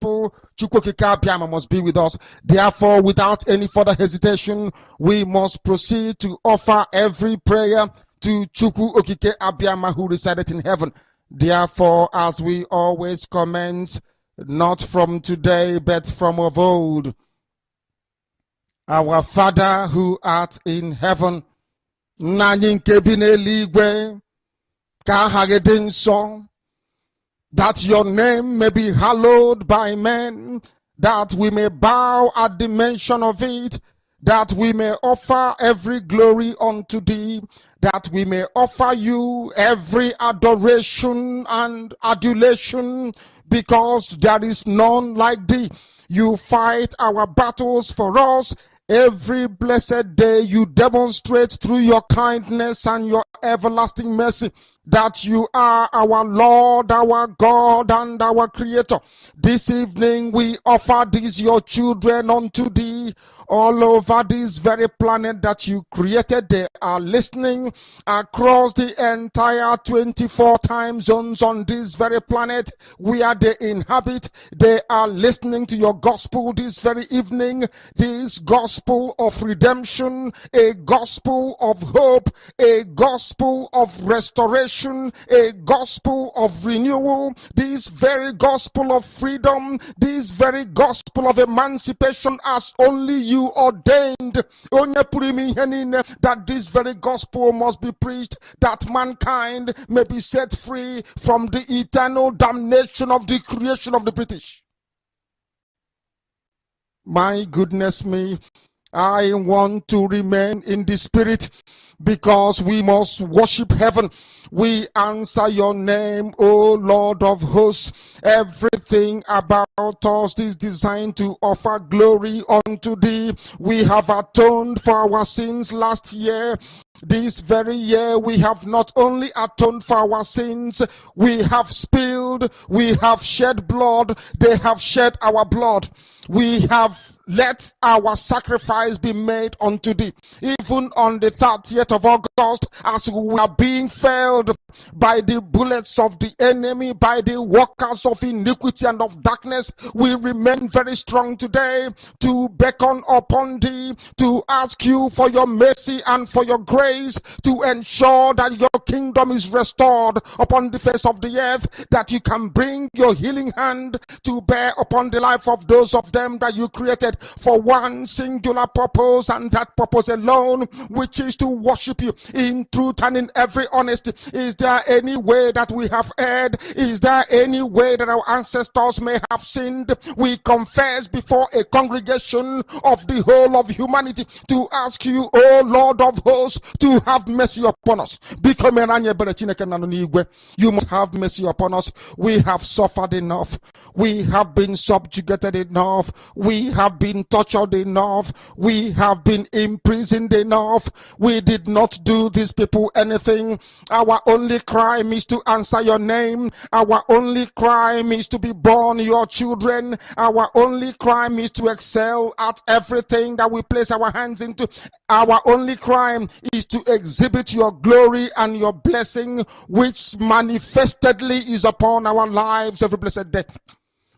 gospel, Chukwokika Biama must be with us. Therefore, without any further hesitation, we must proceed to offer every prayer to Chukwu Okike Abiama who resided in heaven. Therefore, as we always commence, not from today, but from of old, our Father who art in heaven, Nanying Kebine Ligwe, Kahagedin Song, that your name may be hallowed by men, that we may bow at the mention of it, that we may offer every glory unto thee, that we may offer you every adoration and adulation, because there is none like thee. You fight our battles for us. Every blessed day you demonstrate through your kindness and your everlasting mercy that you are our Lord, our God, and our Creator. This evening we offer these your children unto thee. All over this very planet that you created, they are listening across the entire 24 time zones on this very planet where they inhabit. They are listening to your gospel this very evening, this gospel of redemption, a gospel of hope, a gospel of restoration, a gospel of renewal, this very gospel of freedom, this very gospel of emancipation as only you ordained, that this very gospel must be preached, that mankind may be set free from the eternal damnation of the creation of the British. My goodness me, I want to remain in the spirit, because we must worship heaven. We answer your name, O Lord of hosts. Everything about us is designed to offer glory unto thee. We have atoned for our sins last year. This very year we have not only atoned for our sins, we have spilled, we have shed blood, they have shed our blood. We have let our sacrifice be made unto thee. Even on the 30th of August, as we are being felled by the bullets of the enemy, by the workers of iniquity and of darkness, we remain very strong today to beckon upon thee, to ask you for your mercy and for your grace, to ensure that your kingdom is restored upon the face of the earth, that you can bring your healing hand to bear upon the life of those of them that you created for one singular purpose, and that purpose alone, which is to worship you in truth and in every honesty. Is there any way that we have erred? Is there any way that our ancestors may have sinned? We confess before a congregation of the whole of humanity to ask you, O Lord of hosts, to have mercy upon us. You must have mercy upon us. We have suffered enough. We have been subjugated enough. We have been tortured enough. We have been imprisoned enough. We did not do these people anything. Our only crime is to answer your name. Our only crime is to be born your children. Our only crime is to excel at everything that we place our hands into. Our only crime is to exhibit your glory and your blessing, which manifestedly is upon our lives every blessed day.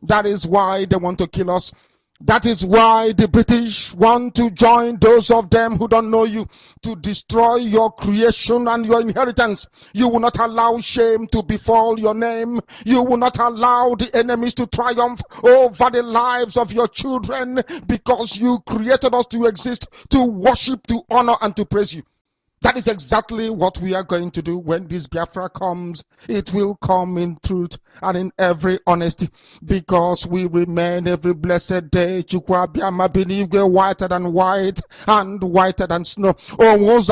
That is why they want to kill us. That is why the British want to join those of them who don't know you to destroy your creation and your inheritance. You will not allow shame to befall your name. You will not allow the enemies to triumph over the lives of your children, because you created us to exist, to worship, to honor, and to praise you. That is exactly what we are going to do when this Biafra comes. It will come in truth and in every honesty, because we remain every blessed day whiter than white and whiter than snow. Is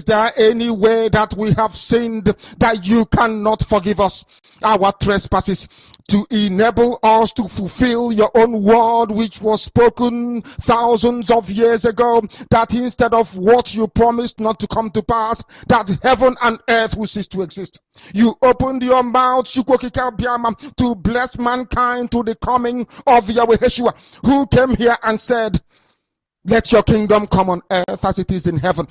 there any way that we have sinned that you cannot forgive us our trespasses, to enable us to fulfill your own word, which was spoken thousands of years ago, that instead of what you promised not to come to pass, that heaven and earth will cease to exist? You opened your mouth to bless mankind to the coming of Yahweh Yeshua, who came here and said, let your kingdom come on earth as it is in heaven.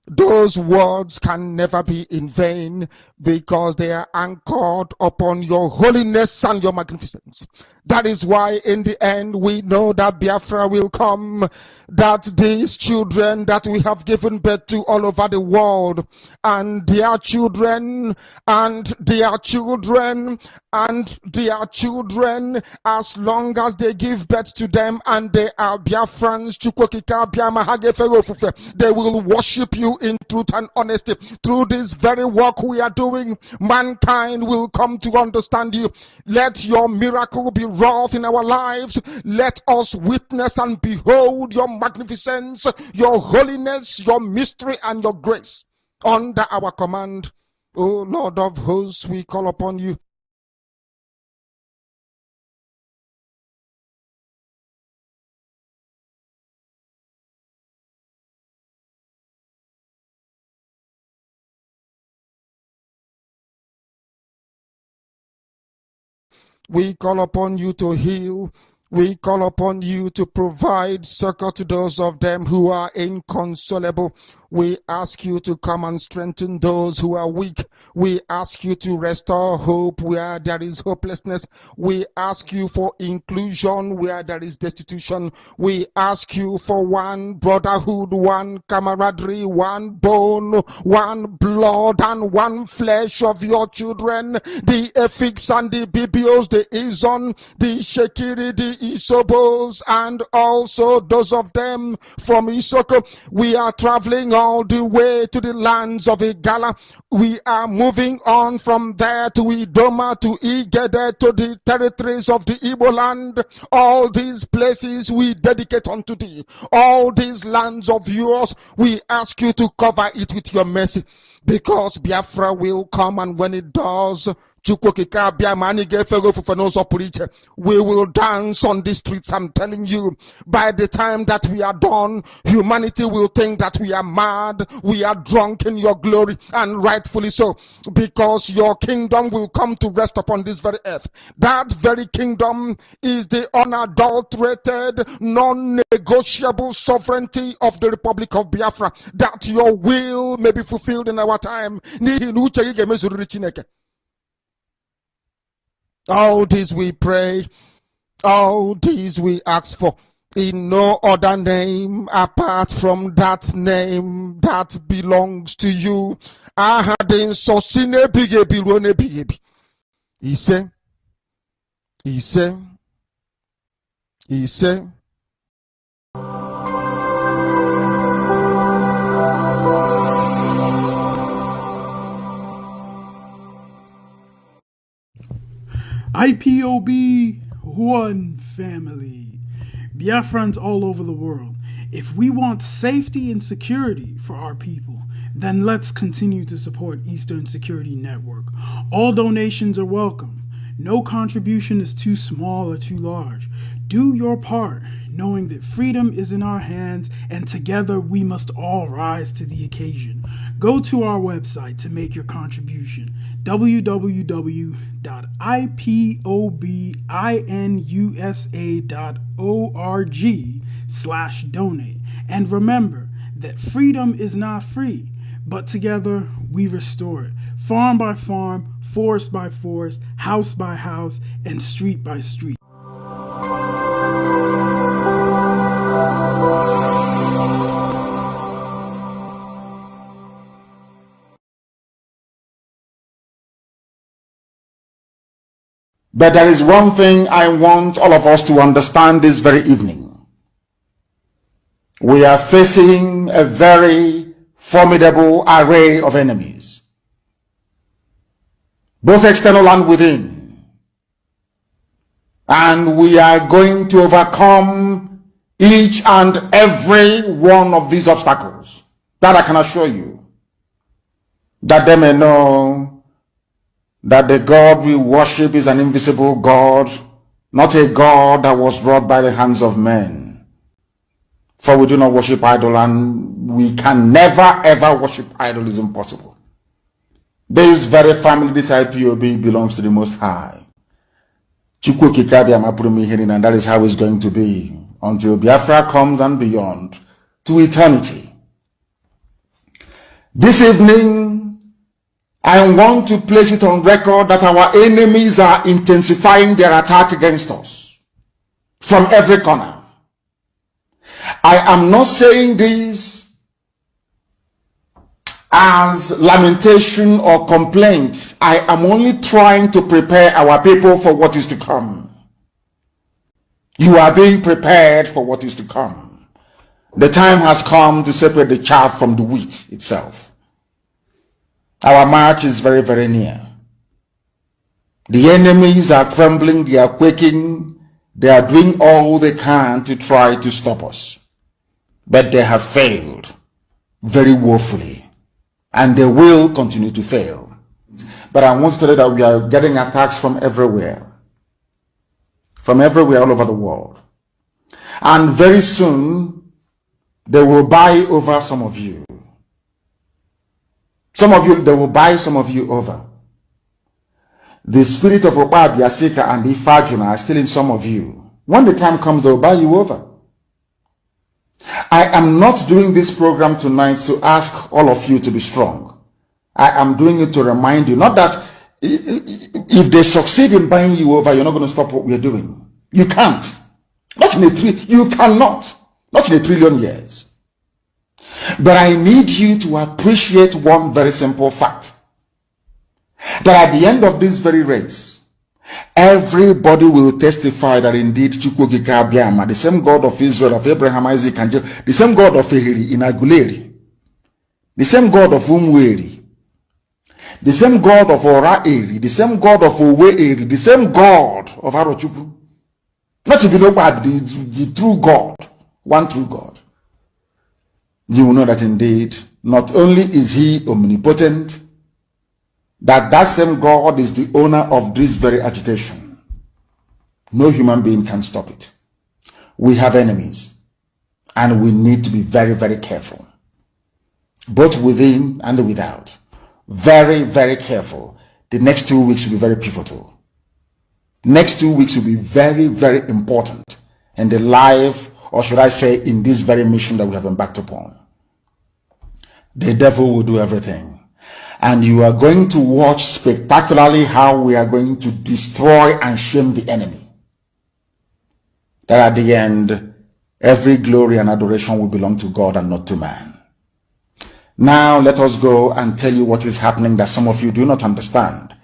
Those words can never be in vain, because they are anchored upon your holiness and your magnificence. That is why in the end we know that Biafra will come, that these children that we have given birth to all over the world, and their children, and their children, and their children, as long as they give birth to them and they are Biafrans, they will worship you in truth and honesty. Through this very work we are doing, mankind will come to understand you. Let your miracle be wrought in our lives. Let us witness and behold your magnificence, your holiness, your mystery, and your grace under our command. O Lord of hosts, we call upon you. We call upon you to heal. We call upon you to provide succor to those of them who are inconsolable. We ask you to come and strengthen those who are weak. We ask you to restore hope where there is hopelessness. We ask you for inclusion where there is destitution. We ask you for one brotherhood, one camaraderie, one bone, one blood, and one flesh of your children. The Efiks and the Bibios, the Izon, the Shekiri, the Isobos, and also those of them from Isoko. We are traveling all the way to the lands of Igala. We are moving on from there to Idoma, to Igede, to the territories of the Igbo land. All these places we dedicate unto thee. All these lands of yours, we ask you to cover it with your mercy. Because Biafra will come, and when it does, we will dance on the streets. I'm telling you, by the time that we are done, humanity will think that we are mad, we are drunk in your glory, and rightfully so, because your kingdom will come to rest upon this very earth. That very kingdom is the unadulterated, non-negotiable sovereignty of the Republic of Biafra, that your will may be fulfilled in our time. All this we pray, all these we ask for, in no other name apart from that name that belongs to you. He said. IPOB, one family. Biafrans all over the world. If we want safety and security for our people, then let's continue to support Eastern Security Network. All donations are welcome. No contribution is too small or too large. Do your part, knowing that freedom is in our hands, and together we must all rise to the occasion. Go to our website to make your contribution, www.ipobinUSA.org/donate. And remember that freedom is not free, but together we restore it, farm by farm, forest by forest, house by house, and street by street. But there is one thing I want all of us to understand this very evening. We are facing a very formidable array of enemies, both external and within. And we are going to overcome each and every one of these obstacles. That I can assure you, that they may know that the God we worship is an invisible God, not a God that was wrought by the hands of men. For we do not worship idol, and we can never ever worship idol. Is impossible. This very family, this IPOB, belongs to the Most High. And that is how it's going to be until Biafra comes and beyond, to eternity. This evening, I want to place it on record that our enemies are intensifying their attack against us from every corner. I am not saying this as lamentation or complaint. I am only trying to prepare our people for what is to come. You are being prepared for what is to come. The time has come to separate the chaff from the wheat itself. Our march is very, very near. The enemies are trembling, they are quaking, they are doing all they can to try to stop us. But they have failed very woefully, and they will continue to fail. But I want to tell you that we are getting attacks from everywhere all over the world. And very soon, they will buy over some of you. Some of you, they will buy some of you over. The spirit of Ekpa, Biasika, and Ifajuna are still in some of you. When the time comes, they will buy you over. I am not doing this program tonight to ask all of you to be strong. I am doing it to remind you, not that if they succeed in buying you over, you're not going to stop what we're doing. You can't. You cannot. Not in a trillion years. But I need you to appreciate one very simple fact. That at the end of this very race, everybody will testify that indeed Chukwuokike Abiama, the same God of Israel, of Abraham, Isaac, and Jacob, the same God of Ehiri in Aguleri, the same God of Umweri, the same God of Ora-Eri, the same God of Owe-Eri, the same God of Arochukwu. Not to be no bad, the true God, one true God. You will know that indeed, not only is he omnipotent, that same God is the owner of this very agitation. No human being can stop it. We have enemies, and we need to be very, very careful, both within and without. Very, very careful. The next 2 weeks will be very pivotal. Next 2 weeks will be very, very important in the life, or should I say, in this very mission that we have embarked upon. The devil will do everything. And you are going to watch spectacularly how we are going to destroy and shame the enemy. That at the end, every glory and adoration will belong to God and not to man. Now let us go and tell you what is happening that some of you do not understand.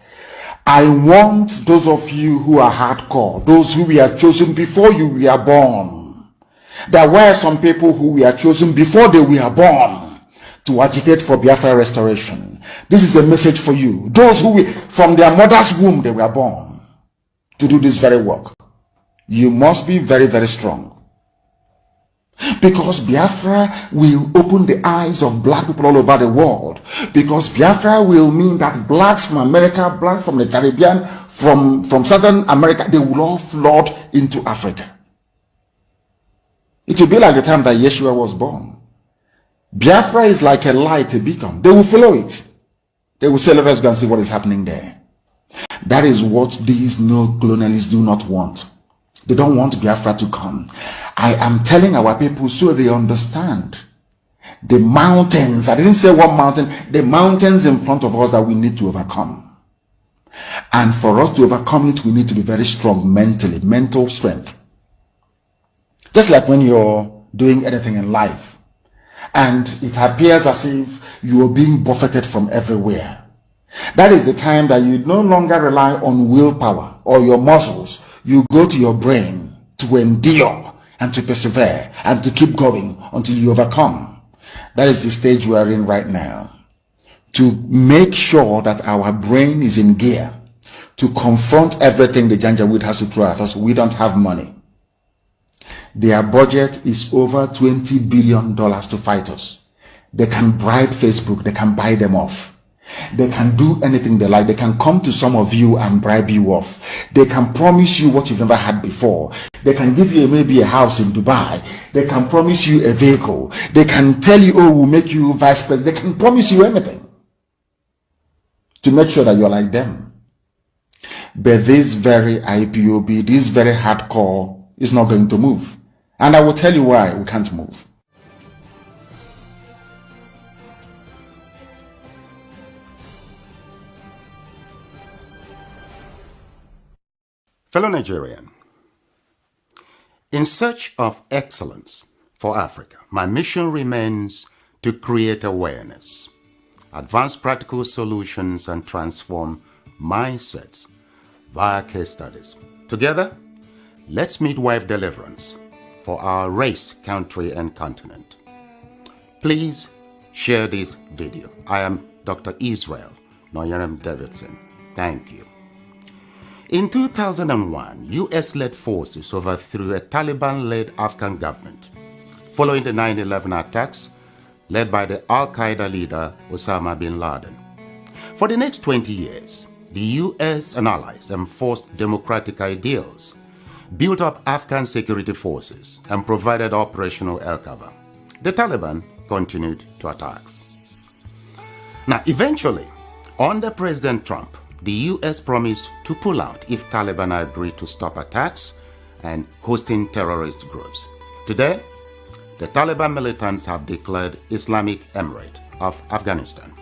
I want those of you who are hardcore, those who were chosen before you were born. There were some people who were chosen before they were born to agitate for Biafra restoration. This is a message for you. Those who from their mother's womb they were born to do this very work. You must be very, very strong. Because Biafra will open the eyes of black people all over the world. Because Biafra will mean that blacks from America, blacks from the Caribbean, from Southern America, they will all flood into Africa. It will be like the time that Yeshua was born. Biafra is like a light, a beacon. They will follow it. They will say, let us go and see what is happening there. That is what these no-colonialists do not want. They don't want Biafra to come. I am telling our people so they understand. The mountains, I didn't say one mountain, the mountains in front of us that we need to overcome. And for us to overcome it, we need to be very strong mentally, mental strength. Just like when you're doing anything in life, and it appears as if you are being buffeted from everywhere. That is the time that you no longer rely on willpower or your muscles. You go to your brain to endure and to persevere and to keep going until you overcome. That is the stage we are in right now. To make sure that our brain is in gear to confront everything the Janjaweed has to throw at us. We don't have money. Their budget is over $20 billion to fight us. They can bribe Facebook. They can buy them off. They can do anything they like. They can come to some of you and bribe you off. They can promise you what you've never had before. They can give you maybe a house in Dubai. They can promise you a vehicle. They can tell you, oh, we'll make you vice president. They can promise you anything to make sure that you're like them. But this very IPOB, this very hardcore is not going to move. And I will tell you why we can't move. Fellow Nigerian, in search of excellence for Africa, my mission remains to create awareness, advance practical solutions, and transform mindsets via case studies. Together, let's midwife deliverance for our race, country, and continent. Please share this video. I am Dr. Israel Noyerem Davidson. Thank you. In 2001, US-led forces overthrew a Taliban-led Afghan government following the 9/11 attacks led by the Al-Qaeda leader Osama bin Laden. For the next 20 years, the US and allies enforced democratic ideals, built up Afghan security forces, and provided operational air cover. The Taliban continued to attacks. Now, eventually, under President Trump, the US promised to pull out if Taliban agreed to stop attacks and hosting terrorist groups. Today, the Taliban militants have declared Islamic Emirate of Afghanistan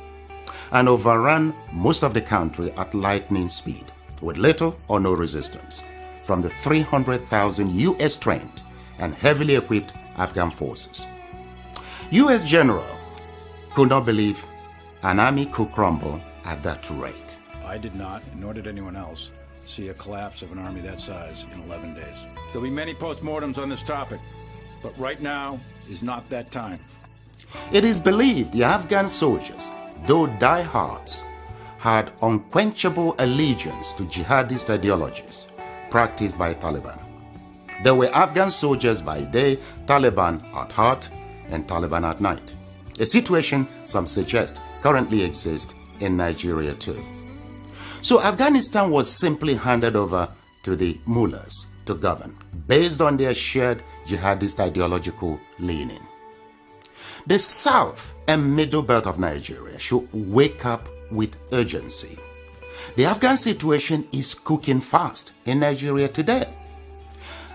and overrun most of the country at lightning speed with little or no resistance from the 300,000 US trained and heavily equipped Afghan forces. US general could not believe an army could crumble at that rate. I did not, nor did anyone else, see a collapse of an army that size in 11 days. There'll be many postmortems on this topic, but right now is not that time. It is believed the Afghan soldiers, though diehards, had unquenchable allegiance to jihadist ideologies practiced by Taliban. There were Afghan soldiers by day, Taliban at heart, and Taliban at night. A situation some suggest currently exists in Nigeria too. So Afghanistan was simply handed over to the mullahs to govern based on their shared jihadist ideological leaning. The south and middle belt of Nigeria should wake up with urgency. The Afghan situation is cooking fast in Nigeria today.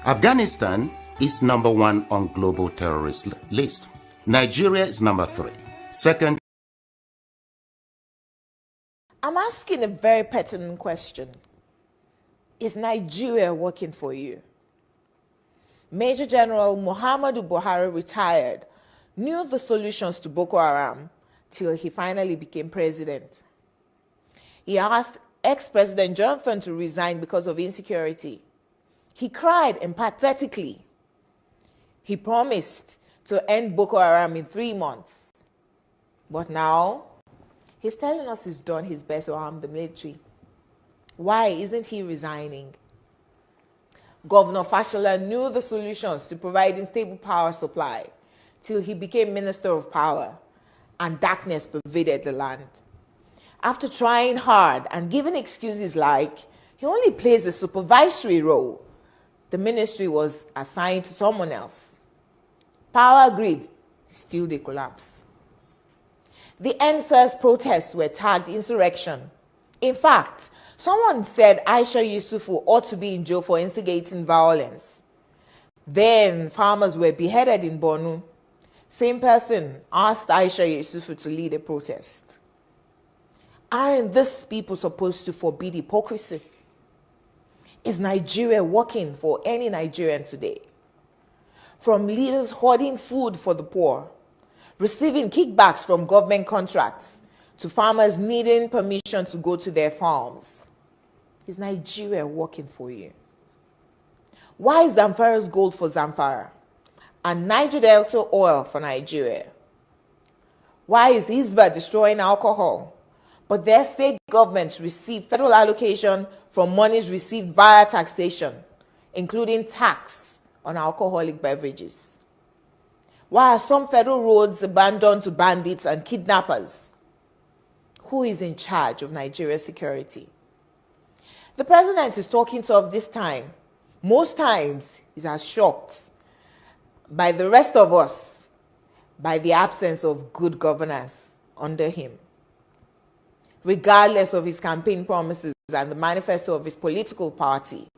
Afghanistan is number 1 on global terrorist list. Nigeria is number 3. Second. I'm asking a very pertinent question. Is Nigeria working for you? Major General Muhammadu Buhari retired, knew the solutions to Boko Haram till he finally became president. He asked ex-President Jonathan to resign because of insecurity. He cried empathetically. He promised to end Boko Haram in 3 months. But now, he's telling us he's done his best to arm the military. Why isn't he resigning? Governor Fashola knew the solutions to providing stable power supply till he became Minister of Power, and darkness pervaded the land. After trying hard and giving excuses like he only plays a supervisory role, the ministry was assigned to someone else. Power grid, still they collapse. The NSAS protests were tagged insurrection. In fact, someone said Aisha Yusufu ought to be in jail for instigating violence. Then farmers were beheaded in Borno. Same person asked Aisha Yusufu to lead a protest. Aren't these people supposed to forbid hypocrisy? Is Nigeria working for any Nigerian today? From leaders hoarding food for the poor, receiving kickbacks from government contracts, to farmers needing permission to go to their farms. Is Nigeria working for you? Why is Zamfara's gold for Zamfara and Niger Delta oil for Nigeria? Why is Hisba destroying alcohol, but their state governments receive federal allocation from monies received via taxation, including tax on alcoholic beverages? Why are some federal roads abandoned to bandits and kidnappers? Who is in charge of Nigeria's security? The president is talking tough this time. Most times, he's as shocked by the rest of us by the absence of good governance under him. Regardless of his campaign promises and the manifesto of his political party,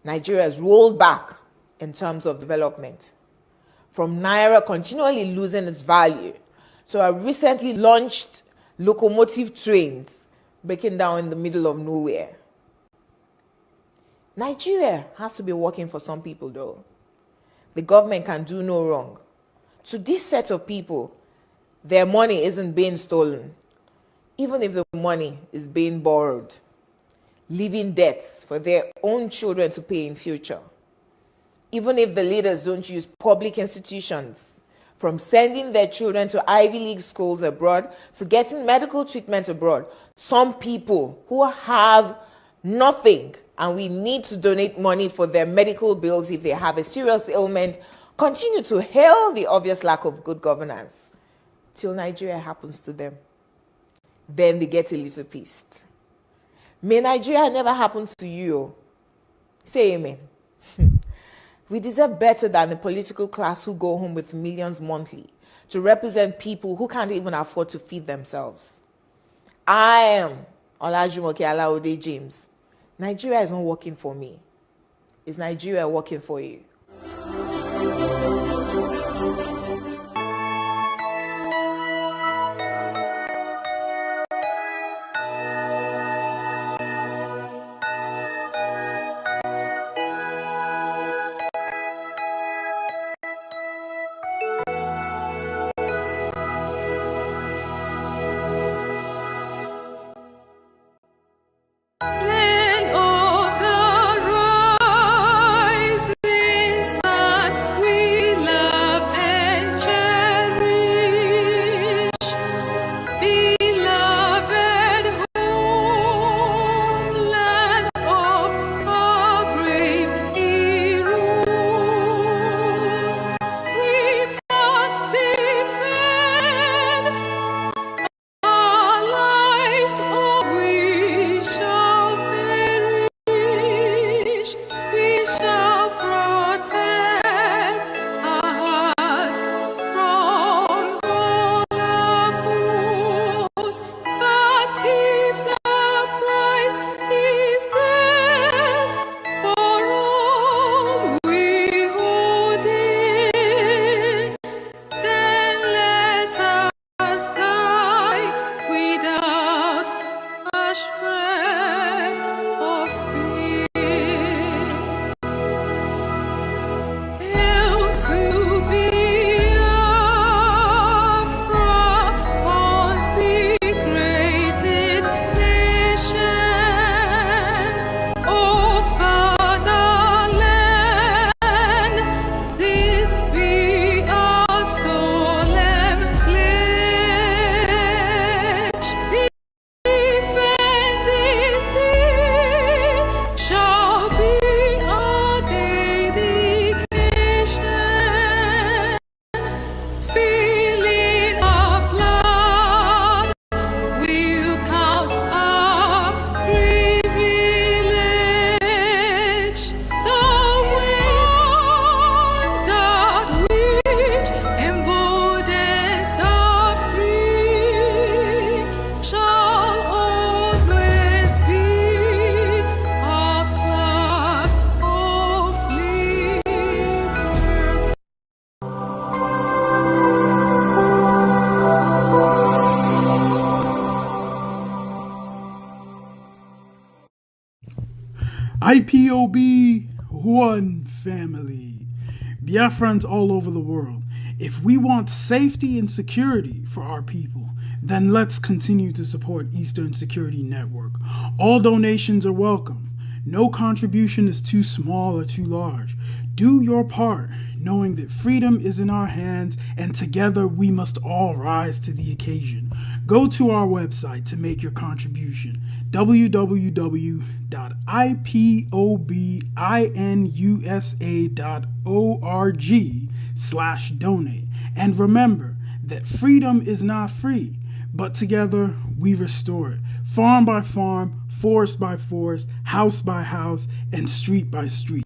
Nigeria has rolled back in terms of development. From Naira continually losing its value to our recently launched locomotive trains breaking down in the middle of nowhere. Nigeria has to be working for some people, though. The government can do no wrong. To this set of people, their money isn't being stolen, even if the money is being borrowed, leaving debts for their own children to pay in future. Even if the leaders don't use public institutions, from sending their children to Ivy League schools abroad to getting medical treatment abroad, some people who have nothing and we need to donate money for their medical bills if they have a serious ailment, continue to hail the obvious lack of good governance till Nigeria happens to them. Then they get a little pissed. May Nigeria never happen to you. Say amen. We deserve better than the political class who go home with millions monthly to represent people who can't even afford to feed themselves. I am Olajumoke Alaode James. Nigeria is not working for me. Is Nigeria working for you? IPOB, one family. Biafrans all over the world. If we want safety and security for our people, then let's continue to support Eastern Security Network. All donations are welcome. No contribution is too small or too large. Do your part, knowing that freedom is in our hands and together we must all rise to the occasion. Go to our website to make your contribution, www.ipobinUSA.org/donate. And remember that freedom is not free, but together we restore it. Farm by farm, forest by forest, house by house, and street by street.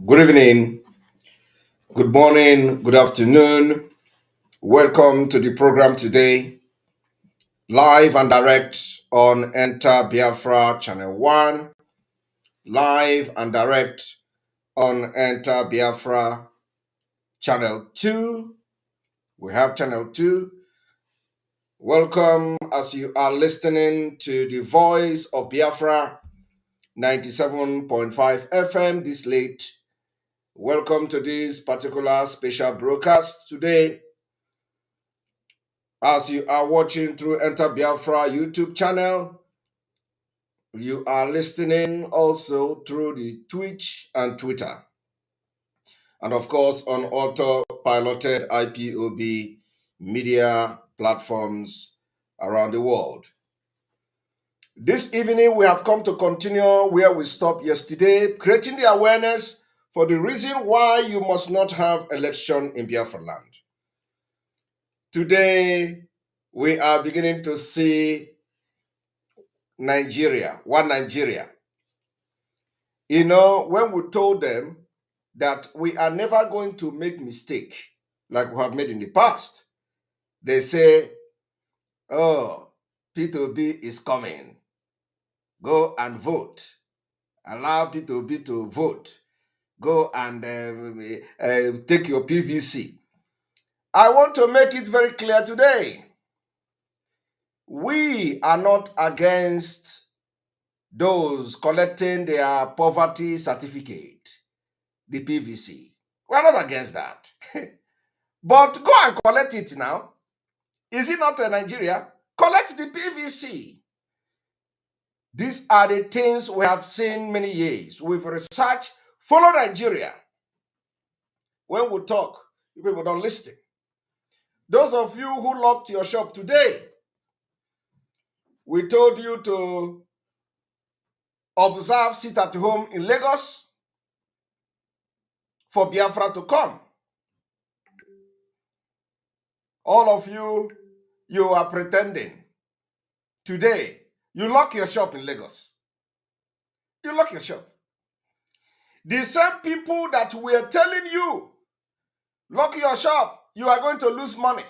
Good evening, good morning, good afternoon. Welcome to the program today, live and direct on Enter Biafra Channel 1, live and direct on Enter Biafra Channel 2. We have Channel 2. Welcome as you are listening to the voice of Biafra 97.5 FM this late. Welcome to this particular special broadcast today. As you are watching through Enter Biafra YouTube channel, you are listening also through the Twitch and Twitter. And of course, on auto-piloted IPOB media platforms around the world. This evening, we have come to continue where we stopped yesterday, creating the awareness for the reason why you must not have election in Biafra land. Today, we are beginning to see Nigeria, one Nigeria. You know, when we told them that we are never going to make mistake like we have made in the past, they say, oh, P2B is coming. Go and vote. Allow P2B to vote. Go and take your PVC. I want to make it very clear today. We are not against those collecting their poverty certificate, the PVC. We are not against that. But go and collect it now. Is it not in Nigeria? Collect the PVC. These are the things we have seen many years. We've researched, follow Nigeria. When we talk, you people don't listen. Those of you who locked your shop today, we told you to observe sit at home in Lagos for Biafra to come. All of you, you are pretending. Today, you lock your shop in Lagos. You lock your shop. The same people that were telling you, lock your shop, you are going to lose money.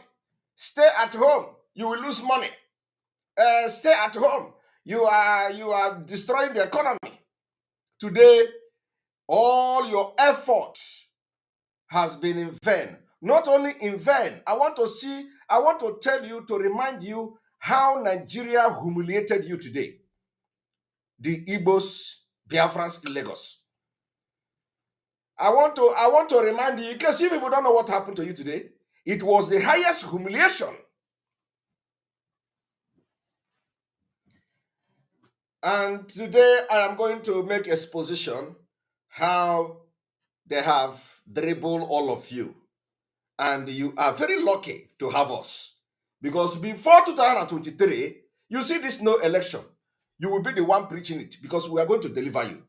Stay at home, you will lose money. Stay at home, you are destroying the economy. Today, all your effort has been in vain. Not only in vain, I want to tell you, to remind you how Nigeria humiliated you today. The Igbos, Biafrans in Lagos. I want to remind you, because you people don't know what happened to you today. It was the highest humiliation. And today I am going to make exposition how they have dribbled all of you. And you are very lucky to have us. Because before 2023, you see this no election, you will be the one preaching it, because we are going to deliver you.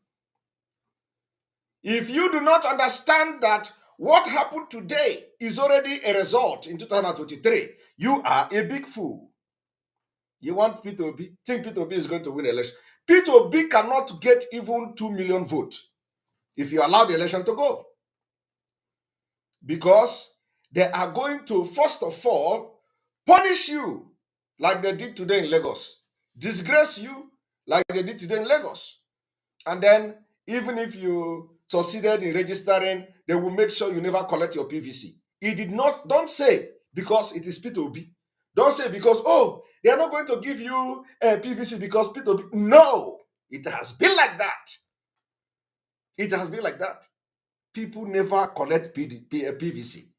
If you do not understand that what happened today is already a result in 2023, you are a big fool. You want P2B, think P2B is going to win election. P2B cannot get even 2 million votes if you allow the election to go. Because they are going to, first of all, punish you like they did today in Lagos. Disgrace you like they did today in Lagos. And then, even if you succeeded in registering, they will make sure you never collect your PVC. It did not, don't say because it is P2B. Don't say because, oh, they are not going to give you a PVC because P2B. No, it has been like that. It has been like that. People never collect PVC.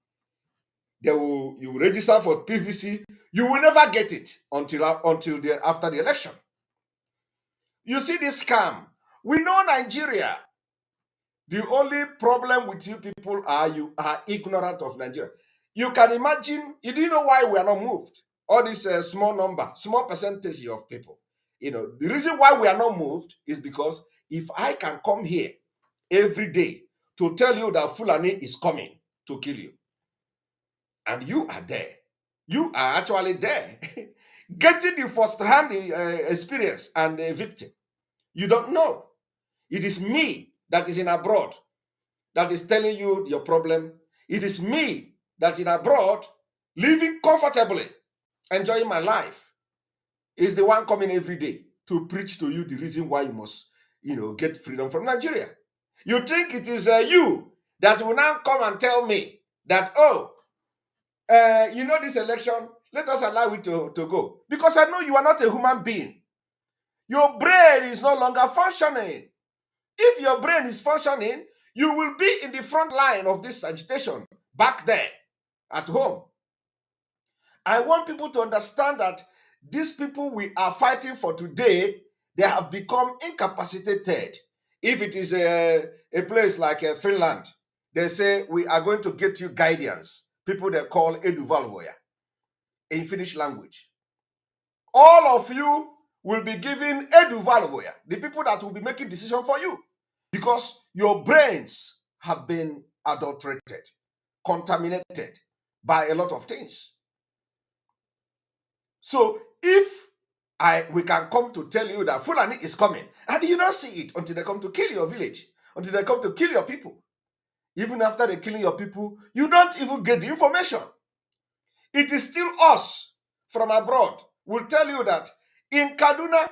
You register for PVC, you will never get it until after the election. You see this scam. We know Nigeria. The only problem with you people are you are ignorant of Nigeria. You can imagine, you didn't know why we are not moved. All this small percentage of people. You know, the reason why we are not moved is because if I can come here every day to tell you that Fulani is coming to kill you, and you are there, you are actually there, getting the first-hand experience and a victim. You don't know. It is me that is in abroad that is telling you your problem. It is me that in abroad, living comfortably, enjoying my life, is the one coming every day to preach to you the reason why you must, get freedom from Nigeria. You think it is you that will now come and tell me that, oh, this election, let us allow it to go. Because I know you are not a human being. Your brain is no longer functioning. If your brain is functioning, you will be in the front line of this agitation back there at home. I want people to understand that these people we are fighting for today, they have become incapacitated. If it is a place like Finland, they say we are going to get you guidance. People they call eduvalvoja in Finnish language. All of you will be given eduvalvoja, the people that will be making decisions for you, because your brains have been adulterated, contaminated by a lot of things. So if we can come to tell you that Fulani is coming, and you don't see it until they come to kill your village, until they come to kill your people. Even after they killing your people, you don't even get the information. It is still us from abroad will tell you that in Kaduna,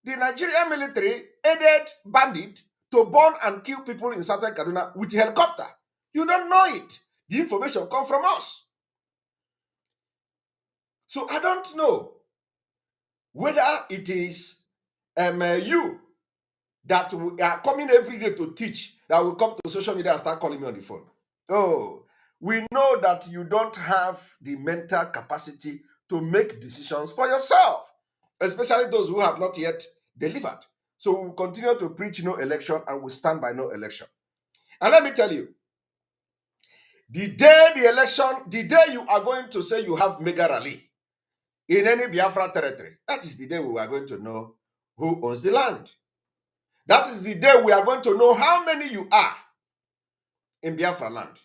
the Nigerian military aided bandits to burn and kill people in southern Kaduna with a helicopter. You don't know it. The information comes from us. So I don't know whether it is you that are coming every day to teach that will come to social media and start calling me on the phone. Oh, we know that you don't have the mental capacity to make decisions for yourself, especially those who have not yet delivered. So we will continue to preach no election and we stand by no election. And let me tell you, the day you are going to say you have mega rally in any Biafra territory, that is the day we are going to know who owns the land. That is the day we are going to know how many you are in Biafra land.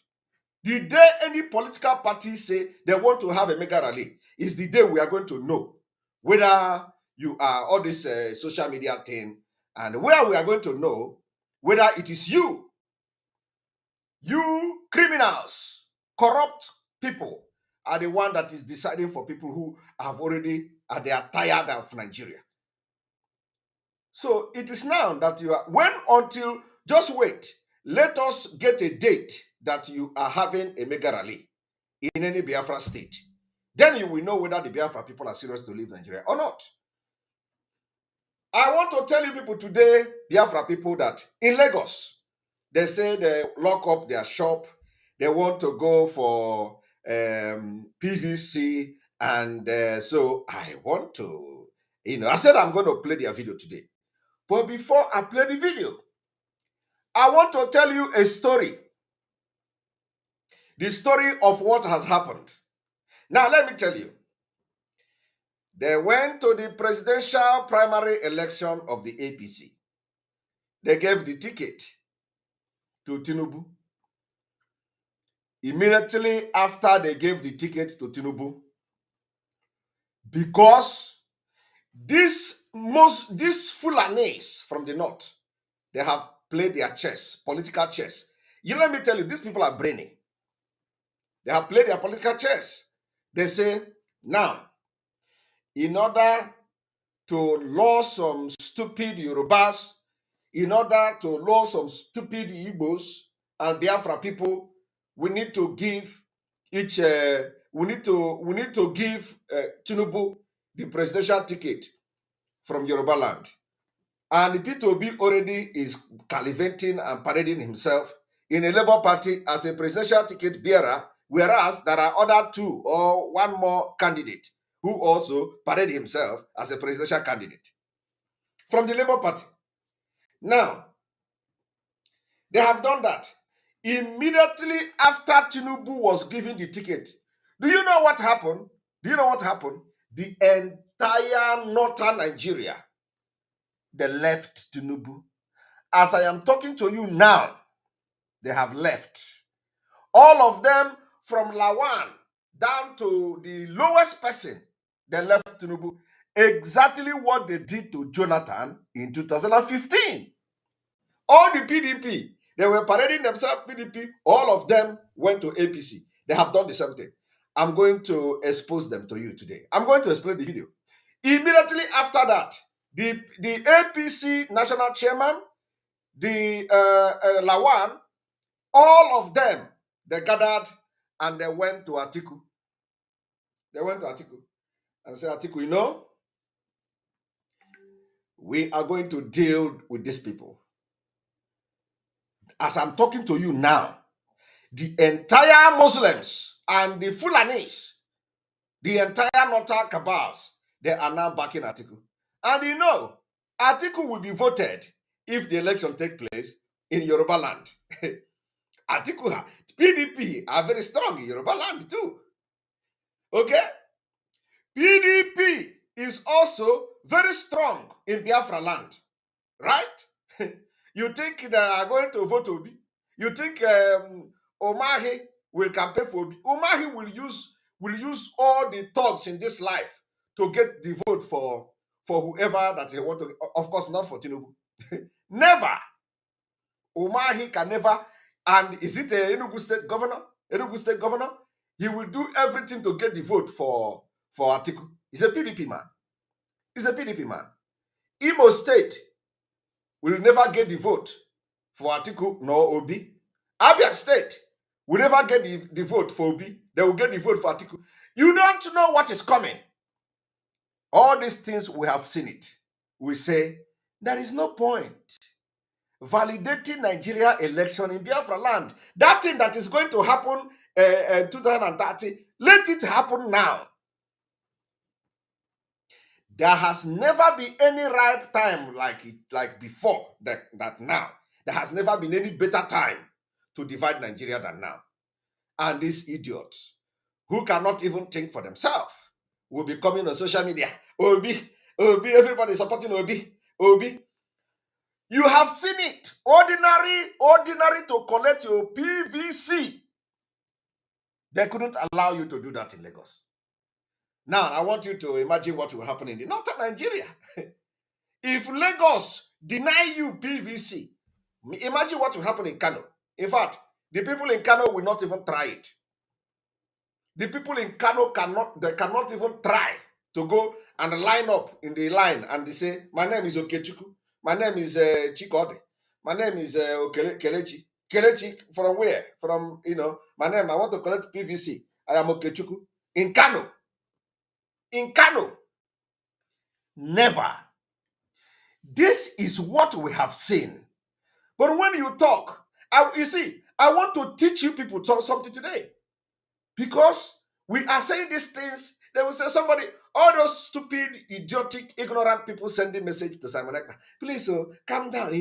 The day any political party say they want to have a mega rally is the day we are going to know whether you are all this social media thing, and where we are going to know whether it is you criminals, corrupt people are the one that is deciding for people who have already, they are tired of Nigeria. So it is now that you are, just wait. Let us get a date that you are having a mega rally in any Biafra state. Then you will know whether the Biafra people are serious to leave Nigeria or not. I want to tell you people today, Biafra people, that in Lagos, they say they lock up their shop. They want to go for PVC. And so I want to, I said I'm going to play their video today. But before I play the video, I want to tell you a story. The story of what has happened. Now, let me tell you. They went to the presidential primary election of the APC. They gave the ticket to Tinubu. Immediately after they gave the ticket to Tinubu, because these Fulanis from the north, they have played their chess, political chess. Let me tell you, these people are brainy. They have played their political chess. They say, now, in order to lure some stupid Yorubas, in order to lure some stupid Igbos and Biafra people, we need to give Tinubu the presidential ticket from Yoruba land. And P2B already is calibrating and parading himself in a Labour Party as a presidential ticket bearer, whereas there are other two or one more candidate who also parade himself as a presidential candidate from the Labour Party. Now, they have done that. Immediately after Tinubu was given the ticket, do you know what happened? The entire northern Nigeria, they left Tinubu. As I am talking to you now, they have left. All of them from Lawan down to the lowest person, they left Tinubu. Exactly what they did to Jonathan in 2015. All the PDP, they were parading themselves, PDP, all of them went to APC. They have done the same thing. I'm going to expose them to you today. I'm going to explain the video. Immediately after that, the APC national chairman, the Lawan, all of them, they gathered and they went to Atiku. They went to Atiku and said, Atiku, you know, we are going to deal with these people. As I'm talking to you now, the entire Muslims and the Fulanis, the entire Northern cabals, they are now backing Atiku. And you know, Atiku will be voted if the election take place in Yoruba land. Atiku, PDP are very strong in Yoruba land too. Okay? PDP is also very strong in Biafra land. Right? You think they are going to vote Obi? You think Omahi will campaign for Obi? Omahi will use all the thugs in this life to get the vote for whoever that he want to. Of course, not for Tinubu. Never. Omahi can never. And is it a Enugu State governor? Enugu State governor? He will do everything to get the vote for Atiku. He's a PDP man. He's a PDP man. Imo State will never get the vote for Atiku nor Obi. Abia State will never get the vote for Obi. They will get the vote for Atiku. You don't know what is coming. All these things, we have seen it. We say, there is no point validating Nigeria election in Biafra land. That thing that is going to happen 2030, let it happen now. There has never been any ripe time like before that now. There has never been any better time to divide Nigeria than now. And these idiots who cannot even think for themselves will be coming on social media. Obi, everybody supporting Obi. You have seen it. Ordinary to collect your PVC. They couldn't allow you to do that in Lagos. Now, I want you to imagine what will happen in the northern Nigeria. If Lagos deny you PVC, imagine what will happen in Kano. In fact, the people in Kano will not even try it. The people in Kano cannot even try to go and line up in the line and they say, my name is Okechukwu, my name is Chikode, my name is Kelechi. Kelechi, from where? From, my name, I want to collect PVC. I am Okechukwu. In Kano. Never. This is what we have seen. But when you talk, you see, I want to teach you people something today. Because we are saying these things, they will say all those stupid, idiotic, ignorant people sending message to Simon Ekpa. Please, calm down,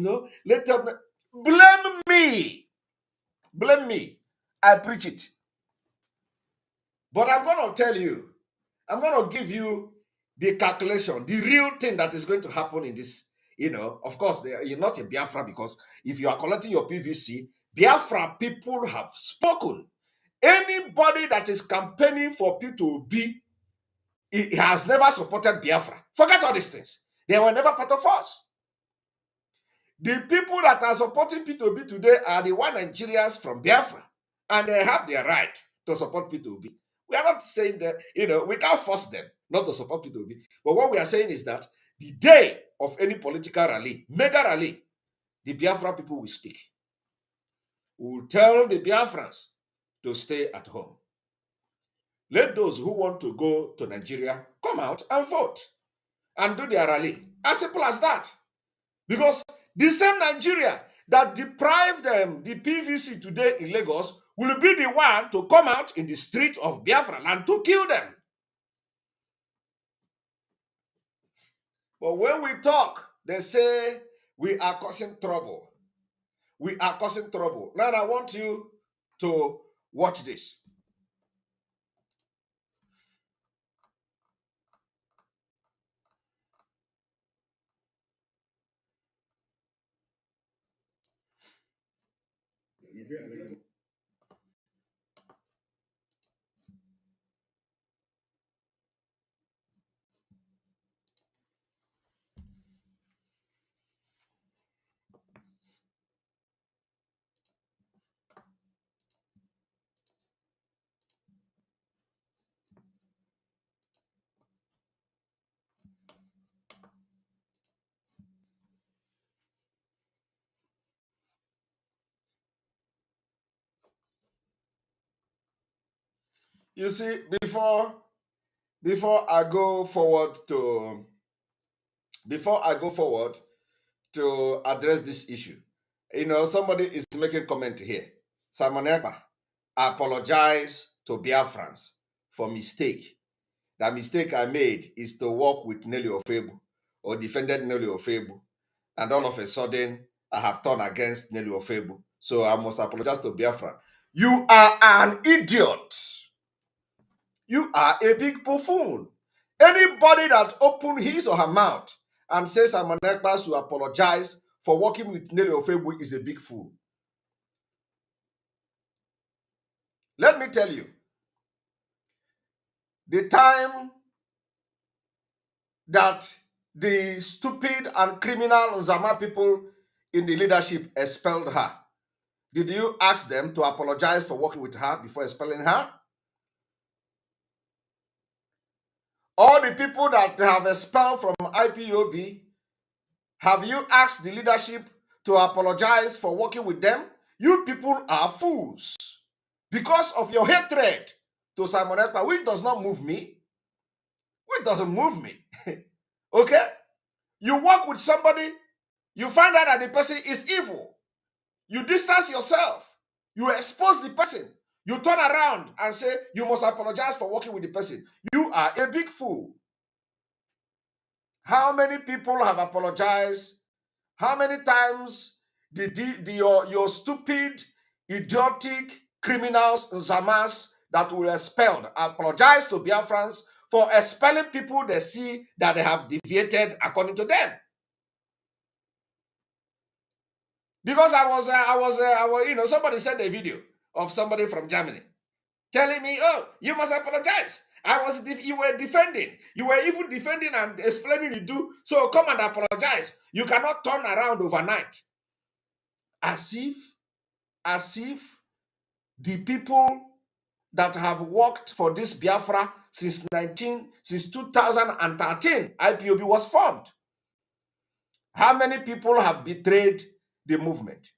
let them blame me. Blame me. I preach it. But I'm going to tell you, I'm going to give you the calculation, the real thing that is going to happen in this. Of course, you're not in Biafra because if you are collecting your PVC, Biafra people have spoken. Anybody that is campaigning for P2B, he has never supported Biafra. Forget all these things. They were never part of us. The people that are supporting P2B today are the one Nigerians from Biafra, and they have their right to support P2B. We are not saying that, we can't force them not to support P2B. But what we are saying is that the day of any political rally, mega rally, the Biafra people will speak. We will tell the Biafrans to stay at home. Let those who want to go to Nigeria come out and vote and do their rally. As simple as that. Because the same Nigeria that deprived them the PVC today in Lagos will be the one to come out in the street of Biafra land to kill them. But when we talk, they say we are causing trouble. We are causing trouble. Now I want you to watch this. You see, before I go forward to address this issue, somebody is making comment here. Simon Ekpa apologize to Biafrans for mistake. That mistake I made is to work with Nelly Ofebu or defended Nelly Ofebu, and all of a sudden I have turned against Nelly Ofebu, so I must apologize to Biafra. You are an idiot. You are a big buffoon. Anybody that opens his or her mouth and says Simon Ekpa should apologize for working with Nelly Ofebu is a big fool. Let me tell you, the time that the stupid and criminal Zama people in the leadership expelled her, did you ask them to apologize for working with her before expelling her? All the people that have expelled from IPOB, have you asked the leadership to apologize for working with them? You people are fools because of your hatred to Simon Ekpa, which does not move me. Which doesn't move me. Okay? You work with somebody, you find out that the person is evil. You distance yourself. You expose the person. You turn around and say, you must apologize for working with the person. You are a big fool. How many people have apologized? How many times did your stupid, idiotic criminals and Zamas that were expelled apologize to Biafrans for expelling people they see that they have deviated according to them? Because somebody sent a video of somebody from Germany telling me, oh, you must apologize. You were defending. You were even defending and explaining it do. So come and apologize. You cannot turn around overnight. As if the people that have worked for this Biafra since 2013, IPOB was formed. How many people have betrayed the movement?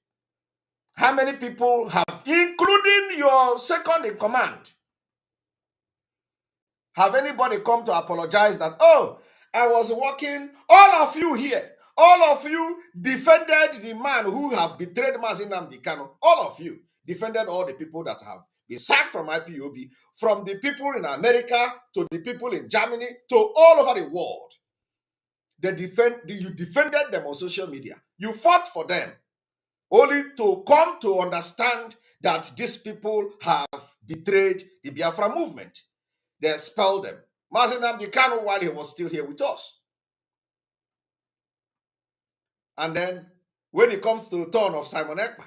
How many people have, including your second in command, have anybody come to apologize that, oh, I was working, all of you here, all of you defended the man who have betrayed Mazi Nnamdi Kanu. All of you defended all the people that have been sacked from IPOB, from the people in America to the people in Germany to all over the world. You defended them on social media. You fought for them, only to come to understand that these people have betrayed the Biafra movement. They expelled them. Mazi Nnamdi Kanu while he was still here with us. And then when it comes to the turn of Simon Ekpa,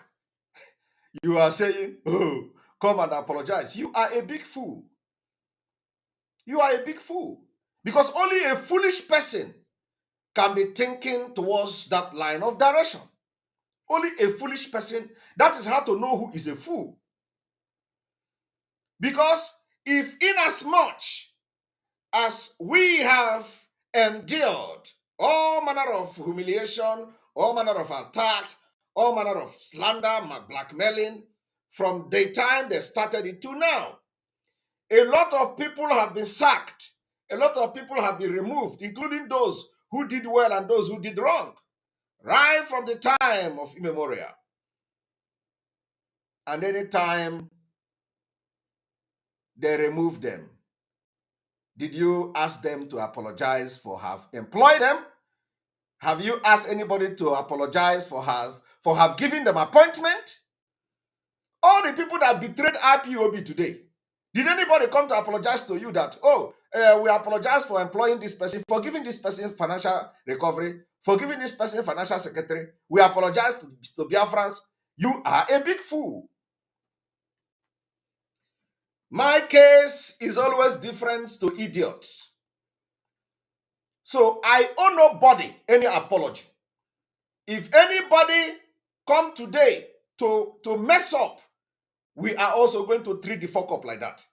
you are saying, oh, come and apologize. You are a big fool. You are a big fool. Because only a foolish person can be thinking towards that line of direction. Only a foolish person. That is how to know who is a fool. Because if inasmuch as we have endured all manner of humiliation, all manner of attack, all manner of slander, blackmailing, from the time they started it to now, a lot of people have been sacked. A lot of people have been removed, including those who did well and those who did wrong, right from the time of immemorial. And any time they remove them, did you ask them to apologize for have employed them? Have you asked anybody to apologize for have given them appointment? All the people that betrayed IPOB today, did anybody come to apologize to you that, oh, we apologize for employing this person, for giving this person financial recovery, for giving this person financial secretary? We apologize to Biafrans. You are a big fool. My case is always different to idiots. So I owe nobody any apology. If anybody come today to mess up, we are also going to treat the fuck up like that.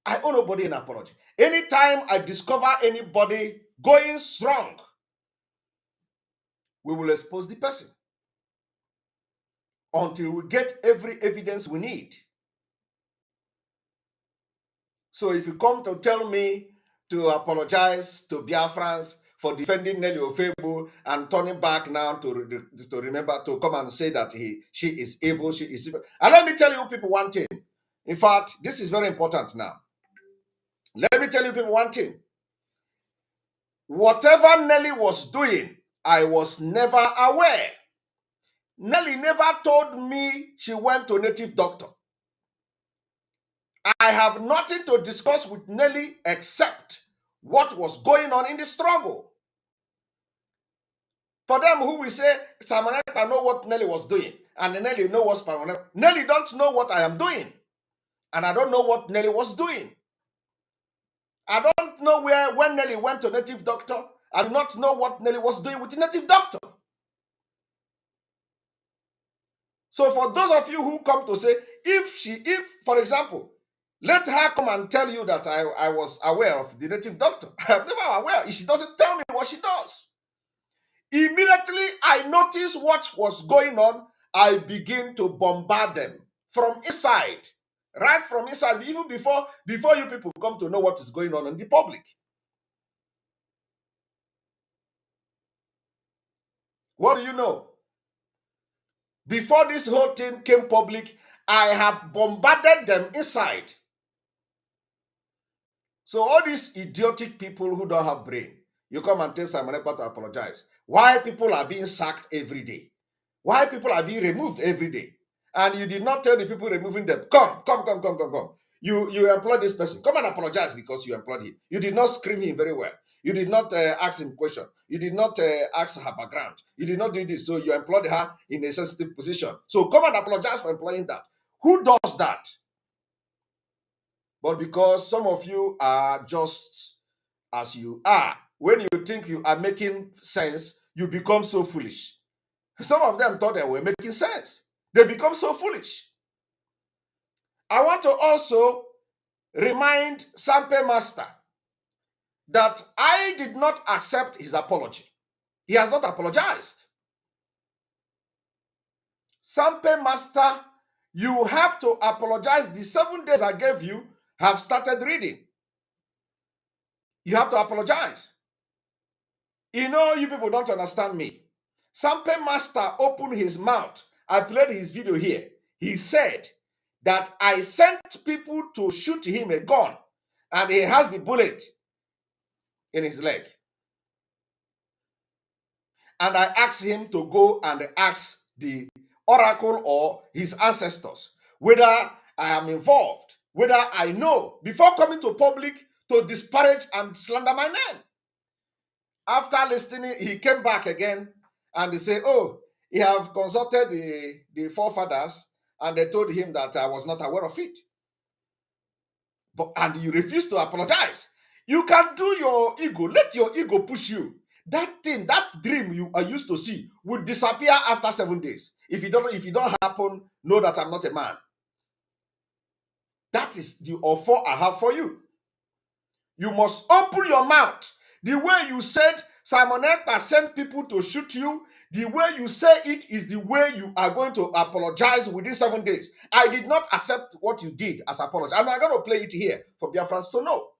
I owe nobody an apology. Anytime I discover anybody going strong, we will expose the person until we get every evidence we need. So if you come to tell me to apologize to Biafrans for defending Nelly Ofebu and turning back now to remember to come and say that she is evil, she is evil. And let me tell you people one thing. In fact, this is very important now. Let me tell you people one thing. Whatever Nelly was doing, I was never aware. Nelly never told me she went to native doctor. I have nothing to discuss with Nelly except what was going on in the struggle. For them who will say, Simon Ekpa know what Nelly was doing, and Nelly know what Simon Ekpa. Nelly don't know what I am doing, and I don't know what Nelly was doing. I don't know when Nelly went to native doctor. I do not know what Nelly was doing with the native doctor. So for those of you who come to say, if for example, let her come and tell you that I was aware of the native doctor. I'm never aware. She doesn't tell me what she does. Immediately I noticed what was going on, I begin to bombard them from inside, right from inside, even before you people come to know what is going on in the public. What do you know? Before this whole thing came public, I have bombarded them inside. So all these idiotic people who don't have brain, you come and tell Simon Ekpa to apologize. Why people are being sacked every day? Why people are being removed every day? And you did not tell the people removing them, come. You employed this person. Come and apologize because you employed him. You did not screen him very well. You did not ask him question. You did not ask her background. You did not do this. So you employed her in a sensitive position. So come and apologize for employing that. Who does that? But because some of you are just as you are, when you think you are making sense, you become so foolish. Some of them thought they were making sense. They become so foolish. I want to also remind Sampe Master that I did not accept his apology. He has not apologized. Sampe Master, you have to apologize. The 7 days I gave you have started reading. You have to apologize. You know, you people don't understand me. Sampe Master opened his mouth. I played his video here. He said that I sent people to shoot him a gun and he has the bullet in his leg. And I asked him to go and ask the oracle or his ancestors whether I am involved, whether I know, before coming to public to disparage and slander my name. After listening, he came back again and he said, oh, he have consulted the forefathers and they told him that I was not aware of it. And you refuse to apologize. You can do your ego. Let your ego push you. That thing, that dream you are used to see will disappear after 7 days. If it don't happen, know that I'm not a man. That is the offer I have for you. You must open your mouth. The way you said Simon Ekpa sent people to shoot you, the way you say it is the way you are going to apologize within 7 days. I did not accept what you did as apology. I'm not going to play it here for Biafrans to know.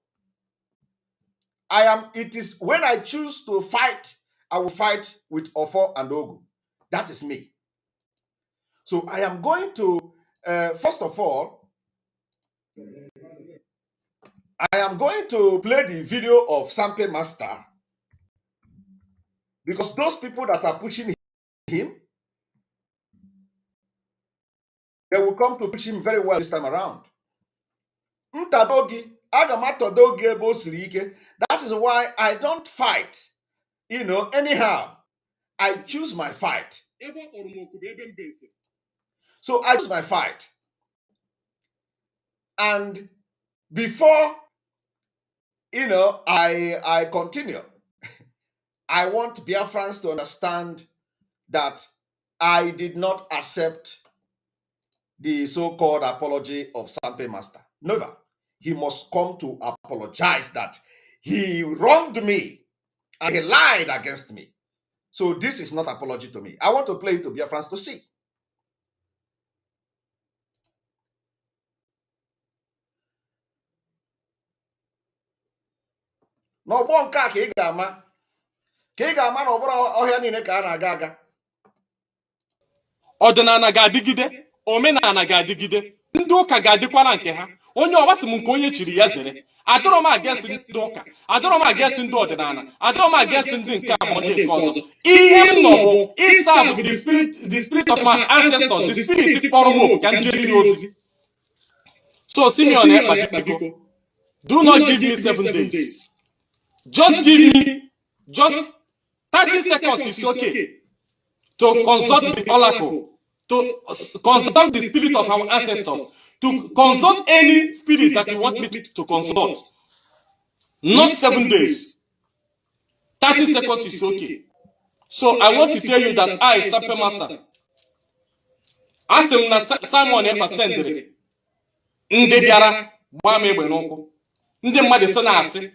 It is when I choose to fight, I will fight with Ofo and Ogu. That is me. So I am going to, first of all, I am going to play the video of Sampe Master because those people that are pushing him, they will come to push him very well this time around. That is why I don't fight, anyhow. I choose my fight. So I choose my fight. And before, I continue, I want Biafrans to understand that I did not accept the so-called apology of Sampe Master. Never. He must come to apologize that he wronged me and he lied against me. So this is not apology to me. I want to play it to Biafrans to see. n'ọgbọ nke a ka ị ga-ama na ọbụrụ ọhịa niile ka a na-aga aga. Ọdịnala ga-adịgide, omenala ga-adịgide, ndị ụka ga-adịkwara nke ha. Onye ọgbasị m nke onye chiri ya zere. Adọrọ m agasị ndị ụka, adọrọ m agasị ndị ọdịnala, adọrọ m agasị ndị nke amụma nke ọzọ. Ihe m nọ bụ ịsa bụ the spirit of my ancestors, the spirit kpọrọ m oku ka m jere ya ozi. So Simeon Ekpa, biko, do not give me 7 days. Just give me just 30 seconds is okay to consult the oracle, to consult the spirit of our ancestors, to consult any spirit that you want me to consult. Not 7 days. 30 seconds is okay. So I want to tell you that I, Sample Master, asked him Simon Ekpa sendere ndị bịara gbaa m egbe n'ụkwụ. Ndị mmadụ sị na-asị,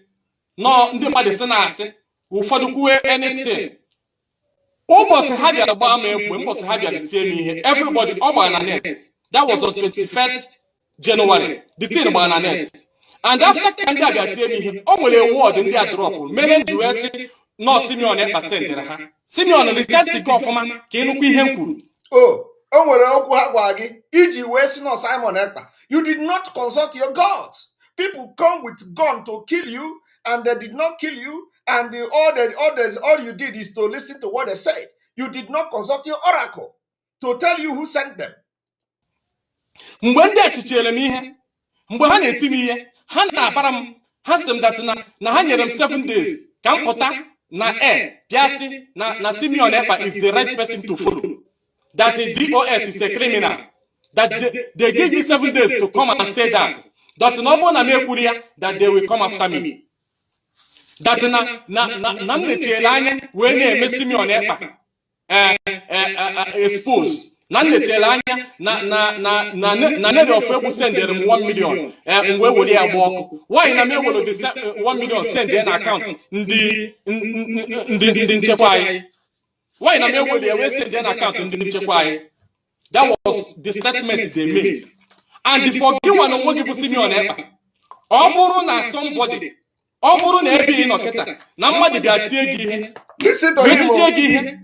ndị mmadụ sị na-asị, ụfọdụ kwuwe anything. Ụbọchị ha bịara gbaa m egbe, ụbọchị ha bịara tie m ihe, everybody ọ gbara na net. That was on 21st January. The thing gbara na net. And after ka ndị a bịara tie m ihe, o nwere word ndị a drop mere m ji wee sị nọ Simeon Ekpa sendere ha. Simeon recharge the ọfụma ka ịnụkwa ihe m kwuru. O nwere okwu ha gwa gị iji wee sị nọ Simon Ekpa. You did not consult your gods. People come with gun to kill you, and they did not kill you. And all you did is to listen to what they said. You did not consult your oracle to tell you who sent them. Mgbe ndị echichiere m ihe, mgbe ha na-eti m ihe, ha na-abara m, ha sị m that na ha nyere m 7 days ka m pụta na bịasị na Simeon Ekpa is the right person to follow. That the DOS is a criminal. That they gave me 7 days to come and say that. That no one that they will come after me. That na nechele anya wee na-eme Simeon Ekpa expose. Na nechele anya na nede of egwu sendere m 1 million mgbe were ya gba ọkụ. Why na me were the 1 million send in account ndị nchekwa anyị? Why na me were ya send in account ndị nchekwa anyị? That was the statement they made. And the forgive one on what Simeon Ekpa. Ọ bụrụ na somebody, ọ bụrụ na ebe ị nọ kịta na mmadụ ga-atie gị ihe, tie gị ihe,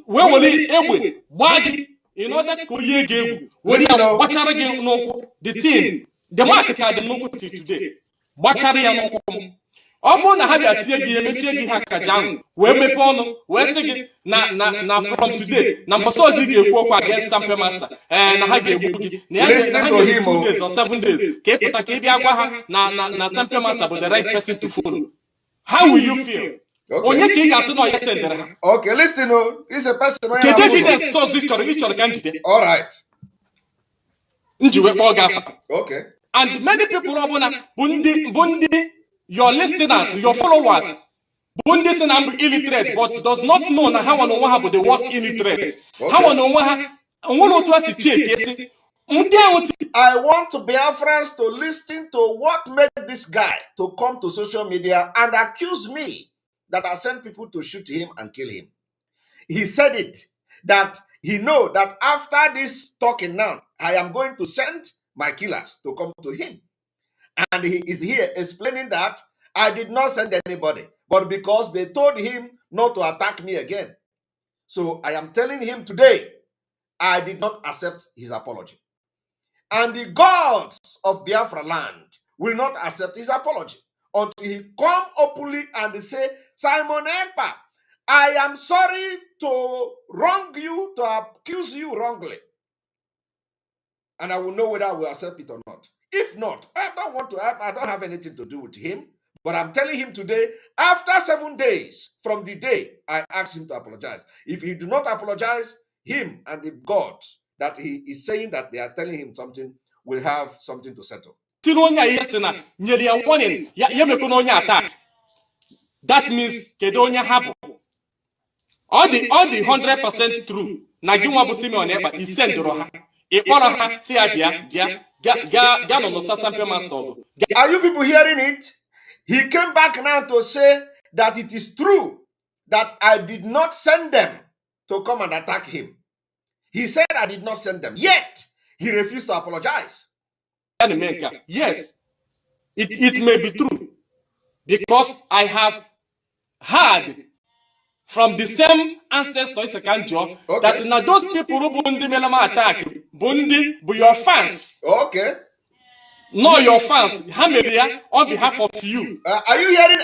wee were egbe gbaa gị in order ka o yie gị egwu, were ya gbachara gị n'ụkwụ. The mark ka dị n'ụkwụ till today, gbachara ya n'ụkwụ m. Ọ bụrụ na ha ga-atie gị ihe, mechie gị ha kacha ahụ, wee mepee ọnụ, wee sị gị na from today, na mbọsọ ọzọ ị ga-ekwu okwu against Sample Master, na ha ga-egbu gị, na ya ga-egbu 2 days or 7 days, ka ị pụta ka ị bịa gwa ha na Sample Master bụ the right person to follow. How will you feel? Onye ka ị ga-asị na ọ ya sendere ha? Okay, listen, it's a person. Kedu evidence ọzọ ị chọrọ ka njide? All right. Njiwe kpọọ gị afa. Okay. And many people ọbụla bụ ndị your listeners, your followers, Bundi say I'm illiterate, but does not know na how onwe ha bụ the worst illiterate. How onwe ha onwe otu asi check. I want Biafrans to listen to what made this guy to come to social media and accuse me that I sent people to shoot him and kill him. He said it, that he know that after this talking now, I am going to send my killers to come to him. And he is here explaining that I did not send anybody, but because they told him not to attack me again. So I am telling him today, I did not accept his apology. And the gods of Biafra land will not accept his apology until he come openly and say, Simon Ekpa, I am sorry to wrong you, to accuse you wrongly. And I will know whether I will accept it or not. If not, I don't have anything to do with him. But I'm telling him today, after 7 days from the day I asked him to apologize, if he do not apologize, him and the gods that he is saying that they are telling him something will have something to settle. That means all the 100% true. Simeon Ekpa is sent to Roha. Are you people hearing it? He came back now to say that it is true that I did not send them to come and attack him. He said I did not send them, yet he refused to apologize. Yes, it may be true because I have heard from the same ancestors Sekanjo that now those people who bundi melama attack bundi bu your fans. Okay. No, your fans. Hameria on behalf of you. Are you hearing?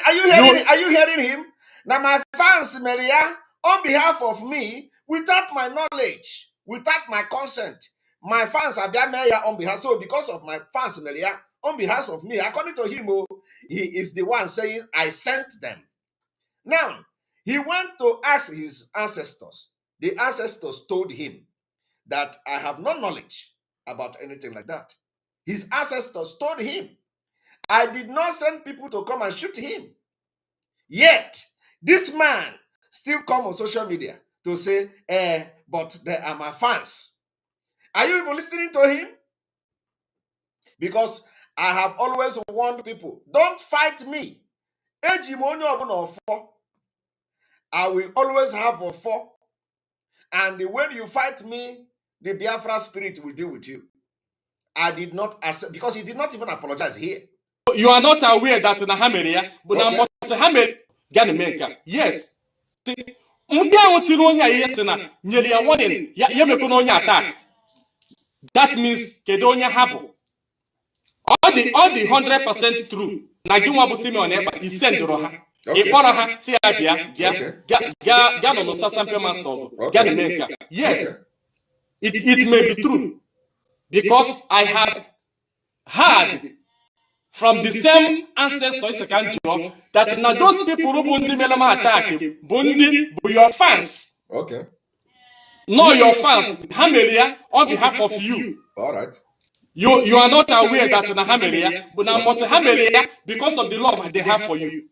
Are you hearing him? Now my fans, Maria, on behalf of me, without my knowledge, without my consent, my fans are there on behalf. So because of my fans, Maria, on behalf of me, according to him, he is the one saying, I sent them. Now, he went to ask his ancestors. The ancestors told him that I have no knowledge about anything like that. His ancestors told him, I did not send people to come and shoot him. Yet, this man still come on social media to say, but they are my fans. Are you even listening to him? Because I have always warned people, don't fight me. I will always have a four. And when you fight me, the Biafra spirit will deal with you. I did not accept, because he did not even apologize here. You are not aware that in Hameria, but now Hamer Ganamenka. Yes. That means Kedonia Habo. All the 100% true. Nagiwabu Simeon Ekpa, he sent Roha. Iparaha, Siabia, Gano no Sasampe Master, Ganamenka. Yes. It may be true. Because I have heard from the same ancestors Sekanjo that now those people who bundi melama attack bundi bu your fans. Okay. No, your fans. Hameria on behalf of you. All right. You are not aware that in Hameria, but now Hameria because of the love they have for you.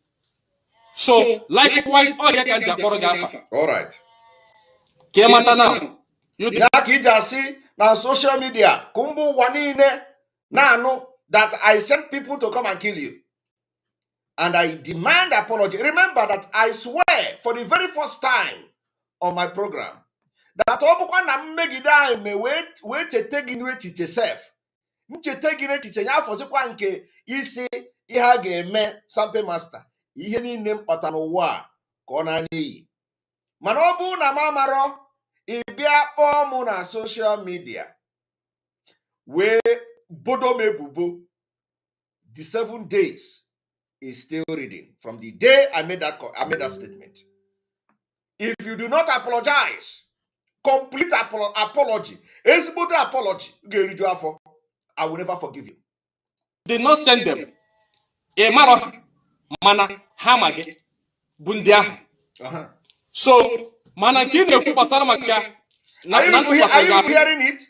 So likewise, all you can do. All right. Kemata now. You just see now social media. Kumbu wanine nano that I sent people to come and kill you. And I demand apology. Remember that I swear for the very first time on my program that obukwa na mmegide me wait chete we echiche self. Nchete gị n'echiche ya afọzikwa nke isi ihe a ga-eme sampe master. Ihe niile mkpata n'ụwa a ka ọ na n'iyi. Mana ọ bụ na ma marọ ịbịa kpọọ mụ na social media wee bodo m ebubo. The 7 days is still reading from the day I made that statement. If you do not apologize, complete apology, ezigbote apology, ga-eriju afọ, I will never forgive you. Did not send them. Emaro mana hamage bundia. So mana kine ku pasara maka. Are you hearing it?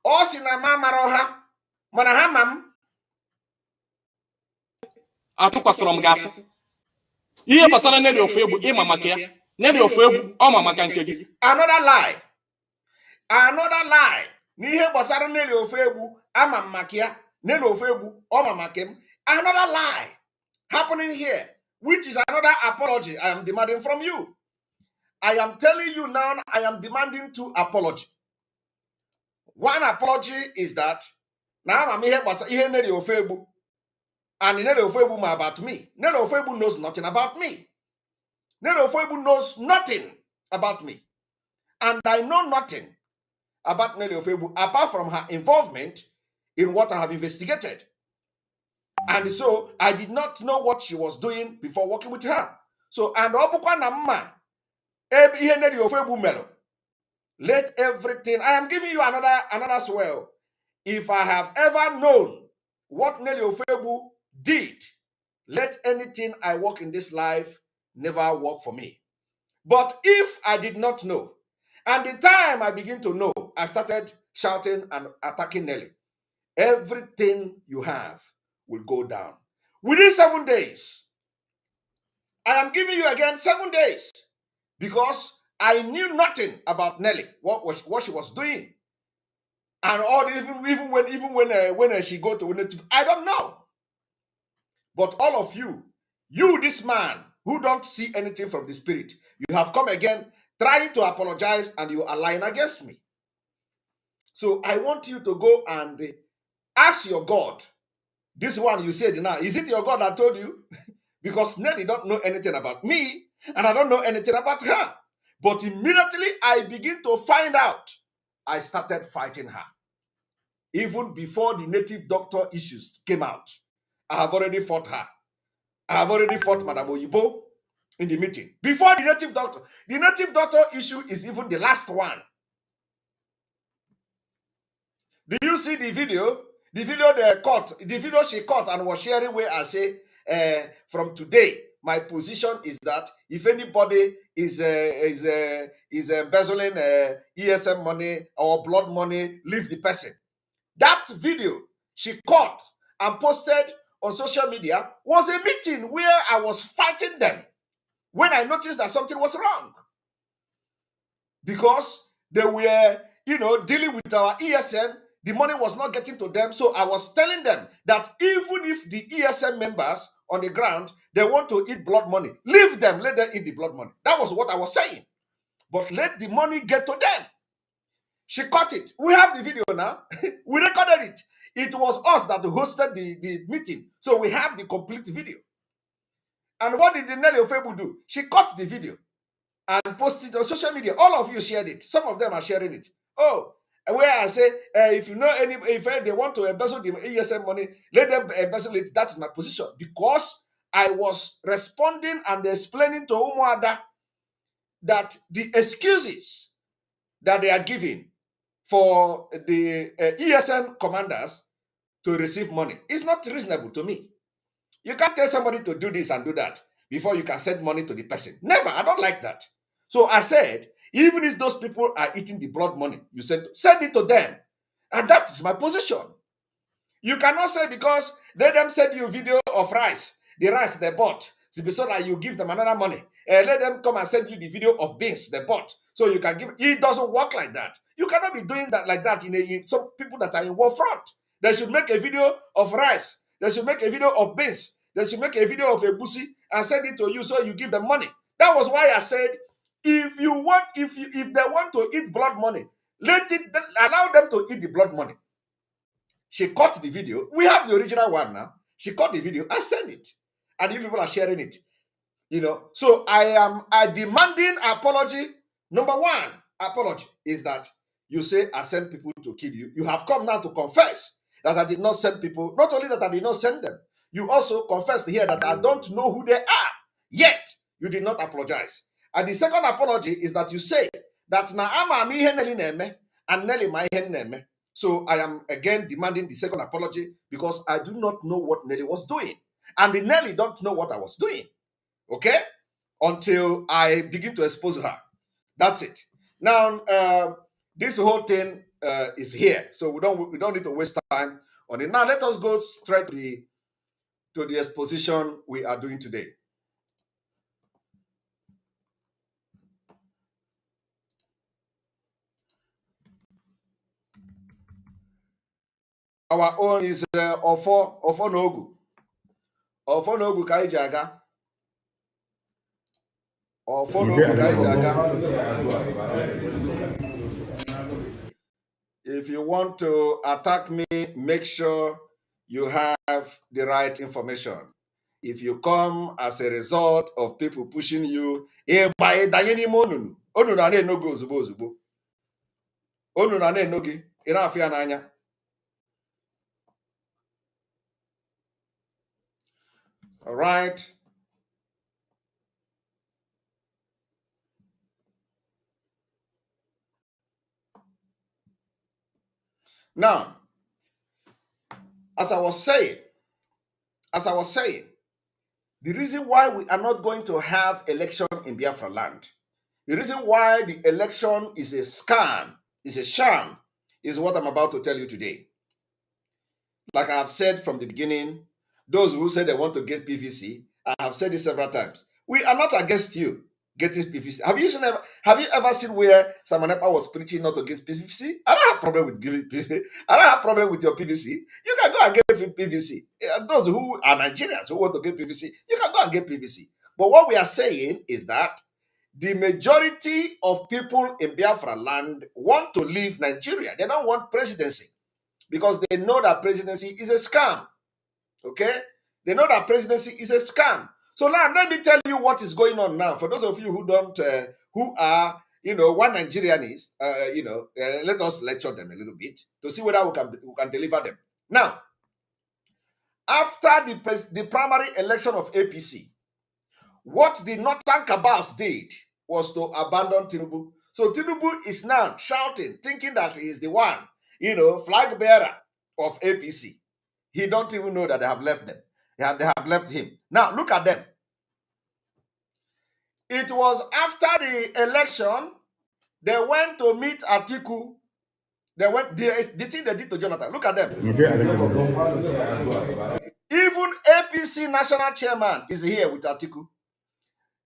O si na ma maro ha mana hamam. Atu pasara mgasa. Iye pasara nedi ofebu ima makia. Nedi ofebu o mama nke. Another lie. Another lie. N'ihe gbasara neli ofebu ama makia. Neli ofebu o mama kem. Another lie happening here, which is another apology I am demanding from you. I am telling you now, I am demanding 2 apologies. One apology is that now I'm here, but ihe neli ofebu, and neli ofebu ma about me. Neli ofebu knows nothing about me. Neli ofebu knows nothing about me, and I know nothing about Nelly Ofebu apart from her involvement in what I have investigated. And so I did not know what she was doing before working with her. So, and let everything, I am giving you another swear. If I have ever known what Nelly Ofebu did, let anything I work in this life never work for me. But if I did not know, and the time I begin to know, I started shouting and attacking Nelly, everything you have will go down. Within 7 days, I am giving you again 7 days, because I knew nothing about Nelly, what she was doing, and all even when she go to I don't know. But all of you, this man who don't see anything from the spirit, you have come again trying to apologize, and you are lying against me. So I want you to go and ask your God. This one you said now, is it your God that told you? because Nelly don't know anything about me and I don't know anything about her. But immediately I begin to find out, I started fighting her. Even before the native doctor issues came out, I have already fought her. I have already fought Madam Oyibo in the meeting. Before the native doctor issue is even the last one. Do you see the video? The video she caught and was sharing where I say, from today, my position is that if anybody is embezzling ESM money or blood money, leave the person. That video she caught and posted on social media was a meeting where I was fighting them when I noticed that something was wrong. Because they were, dealing with our ESM, the money was not getting to them. So I was telling them that even if the ESM members on the ground, they want to eat blood money, leave them, let them eat the blood money. That was what I was saying. But let the money get to them. She caught it. We have the video now. We recorded it. It was us that hosted the meeting. So we have the complete video. And what did the Nelly Ofebu do? She caught the video and posted it on social media. All of you shared it. Some of them are sharing it. Oh, where I say, if they want to embezzle the ESM money, let them embezzle it. That is my position. Because I was responding and explaining to Umuada that the excuses that they are giving for the ESN commanders to receive money is not reasonable to me. You can't tell somebody to do this and do that before you can send money to the person. Never. I don't like that. So I said, even if those people are eating the blood money, you send it to them. And that is my position. You cannot say because let them send you a video of rice, the rice they bought, so that you give them another money. Let them come and send you the video of beans they bought, so you can give. It doesn't work like that. You cannot be doing that like that in some people that are in war front. They should make a video of rice. They should make a video of beans. They should make a video of a busi and send it to you so you give them money. That was why I said, if they want to eat blood money, allow them to eat the blood money. She caught the video. We have the original one now. She caught the video and sent it. And you people are sharing it. So I am demanding apology. Number one apology is that you say I sent people to kill you. You have come now to confess that I did not send people. Not only that I did not send them, you also confessed here that I don't know who they are. Yet, you did not apologize. And the second apology is that you say that na ama mi Nelly neme and Nelly my neme. So I am again demanding the second apology because I do not know what Nelly was doing. And the Nelly don't know what I was doing. Okay? Until I begin to expose her. That's it. Now, this whole thing is here. So we don't need to waste time on it. Now, let us go straight to the exposition we are doing today. Our own is Ofo Nogu. Ofo Nogu ka iji aga. Ofo Nogu ka iji aga. If you want to attack me, make sure you have the right information. If you come as a result of people pushing you, all right. Now, as I was saying, the reason why we are not going to have election in Biafra land, the reason why the election is a scam, is a sham, is what I'm about to tell you today. Like I have said from the beginning, those who say they want to get PVC, I have said this several times. We are not against you getting PVC. Have you ever seen where Samanepa was preaching not to get PVC? I don't have problem with giving PVC. I don't have problem with your PVC. You can go and get PVC. Those who are Nigerians who want to get PVC, you can go and get PVC. But what we are saying is that the majority of people in Biafra land want to leave Nigeria. They don't want presidency because they know that presidency is a scam. Okay? They know that presidency is a scam. So now let me tell you what is going on now. For those of you who don't, who are, what Nigerian is, let us lecture them a little bit to see whether we can deliver them. Now, after the primary election of APC, what the Northern cabals did was to abandon Tinubu. So Tinubu is now shouting, thinking that he is the one, flag bearer of APC. He don't even know that they have left them. They have left him. Now look at them. It was after the election they went to meet Atiku. They went the thing they did to Jonathan. Look at them. Even APC national chairman is here with Atiku.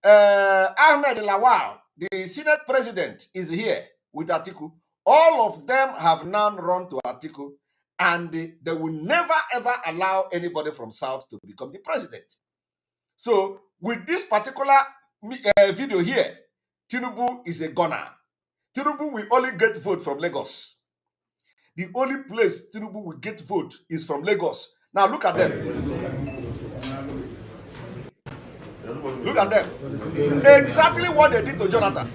Ahmed Lawal, the Senate president, is here with Atiku. All of them have now run to Atiku, and they will never ever allow anybody from South to become the president. So, with this particular video here, Tinubu is a gunner. Tinubu will only get vote from Lagos. The only place Tinubu will get vote is from Lagos. Now look at them. Look at them. Exactly what they did to Jonathan.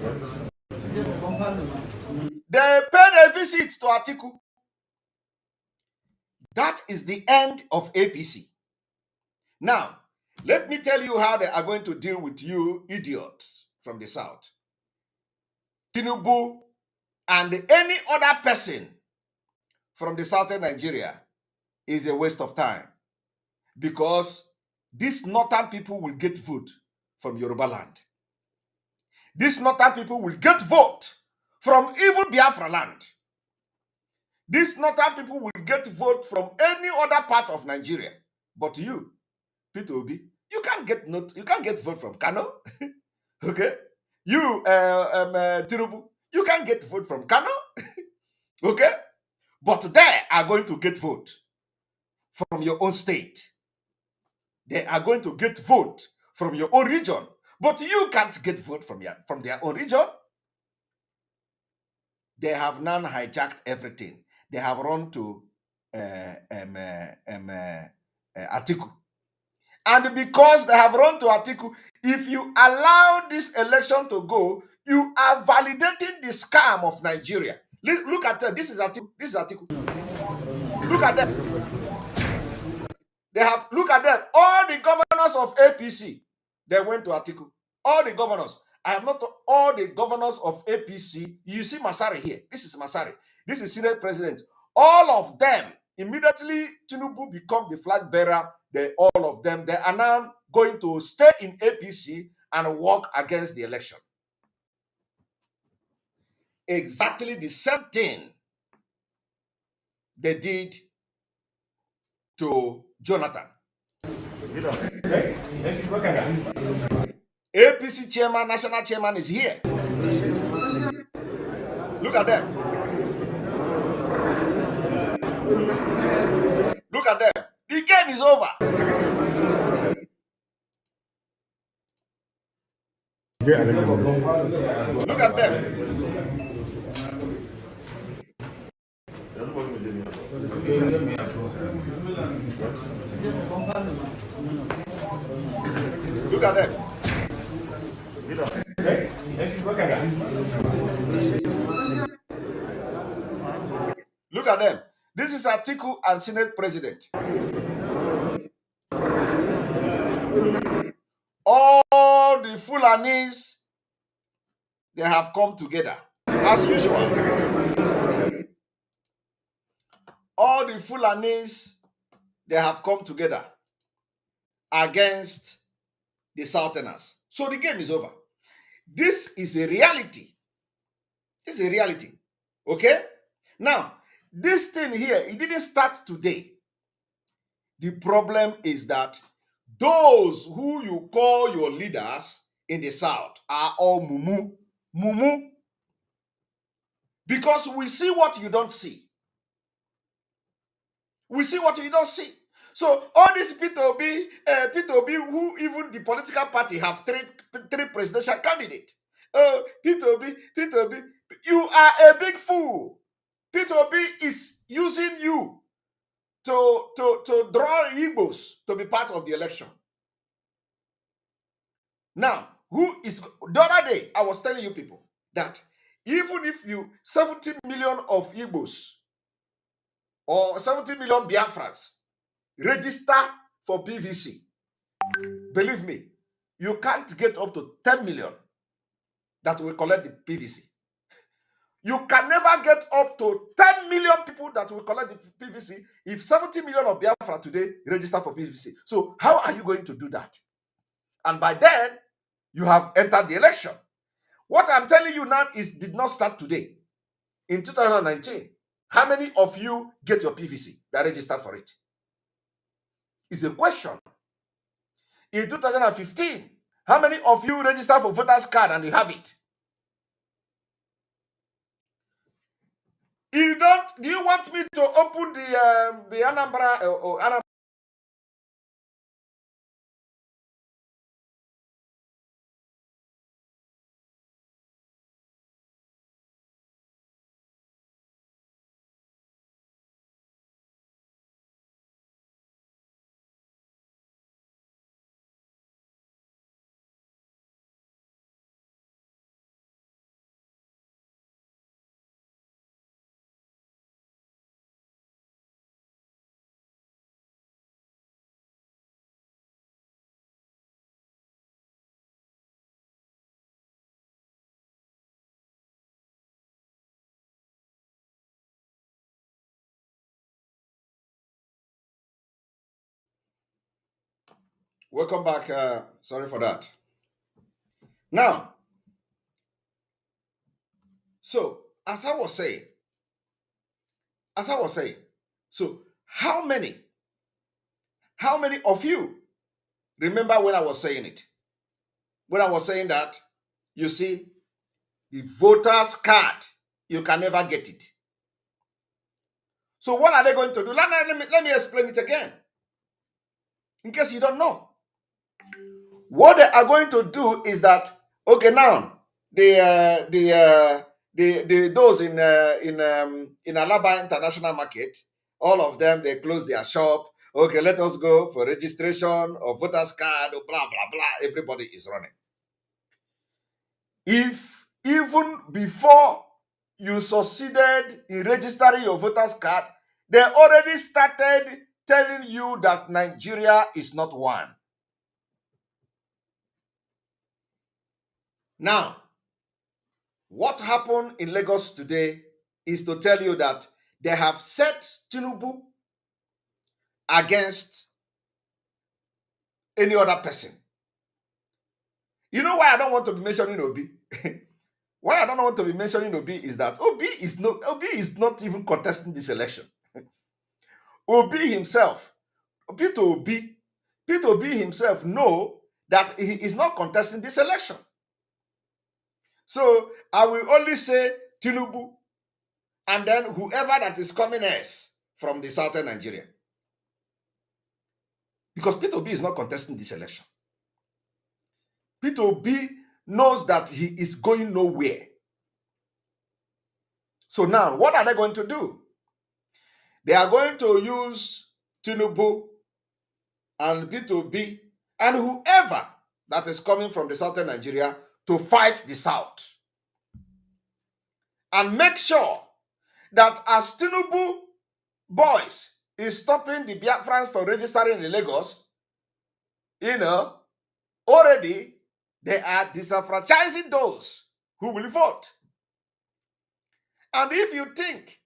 They paid a visit to Atiku. That is the end of APC. Now, let me tell you how they are going to deal with you idiots from the South. Tinubu and any other person from the southern Nigeria is a waste of time, because these northern people will get vote from Yoruba land. These northern people will get vote from even Biafra land. These northern people will get vote from any other part of Nigeria. But you, Peter Obi, you can't get vote from Kano. Okay? You, Tinubu, you can't get vote from Kano. Okay? But they are going to get vote from your own state. They are going to get vote from your own region. But you can't get vote from their own region. They have now hijacked everything. They have run to Atiku. And because they have run to Atiku, if you allow this election to go, you are validating the scam of Nigeria. Look at them. This is Atiku. This is Atiku. Look at them. Look at them. All the governors of APC, they went to Atiku. All the governors. I have not all the governors of APC. You see Masari here. This is Masari. This is Senate President. All of them, immediately Tinubu become the flag bearer. All of them, they are now going to stay in APC and work against the election. Exactly the same thing they did to Jonathan. APC chairman, national chairman is here. Look at them. Look at them. The game is over. Look at them. Look at them. Look at them. This is Atiku and Senate President. All the Fulanis, they have come together as usual. All the Fulanis, they have come together against the Southerners. So the game is over. This is a reality. This is a reality. Okay? Now, this thing here, it didn't start today. The problem is that those who you call your leaders in the South are all mumu. Mumu. Because we see what you don't see. We see what you don't see. So all these Peter Obi, who even the political party have three presidential candidates. Peter Obi, you are a big fool. Peter Obi is using you to draw Igbos to be part of the election. Now, who is the other day? I was telling you people that even if you 70 million of Igbos or 70 million Biafrans register for PVC, believe me, you can't get up to 10 million that will collect the PVC. You can never get up to 10 million people that will collect the PVC if 70 million of Biafra today register for PVC. So how are you going to do that? And by then, you have entered the election. What I'm telling you now did not start today. In 2019, how many of you get your PVC that registered for it? It's a question. In 2015, how many of you registered for voters card and you have it? You don't. Do you want me to open the Anambra or Anambra? Welcome back. Sorry for that. Now, so as I was saying, so how many of you remember when I was saying it? When I was saying that, you see, the voters card, you can never get it. So what are they going to do? Let me explain it again, in case you don't know. What they are going to do is that, okay, now those in Alaba International Market, all of them, they close their shop. Okay, let us go for registration or voters card, blah blah blah. Everybody is running. If even before you succeeded in registering your voters card, they already started telling you that Nigeria is not one. Now, what happened in Lagos today is to tell you that they have set Tinubu against any other person. You know why I don't want to be mentioning Obi? Why I don't want to be mentioning Obi is that Obi is not even contesting this election. Obi himself, Peter Obi himself know that he is not contesting this election. So I will only say Tinubu and then whoever that is coming else from the southern Nigeria. Because Peter Obi is not contesting this election. Peter Obi knows that he is going nowhere. So now, what are they going to do? They are going to use Tinubu and Peter Obi and whoever that is coming from the southern Nigeria to fight the south. And make sure that as Tinubu boys is stopping the Biafrans from registering in Lagos, already they are disenfranchising those who will vote. And if you think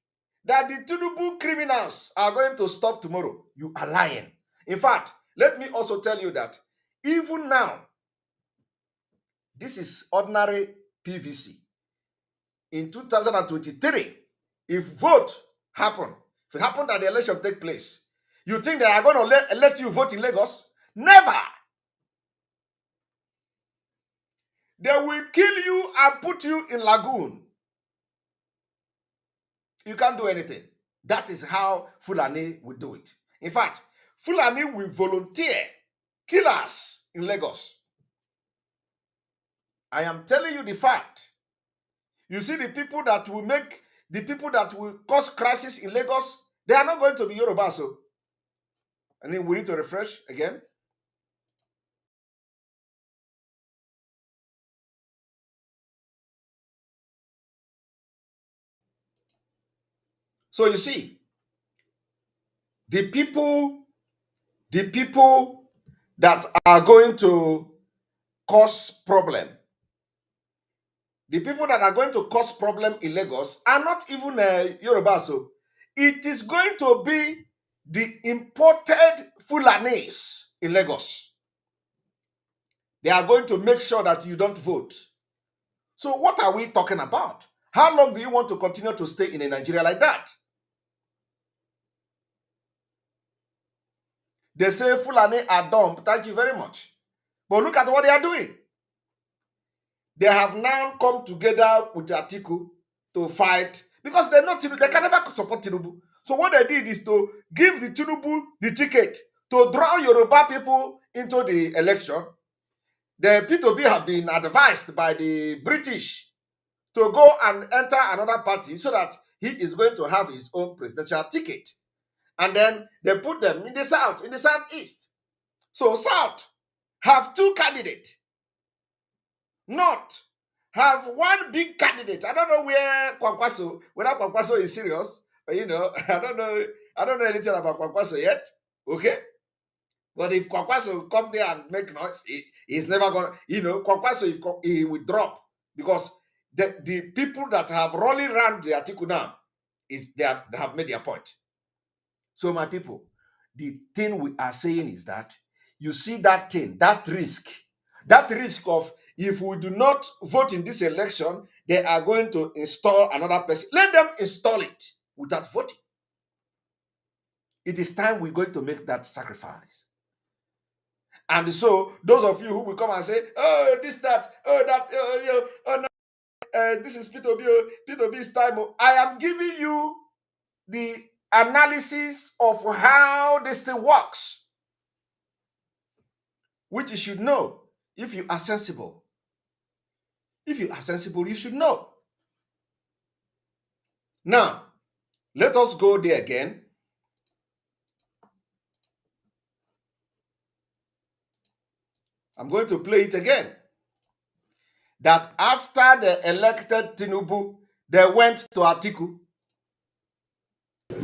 that the Tinubu criminals are going to stop tomorrow, you are lying. In fact, let me also tell you that even now, this is ordinary PVC. In 2023, if vote happen, if it happened that the election take place, you think they are going to let you vote in Lagos? Never. They will kill you and put you in lagoon. You can't do anything. That is how Fulani will do it. In fact, Fulani will volunteer killers in Lagos. I am telling you the fact. You see, the people that will cause crisis in Lagos, they are not going to be Yoruba. So, and then we need to refresh again. So you see, the people that are going to cause problem, the people that are going to cause problem in Lagos are not even Yoruba. So it is going to be the imported Fulanis in Lagos. They are going to make sure that you don't vote. So what are we talking about? How long do you want to continue to stay in a Nigeria like that? They say Fulani are dumb. Thank you very much. But look at what they are doing. They have now come together with Atiku to fight because they know Tinubu, they can never support Tinubu. So what they did is to give the Tinubu the ticket to draw Yoruba people into the election. The P2B have been advised by the British to go and enter another party so that he is going to have his own presidential ticket. And then they put them in the south, in the southeast. So south have two candidates. North have one big candidate. I don't know where Kwankwaso, whether Kwankwaso is serious. I don't know anything about Kwankwaso yet. Okay? But if Kwankwaso come there and make noise, he's never gonna, Kwankwaso, he will drop because the people that have rolling around the article now they have made their point. So my people, the thing we are saying is that you see that thing, that risk of if we do not vote in this election, they are going to install another person. Let them install it without voting. It is time we're going to make that sacrifice. And so those of you who will come and say, oh, this, that, oh, that, oh, no, this is P2B's time. I am giving you the analysis of how this thing works, which you should know if you are sensible. If you are sensible, you should know. Now, let us go there again. I'm going to play it again. That after they elected Tinubu, they went to Atiku to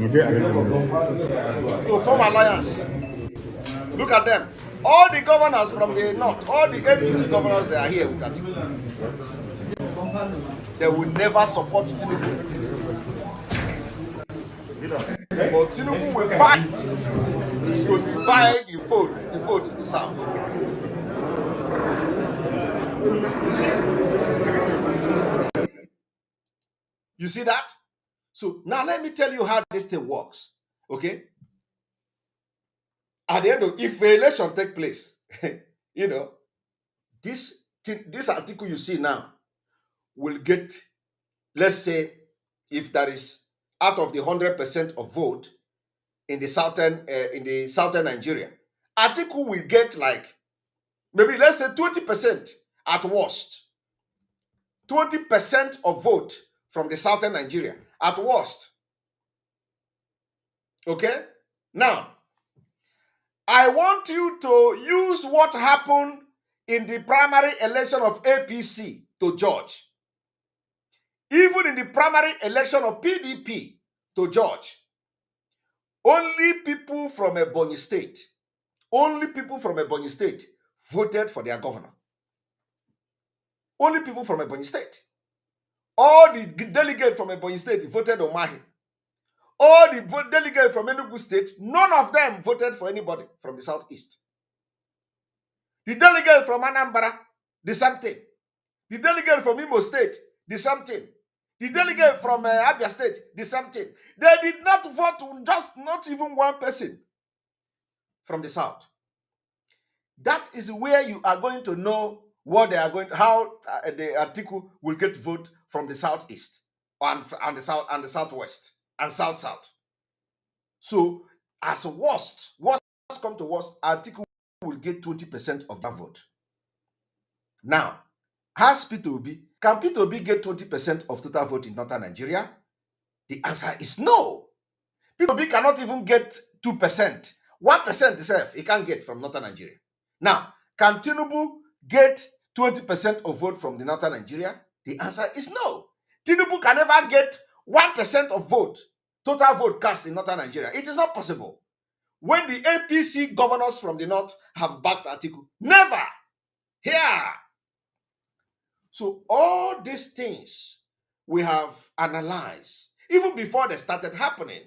form alliance. Look at them. All the governors from the north, all the APC governors, they are here with Atiku. They will never support Tinubu. But Tinubu will fight to divide the vote in the south. You see that? So now let me tell you how this thing works. Okay? At the end of, if an election take place, this article you see now will get, let's say, if there is out of the 100% of vote in the southern Nigeria, article will get like maybe let's say 20% at worst. 20% of vote from the southern Nigeria at worst. Okay? Now, I want you to use what happened in the primary election of APC to judge. Even in the primary election of PDP to judge. Only people from Ebonyi State, voted for their governor. Only people from Ebonyi State. All the delegates from Ebonyi State voted on Mahi. All the delegates from Enugu State, none of them voted for anybody from the southeast. The delegate from Anambra, the same thing. The delegate from Imo State, the same thing. The delegate from Abia State, the same thing. They did not vote, just not even one person from the south. That is where you are going to know what they are going, how the article will get vote from the southeast and the south and the southwest and south. So as worst come to worst, article will get 20% of that vote. Now, has P2B, can P2B get 20% of total vote in northern Nigeria? The answer is no. P2B cannot even get 2%. 1% itself, he can't get from northern Nigeria. Now, can Tinubu get 20% of vote from the northern Nigeria? The answer is no. Tinubu can never get 1% of vote total vote cast in northern Nigeria. It is not possible. When the APC governors from the north have backed Atiku, never. Here. So all these things we have analyzed, even before they started happening,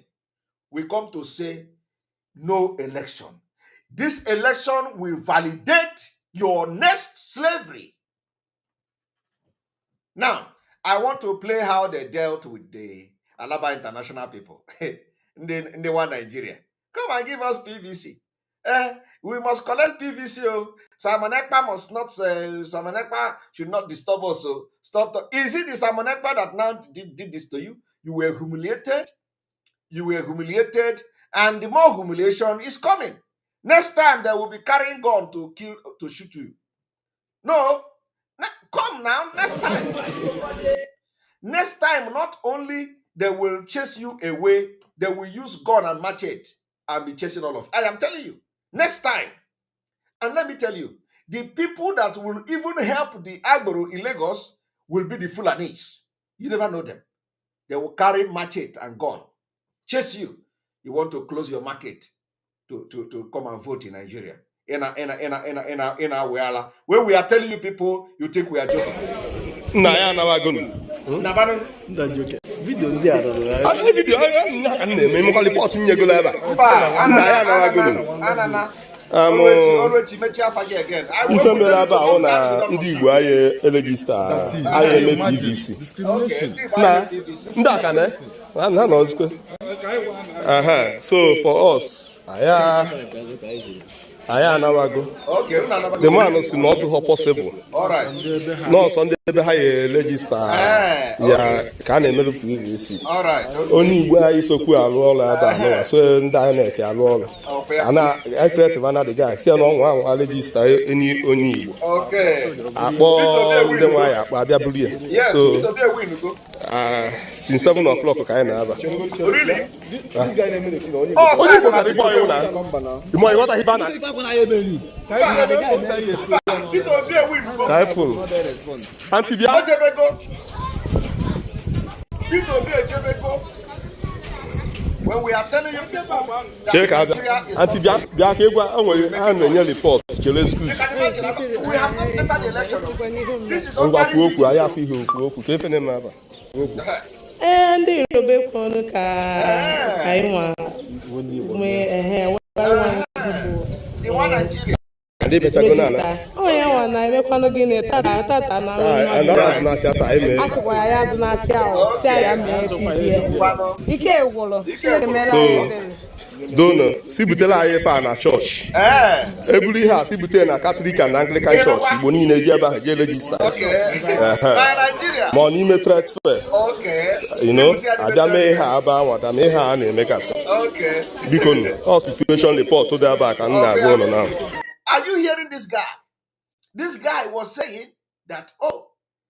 we come to say no election. This election will validate your next slavery. Now, I want to play how they dealt with the Alaba International people in the one Nigeria. Come and give us PVC. We must collect PVC. Oh. Simon Ekpa must not. Simon Ekpa should not disturb us. So stop. Is it the Simon Ekpa that now did this to you? You were humiliated. You were humiliated, and the more humiliation is coming. Next time they will be carrying gun to shoot you. No, come now. Next time. Next time, not only they will chase you away, they will use gun and machete and be chasing all of. I am telling you. Next time. And let me tell you, the people that will even help the Agboro in Lagos will be the Fulanis. You never know them. They will carry machete and gun, chase you. You want to close your market to come and vote in Nigeria. In our where we are telling you people, you think we are joking. Video ndị a rụrụ video a na-eme mekọlị pọtụ nyegolo ebe ife mere ebe ahụ na ndị Igbo anyị elegista anyị eme PVC na ndị aka na ha nọ nzukọ so for us anyị anawago the man si na ọ dụghọ possible nọọsọ ndị ebe ha ya regista ya ka a na-emerụ PVC onye Igbo anyị sokwu alụ ọrụ ebe a so ndị anyị na-eke alụ ọrụ ana ekretive ana dịga si na ọnwa anwa regista onye Igbo akpọ ndị nwaanyị akpa abịa buru ya so since 7 o'clock ka anyị na-aba onye Igbo ka dịkwa ọyụ na imo ịghọta ife a na Antibia when we are telling you people check out Antibia bia ka egwa enwere a na-enye report kele school we have not entered the election. This is ngwa kwuo okwu anyị afọ ihe okwu ka efe na-eme aba ndị Yoruba kwuru ka anyị nwa the one Nigeria. ndị bechago n'ala onye nwa na-emekwanụ gịnị tata na asịkwa ya azụ na-afịa ahụ si ya mee ike gwụrụ dono si butere anyị ife a na chọọchị eburu ihe a si butere na Catholic and Anglican Church Igbo niile ji ebe ahụ jee regista ma ọ n'ime trade fair abịa mee ihe a ebe ahụ ada mee ihe a na-emegasị biko ọ situation report dị ebe a ka m na-agwa ụlọ na. Are you hearing this guy? This guy was saying that,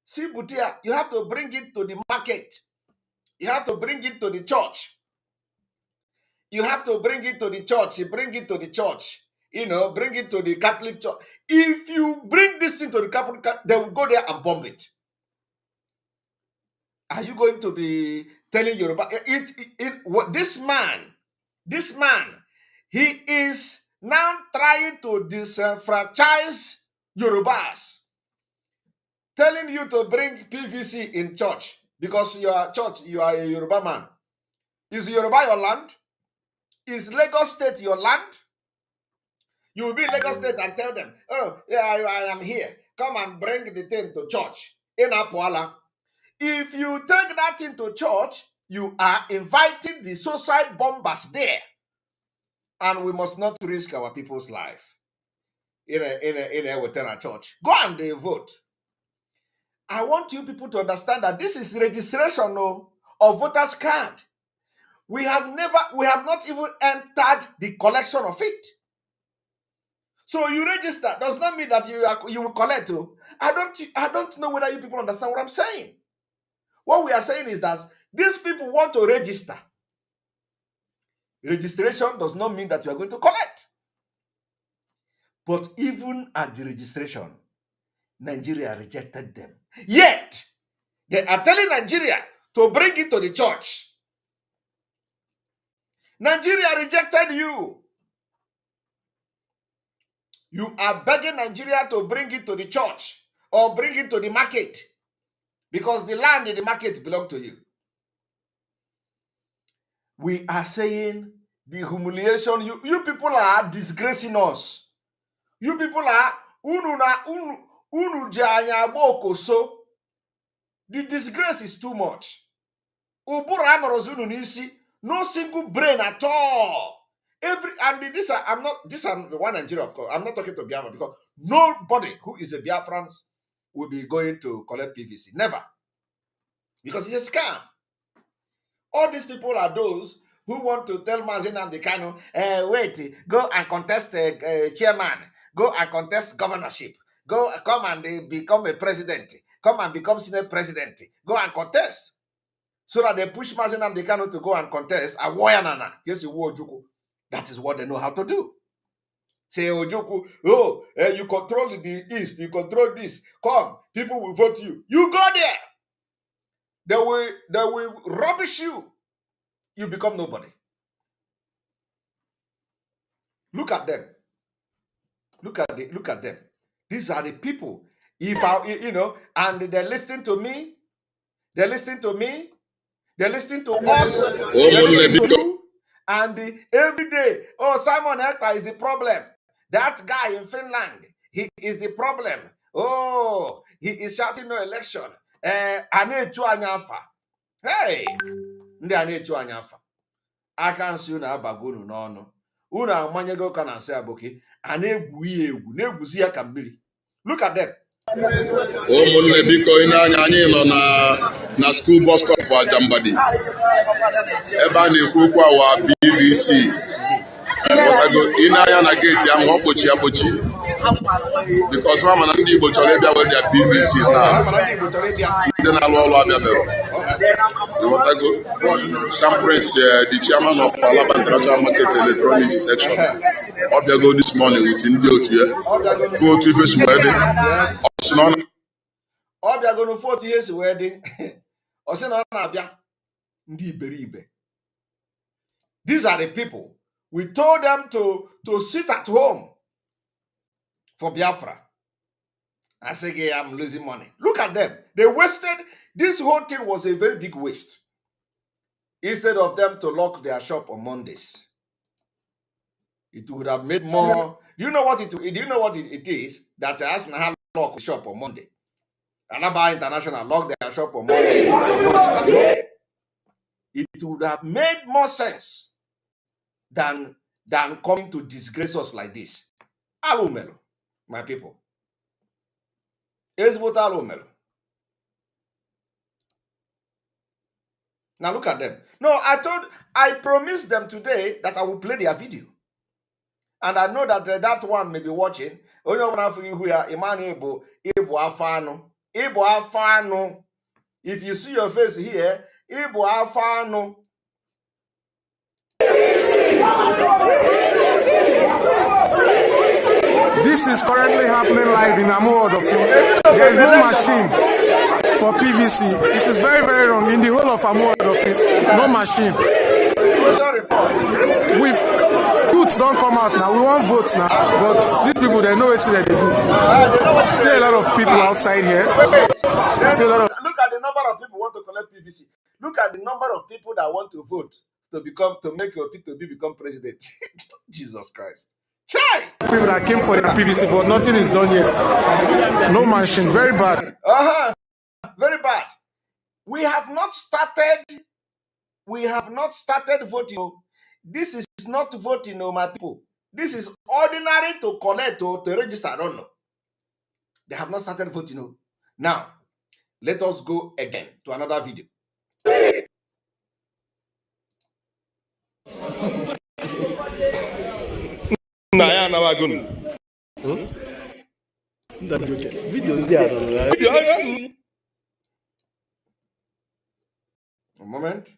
see, Butia, you have to bring it to the market. You have to bring it to the church. You have to bring it to the church. You bring it to the church. Bring it to the Catholic Church. If you bring this into the Catholic, they will go there and bomb it. Are you going to be telling Yoruba? This man, he is now trying to disenfranchise Yorubas, telling you to bring PVC in church because you are church, you are a Yoruba man. Is Yoruba your land? Is Lagos State your land? You will be in Lagos State and tell them, oh, yeah, I am here. Come and bring the thing to church in Apuala. If you take that thing to church, you are inviting the suicide bombers there. And we must not risk our people's life in a within a church. Go and they vote. I want you people to understand that this is registration of voters' card. We have not even entered the collection of it. So you register does not mean that you will collect. I don't know whether you people understand what I'm saying. What we are saying is that these people want to register. Registration does not mean that you are going to collect. But even at the registration, Nigeria rejected them. Yet, they are telling Nigeria to bring it to the church. Nigeria rejected you. You are begging Nigeria to bring it to the church or bring it to the market because the land in the market belongs to you. We are saying the humiliation, you people are disgracing us. You people are unu janya boko so. The disgrace is too much. Ubura norozunu nisi, no single brain at all. I'm the one Nigeria, of course. I'm not talking to Biafra because nobody who is a Biafran will be going to collect PVC. Never. Because it's a scam. All these people are those who want to tell Mazi Nnamdi Kanu, wait, go and contest chairman, go and contest governorship, come and become a president, come and become Senate president, go and contest. So that they push Mazi Nnamdi Kanu to go and contest. Yes, Ojuku. That is what they know how to do. Say, Ojuku, you control the East, you control this. Come, people will vote you. You go there. They will rubbish you. You become nobody. Look at them. Look at them. These are the people. If and they're listening to me, they're listening to me, they're listening to us, they're listening to you, and every day, Simon Ekpa is the problem. That guy in Finland, he is the problem. Oh, he is shouting no election. Anechu anyafa. Hey, ndị anechu anyafa. Aka nsi unu abagonu n'ọnụ. Unu amanyego ka na nsị abụkị. A na-egwu ya egwu, na-egwuzi ya ka mmiri. Look at them. ụmụnne biko ịna-anya anyị nọ na school bus stop Ajambadi ebe a na-ekwu okwu awa BBC ịna-anya na geeti ahụ ọ kpochi akpochi because ma mana ndị Igbo chọrọ ịbịa were ya BBC taa ndị na-alụ ọrụ abịabịara Sam Prince, the chairman of Alaba International Market Electronics section, ọbịago this morning with ndị otu ya vote ife si wee dị ọ bịagoro vote ihe si wee dị ọ sị na ọ na-abịa ndị iberibe. These are the people we told them to sit at home for Biafra. I say, I'm losing money. Look at them. They wasted. This whole thing was a very big waste. Instead of them to lock their shop on Mondays, it would have made more. Do you know what it is? That Arsenal lock the shop on Monday. Alaba International lock their shop on Monday. It would have made more sense than coming to disgrace us like this. Alumelo, my people. Alumelo. Now look at them. No, I promised them today that I will play their video. And I know that that one may be watching. If you see your face here, This is currently happening live in Amuodofin. There is no machine for PVC. It is very, very wrong. In the whole of Amuodofin, no machine. With youths don't come out now. We want votes now. But these people, they know what they do. See a lot of people outside here. Look at the number of people who want to collect PVC. Look at the number of people that want to vote to make P2B become president. Jesus Christ. Chai! People that came for the PVC, but nothing is done yet. No machine. Very bad. Very bad. We have not started voting. This is not voting, my people. This is ordinary to collect or to register. I don't know. They have not started voting. Now, let us go again to another video. A moment.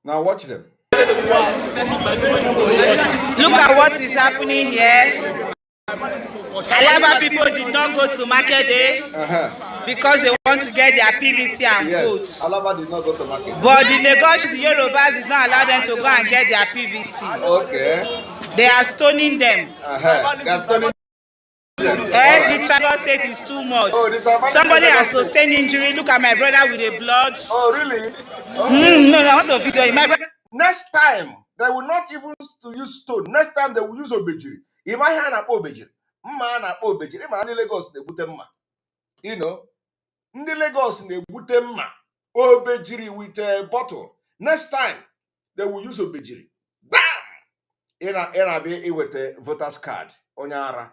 Now watch them. Look at what is happening here. Alaba people did not go to market day because they want to get their PVC and votes. Alaba did not go to market. But the Lagos Yorubas did not allow them to go and get their PVC. Okay. They are stoning them. They are stoning them. The tribal state is too much. Somebody has sustained injury. Look at my brother with the blood. Oh, really? Okay. No, I want to video you. My brother. Next time, they will not even use stone. Next time, they will use obejiri. You might have an obejiri. Man, obejiri. Man, in Lagos, they put them. You know, in the Lagos, they put them. Obejiri with a bottle. Next time, they will use obejiri. Bam! Be with a voter's card. Onyara.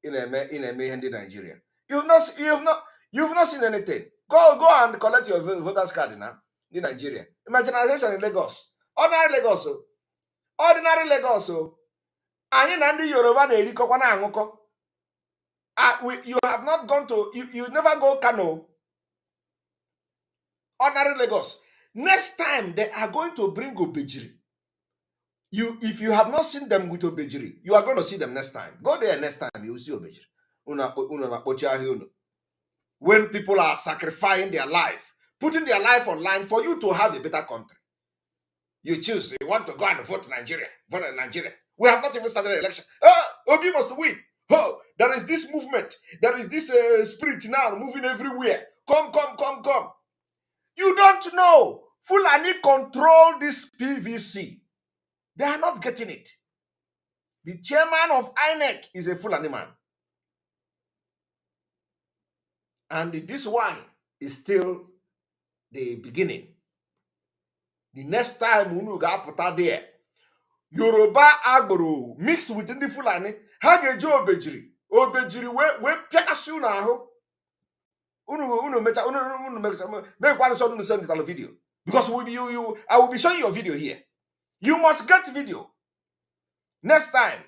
In Nigeria. You've not seen anything. Go and collect your voter's card now in Nigeria. Imagination in Lagos. Ordinary Lagos. Ordinary Lagos. Anyị na ndị Yoruba na-erikọkwa na aṅụkọ. You have not gone to, you never go Kano. Ordinary Lagos. Next time they are going to bring obejiri. If you have not seen them with obejiri, you are going to see them next time. Go there next time, you will see obejiri. When people are sacrificing their life, putting their life online for you to have a better country, you choose. You want to go and vote Nigeria. Vote in Nigeria. We have not even started an election. Obi must win. Oh, there is this movement. There is this spirit now moving everywhere. Come. You don't know. Fulani control this PVC. They are not getting it. The chairman of INEC is a Fulani man. And this one is still the beginning. The next time we go put out there, Yoruba Agboro mixed with the Fulani, ha ga-eji obejiri. Obejiri we piakasu na ahụ. Unu make one shot send the video. Because I will be showing you a video here. You must get video. Next time.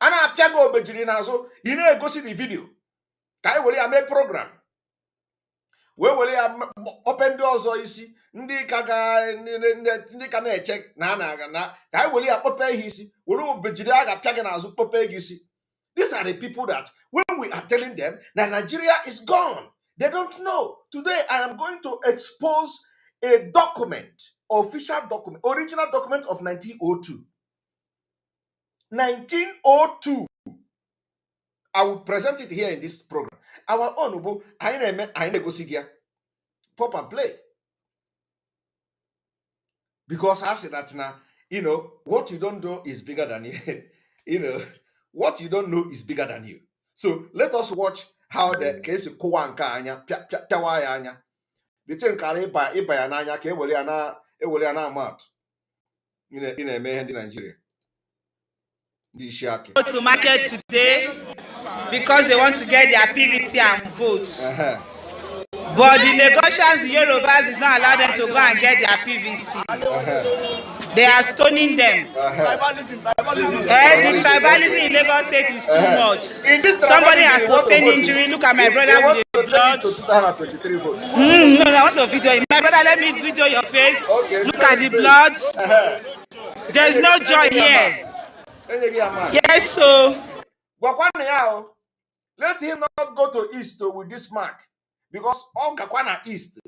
Ana apiago obejiri na azụ, you know go see the video. Ka anyị were ya mee program. We were ya open doors isi ndị ka na-eche na aga na ka anyị were ya kpope ihe isi were obejiri aga pia gị n'azụ kpope gị isi. These are the people that when we are telling them that Nigeria is gone, they don't know. Today I am going to expose a document, official document, original document of 1902. 1902. I will present it here in this program. Our honorable, I negotiate pop and play. Because I say that now, what you don't know is bigger than you. What you don't know is bigger than you. So let us watch how the case Kowanka anya, Piawa anya. The thing can iba nanya ke ewele ana mat. In a man in Nigeria. Go to market today because they want to get their PVC and votes. But the Lagosians, the Yorubas, is not allowed them to go and get their PVC. They are stoning them. The tribalism in Lagos State is too much. Somebody has sustained injury. Look at my brother with the blood. No, I want to video you. My brother, let me video your face. Look at the blood. There is no joy here. Yes, so. Let him not go to East with this mark. Because all Gakwana East,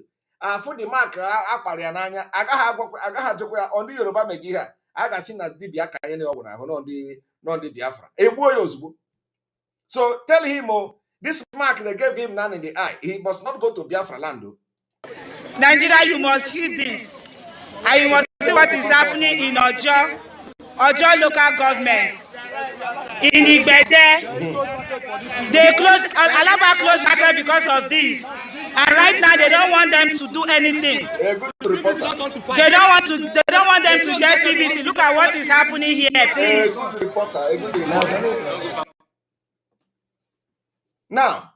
for the mark, Apariananya, Agaha Jokoya, on the Yoruba Megiha, Agasina Dibiaka, any on the Biafra. A boy. So tell him, this mark they gave him none in the eye. He must not go to Biafra land. Nigeria, you must hear this. And you must see what is happening in Ojo local government. In Igbede, they Alaba closed market because of this. And right now they don't want them to do anything. They don't want them to get PVC. Look at what is happening here, please. Now,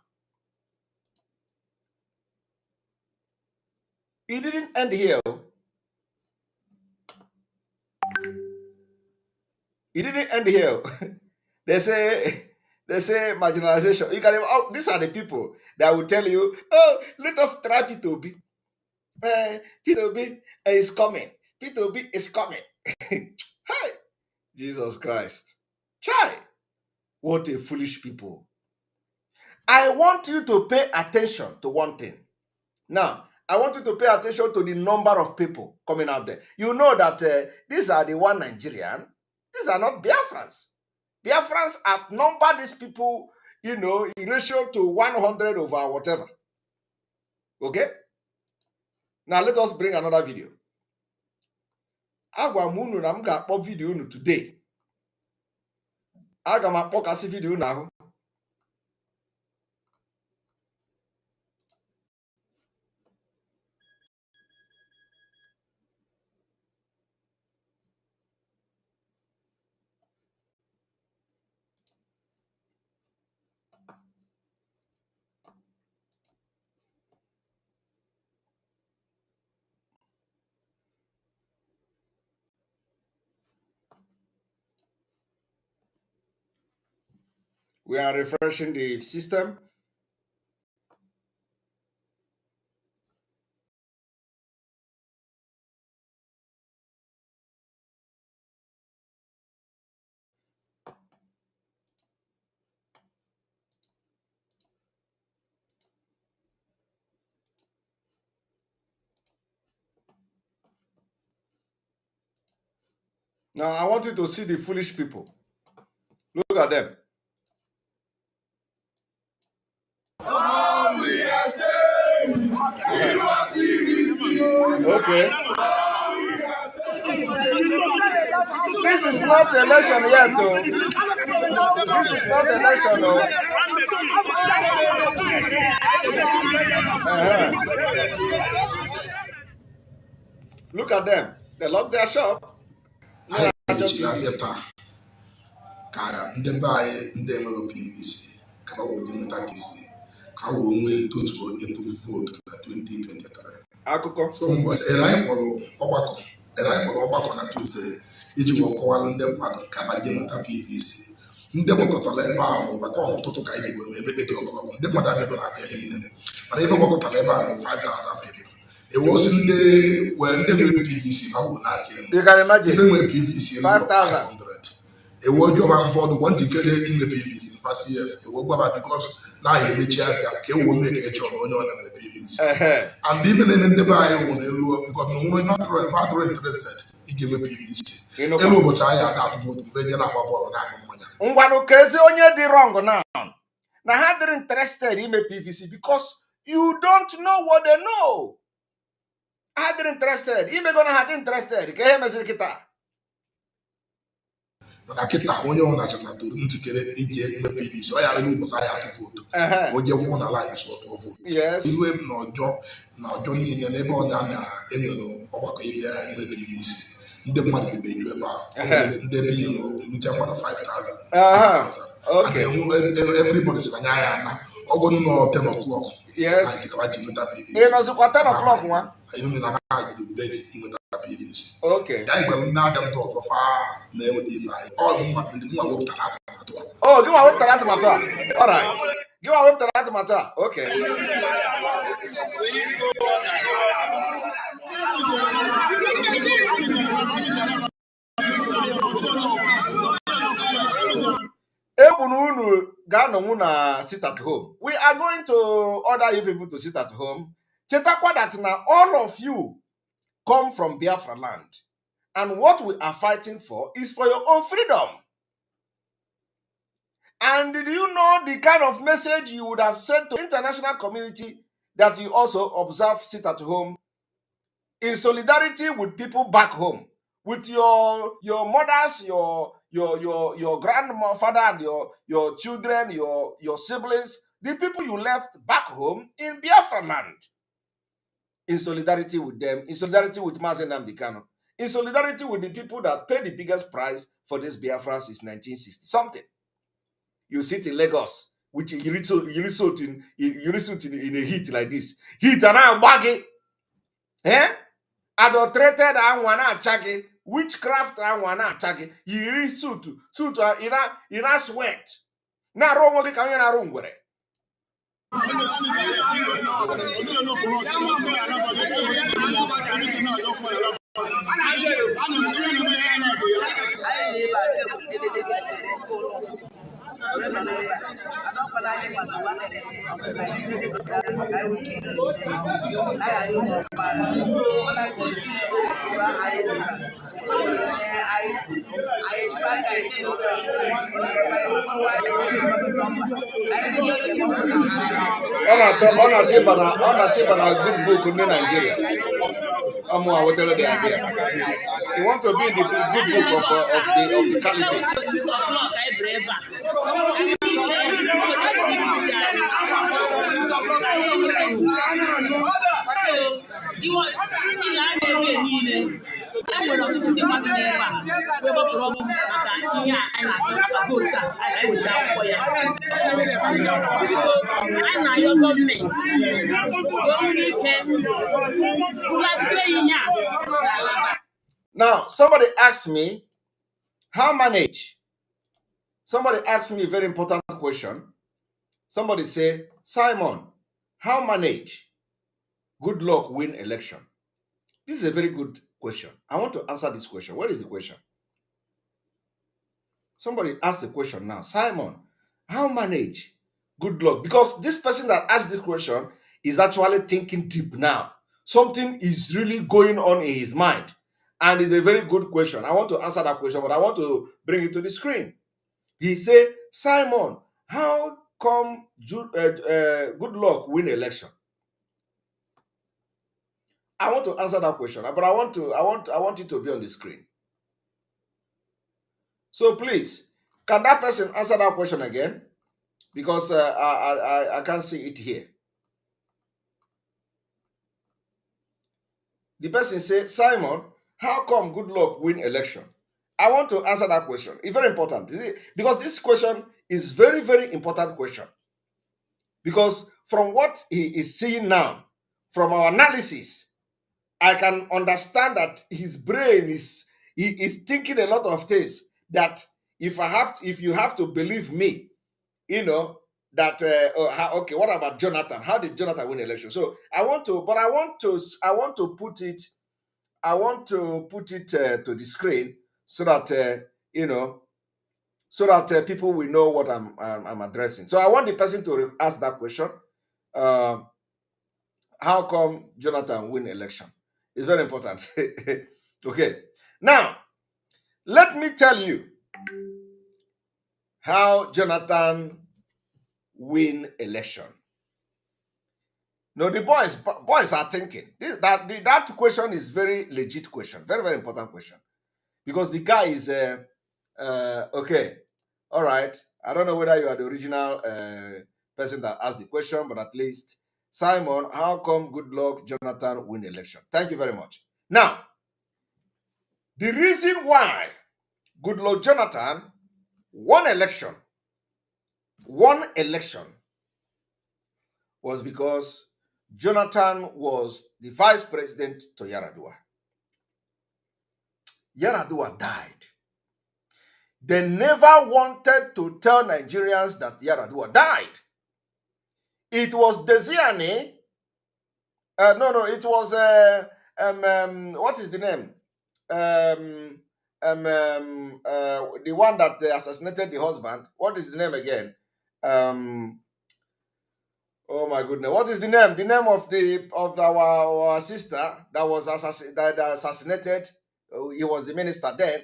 it didn't end here. It didn't end here. They say marginalization. You can these are the people that will tell you, let us try P2B. P2B is coming. P2B is coming. Hey, Jesus Christ. Chai, what a foolish people. I want you to pay attention to one thing. Now, I want you to pay attention to the number of people coming out there. You know that these are the one Nigerian. These are not Biafrans. Biafrans outnumber these people, in ratio to 100 over whatever. Okay? Now, let us bring another video. Agwa m unu na m ga-akpọ video unu today. Aga m akpọkasị video unu ahụ. We are refreshing the system. Now, I want you to see the foolish people. Look at them. Okay. This is not election yet, though. This is not election, though. Look at them. They lock their shop. Akụkọ. ọgbakọ na Tuesday iji kọwalụ ndị mmadụ ka ha je nweta PVC. Ndị gbakọtara ebe ahụ maka ọtụtụ ka anyị gwere ebe dị ọgọlọgọ. Ndị mmadụ abịa na afịa ihe niile. Mana ife gbakọtara ebe ahụ 5,000 people. Ewe osi ndị nwere PVC ha bụ na-aka elu. Ife nwere PVC 5,500. Ewe ọjọọ ha ụfọdụ bụ njikere ime PVC fasi yes. Ewe gbaba bikos na-ahịa emechi afịa ka ewu mmeke chọrọ onye ọ na-eme PVC. And even in the buy on because no one not interested iji eme PVC. Elu ụbọchị ahịa na vote venye na agba bọọlụ na ahụ mmanya. Ngwanụ kezi onye dị wrong now. Na ha dịrị interested ime PVC because you don't know what they know. Ha dịrị interested. Ime gona ha dị interested. Ka ihe meziri kịta. Mana kịta onye ọ na-acha na toro ntikere iji eme PVC ọ ya elu ụbọchị ahịa atụ vote. Oje kwụkwọ na line so ọ vote. Iwe na ọjọọ niile n'ebe ọ na-emere ọgbakọ ime PVC. Ndị mmadụ dị ebe ahụ. Ndị ebe ihe erute mmadụ 5,000. Okay. Everybody is anya ya na ọgụnụ nọ 10 o'clock. Yes. Ị nọzikwa 10 o'clock nwa? Anyị na na-aga date inweta PVC. Okay. Ya igwe na-aga ndị ọzọ faa na-enweta ife anyị. Ọ ndị nwa wepụtara atụmatụ a. Oh, gị nwa wepụtara atụmatụ a? All right. Gị nwa wepụtara atụmatụ a? Okay. Ebunu ga-anọnwụ na sit at home. We are going to order you people to sit at home. Chetakwa that now all of you come from Biafra land. And what we are fighting for is for your own freedom. And did you know the kind of message you would have sent to the international community that you also observe sit at home in solidarity with people back home, with your mothers, your grandfather, and your children, your siblings, the people you left back home in Biafra land, in solidarity with them, in solidarity with Mazen Nnamdi Kanu, in solidarity with the people that paid the biggest price for this Biafra since 1960 something. You sit in Lagos, which you resort in a heat like this. Heat and I'm baggy. Adulterated and one achagi, witchcraft and one achagi. You suit in a sweat. Na wrong with the Kanyana room with it. ọ na-achọ ịba na good book ndị Nigeria. You want to be in the good book of the caliphate. Now, somebody asked me, how manage? Somebody asked me a very important question. Somebody say, Simon, how manage? Good luck win election. This is a very good question. I want to answer this question. What is the question? Somebody asked the question now. Simon, how manage? Good luck. Because this person that asked this question is actually thinking deep now. Something is really going on in his mind. And it's a very good question. I want to answer that question, but I want to bring it to the screen. He said, Simon, how come good luck win election? I want to answer that question, but I want it to be on the screen. So please, can that person answer that question again? Because I can't see it here. The person said, Simon, how come good luck win election? I want to answer that question. It's very important. Because this question is very, very important question. Because from what he is seeing now, from our analysis, I can understand that his brain is thinking a lot of things that if you have to believe me, you know, that okay, what about Jonathan? How did Jonathan win election? So I want to put it to the screen so that you know, so that people will know what I'm addressing. So I want the person to ask that question. How come Jonathan win election? It's very important. Okay. Now, let me tell you how Jonathan win election. No, the boys are thinking. That question is very legit question. Very, very important question. Because the guy is, okay, all right. I don't know whether you are the original person that asked the question, but at least, Simon, how come good luck Jonathan win election? Thank you very much. Now, the reason why good luck Jonathan won election was because Jonathan was the vice president to Yaradua. Yaradua died. They never wanted to tell Nigerians that Yaradua died. It was Desiane. It was what is the name? The one that assassinated the husband. What is the name again? Oh my goodness! What is the name? The name of our sister that was assassinated. He was the minister then.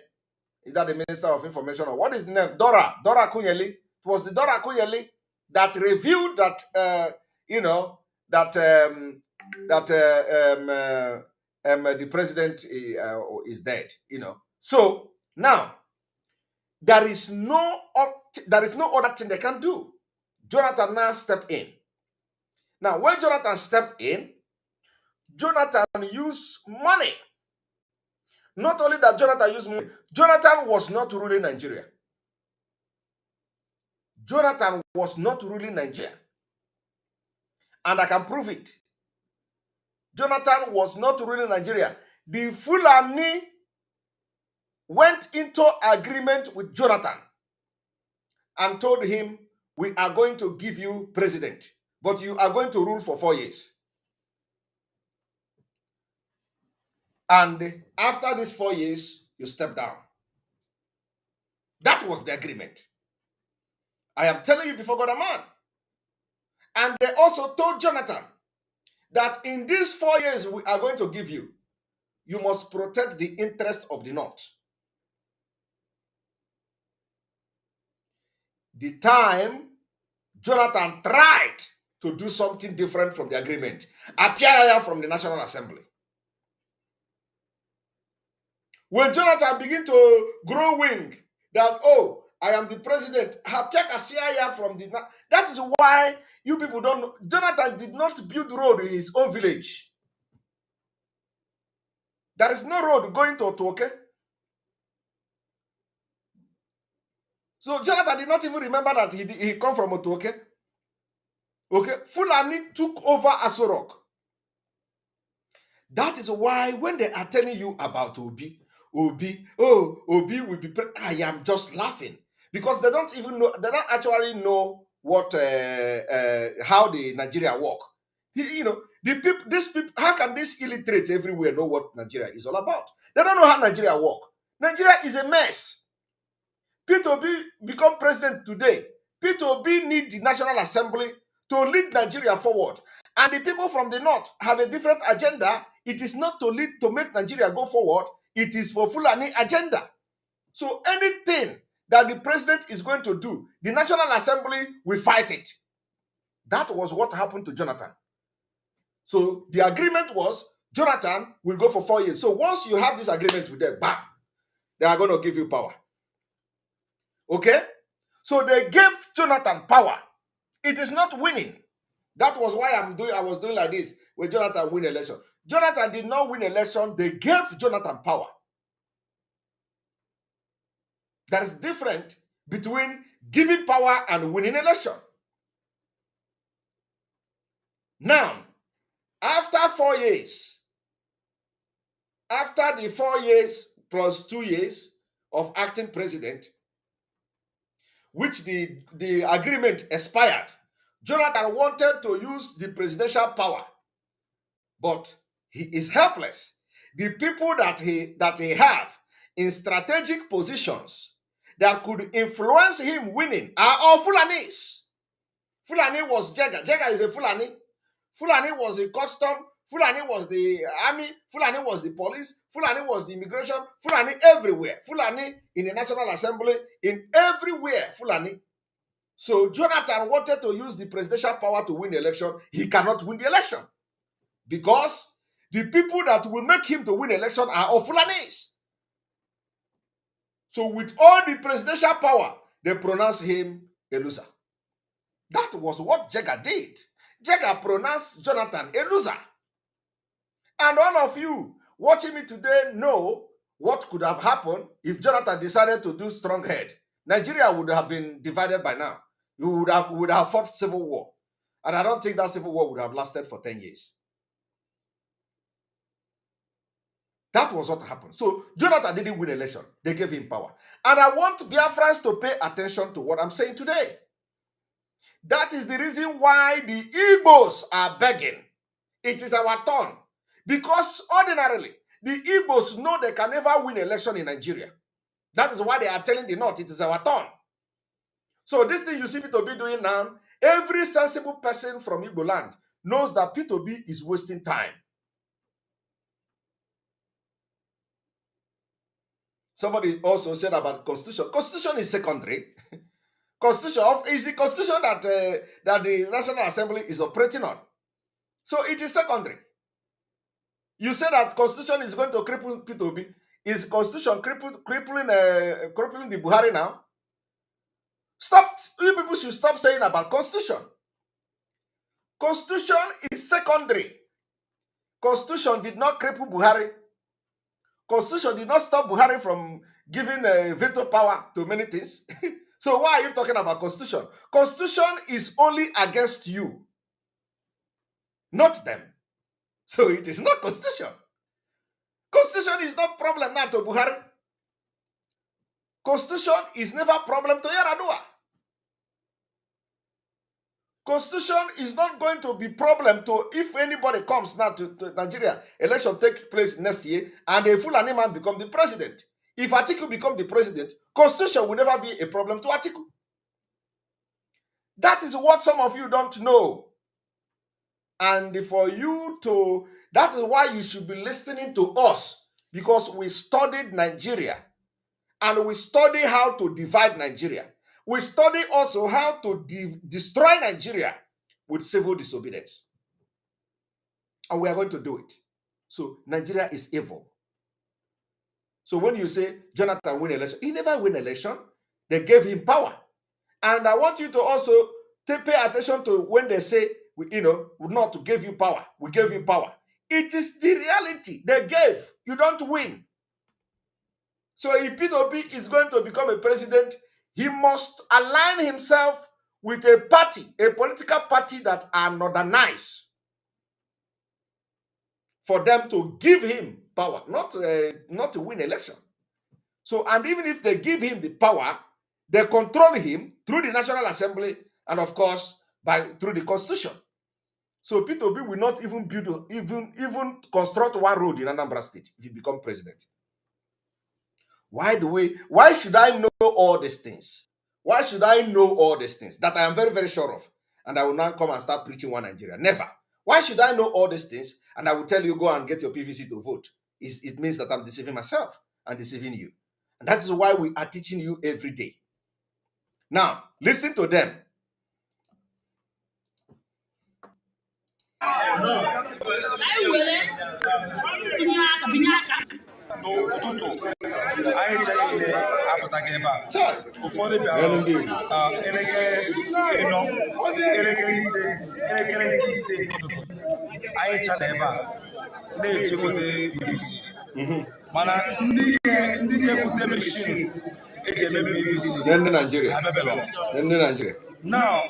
Is that the Minister of Information? Or what is the name? Dora Kunyeli. It was the Dora Kunyeli that revealed that the president is dead. So now there is no other thing they can do. Jonathan now stepped in. Now, when Jonathan stepped in, Jonathan used money. Not only that Jonathan used money, Jonathan was not ruling Nigeria. Jonathan was not ruling Nigeria. And I can prove it. Jonathan was not ruling Nigeria. The Fulani went into agreement with Jonathan and told him, we are going to give you president, but you are going to rule for 4 years. And after these 4 years, you step down. That was the agreement. I am telling you before God and man. And they also told Jonathan that in these 4 years we are going to give you, you must protect the interest of the North. The time Jonathan tried to do something different from the agreement, appear from the National Assembly. When Jonathan began to grow wing, that, oh, I am the president, from the, that is why you people don't know. Jonathan did not build road in his own village. There is no road going to Otuoke. So Jonathan did not even remember that he come from Otuoke. Okay, Fulani took over Asorok. That is why when they are telling you about Obi will be, I am just laughing because they don't even know, they don't actually know what how the Nigeria work. The people, these people, how can these illiterates everywhere know what Nigeria is all about? They don't know how Nigeria work. Nigeria is a mess. Peter Obi become president today. Peter Obi need the National Assembly to lead Nigeria forward. And the people from the North have a different agenda. It is not to make Nigeria go forward. It is for Fulani agenda. So anything that the president is going to do, the National Assembly will fight it. That was what happened to Jonathan. So the agreement was Jonathan will go for 4 years. So once you have this agreement with them, bam, they are going to give you power. Okay? So they gave Jonathan power. It is not winning. That was why I was doing like this when Jonathan win election. Jonathan did not win election. They gave Jonathan power. There is difference between giving power and winning election. Now, after 4 years, after the 4 years plus 2 years of acting president, which the agreement expired, Jonathan wanted to use the presidential power, but he is helpless. The people that he have in strategic positions that could influence him winning are all Fulanis. Fulani was Jega. Jega is a Fulani. Fulani was the custom. Fulani was the army. Fulani was the police. Fulani was the immigration. Fulani everywhere. Fulani in the National Assembly. In everywhere, Fulani. So Jonathan wanted to use the presidential power to win the election. He cannot win the election because the people that will make him to win the election are all Fulanis. So with all the presidential power, they pronounce him a loser. That was what Jega did. Jega pronounced Jonathan a loser. And all of you watching me today know what could have happened if Jonathan decided to do strong head. Nigeria would have been divided by now. We would have fought civil war. And I don't think that civil war would have lasted for 10 years. That was what happened. So Jonathan didn't win election. They gave him power. And I want Biafrans to pay attention to what I'm saying today. That is the reason why the Igbos are begging. It is our turn. Because ordinarily, the Igbos know they can never win election in Nigeria. That is why they are telling the North it is our turn. So this thing you see Peter Obi doing now, every sensible person from Igbo land knows that Peter Obi is wasting time. Somebody also said about constitution. Constitution is secondary. Constitution is the constitution that the National Assembly is operating on. So it is secondary. You say that constitution is going to cripple Peter Obi. Is constitution crippling the Buhari now? Stop. You people should stop saying about constitution. Constitution is secondary. Constitution did not cripple Buhari. Constitution did not stop Buhari from giving veto power to many things. So why are you talking about constitution? Constitution is only against you, not them. So it is not constitution. Constitution is not problem now to Buhari. Constitution is never problem to Yaradua. Constitution is not going to be problem to if anybody comes now to Nigeria, election take place next year, and a Fulani man become the president. If Atiku become the president, Constitution will never be a problem to Atiku. That is what some of you don't know. And for you to, that is why you should be listening to us, because we studied Nigeria and we study how to divide Nigeria. We study also how to destroy Nigeria with civil disobedience. And we are going to do it. So Nigeria is evil. So when you say Jonathan win election, he never win election. They gave him power. And I want you to also pay attention to when they say, not to give you power. We gave you power. It is the reality they gave. You don't win. So if P2P is going to become a president, he must align himself with a party, a political party that are modernized, for them to give him power, not to win election. So, and even if they give him the power, they control him through the National Assembly and, of course, through the Constitution. So P2P will not even build, even construct one road in Anambra State if he become president. Why should I know all these things? Why should I know all these things that I am very, very sure of? And I will now come and start preaching one Nigeria. Never. Why should I know all these things and I will tell you, go and get your PVC to vote? It means that I'm deceiving myself and deceiving you. And that is why we are teaching you every day. Now, listen to them. N'ụtụtụ anyị ncha niile apụtaghị ebe a, ụfọdụ bịara elekere ịnọ, elekere ise, elekere nke ise ụtụtụ, anyị ncha na ebe a na-echekwute PVC, mana ndị ga-ekwute meshin eji eme PVC Nigeria. Now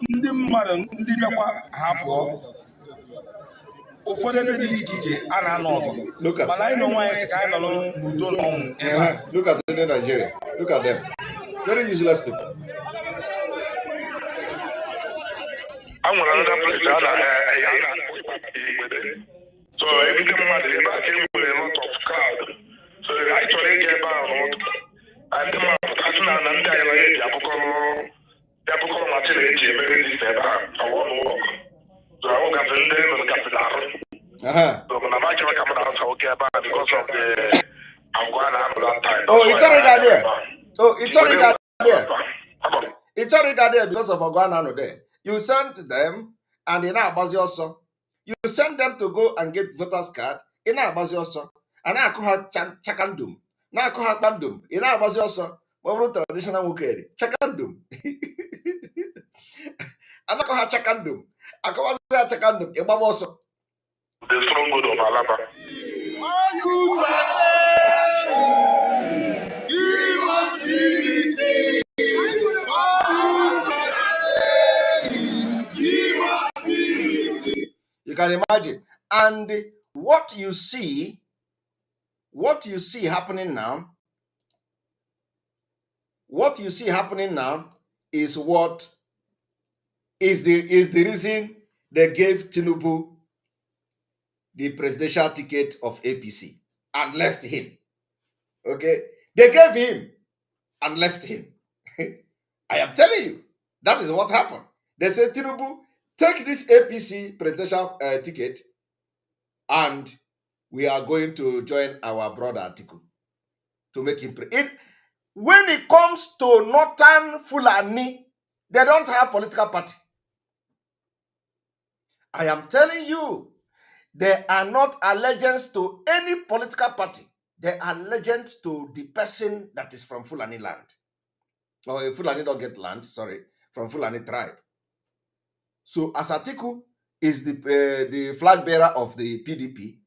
ndị mmadụ ndị bịakwa ha pụọ ụfọdụ ebe dị iche iche a na-anọ ọgụ, mana anyị n'onwe anyị sị ka anyị nọ n'udo na ọnwụ ebe a. Look at Nigeria. Look at them. Very useless people. I want another place that so every mmadụ ebe a ka enwere a lot of crowd. So I chọrọ ịga ebe ahụ ndị mmadụ pụtasị na ndị anyị naghị eji akụkọ machine eji emere dị ebe a ọwụ n'ụlọ. So I won't have to end them and capital. So when I'm actually coming out, okay, about because of the I'm going to have that time. Oh, it's already there. It's already there because of Ogwana there. You sent them and in Abazi also. You send them to go and get voters card in Abazi also. And I call her Chakandum. Now I call her Bandum. In Abazi also. What traditional Mukeri? Chakandum. And I call her Chakandum. I come out there Chakandum. Ebaboso. The strong good of Alaba. Are you traveling? Give us PVC. Give us PVC. You can imagine. And what you see happening now, is what is the reason they gave Tinubu the presidential ticket of APC and left him. Okay? They gave him and left him. I am telling you, that is what happened. They said, Tinubu, take this APC presidential ticket and we are going to join our brother Atiku to make him when it comes to Northern Fulani, they don't have political party. I am telling you, they are not allegiance to any political party. They are allegiance to the person that is from Fulani land. Or Fulani don't get land, sorry, from Fulani tribe. So as Atiku is the flag bearer of the PDP,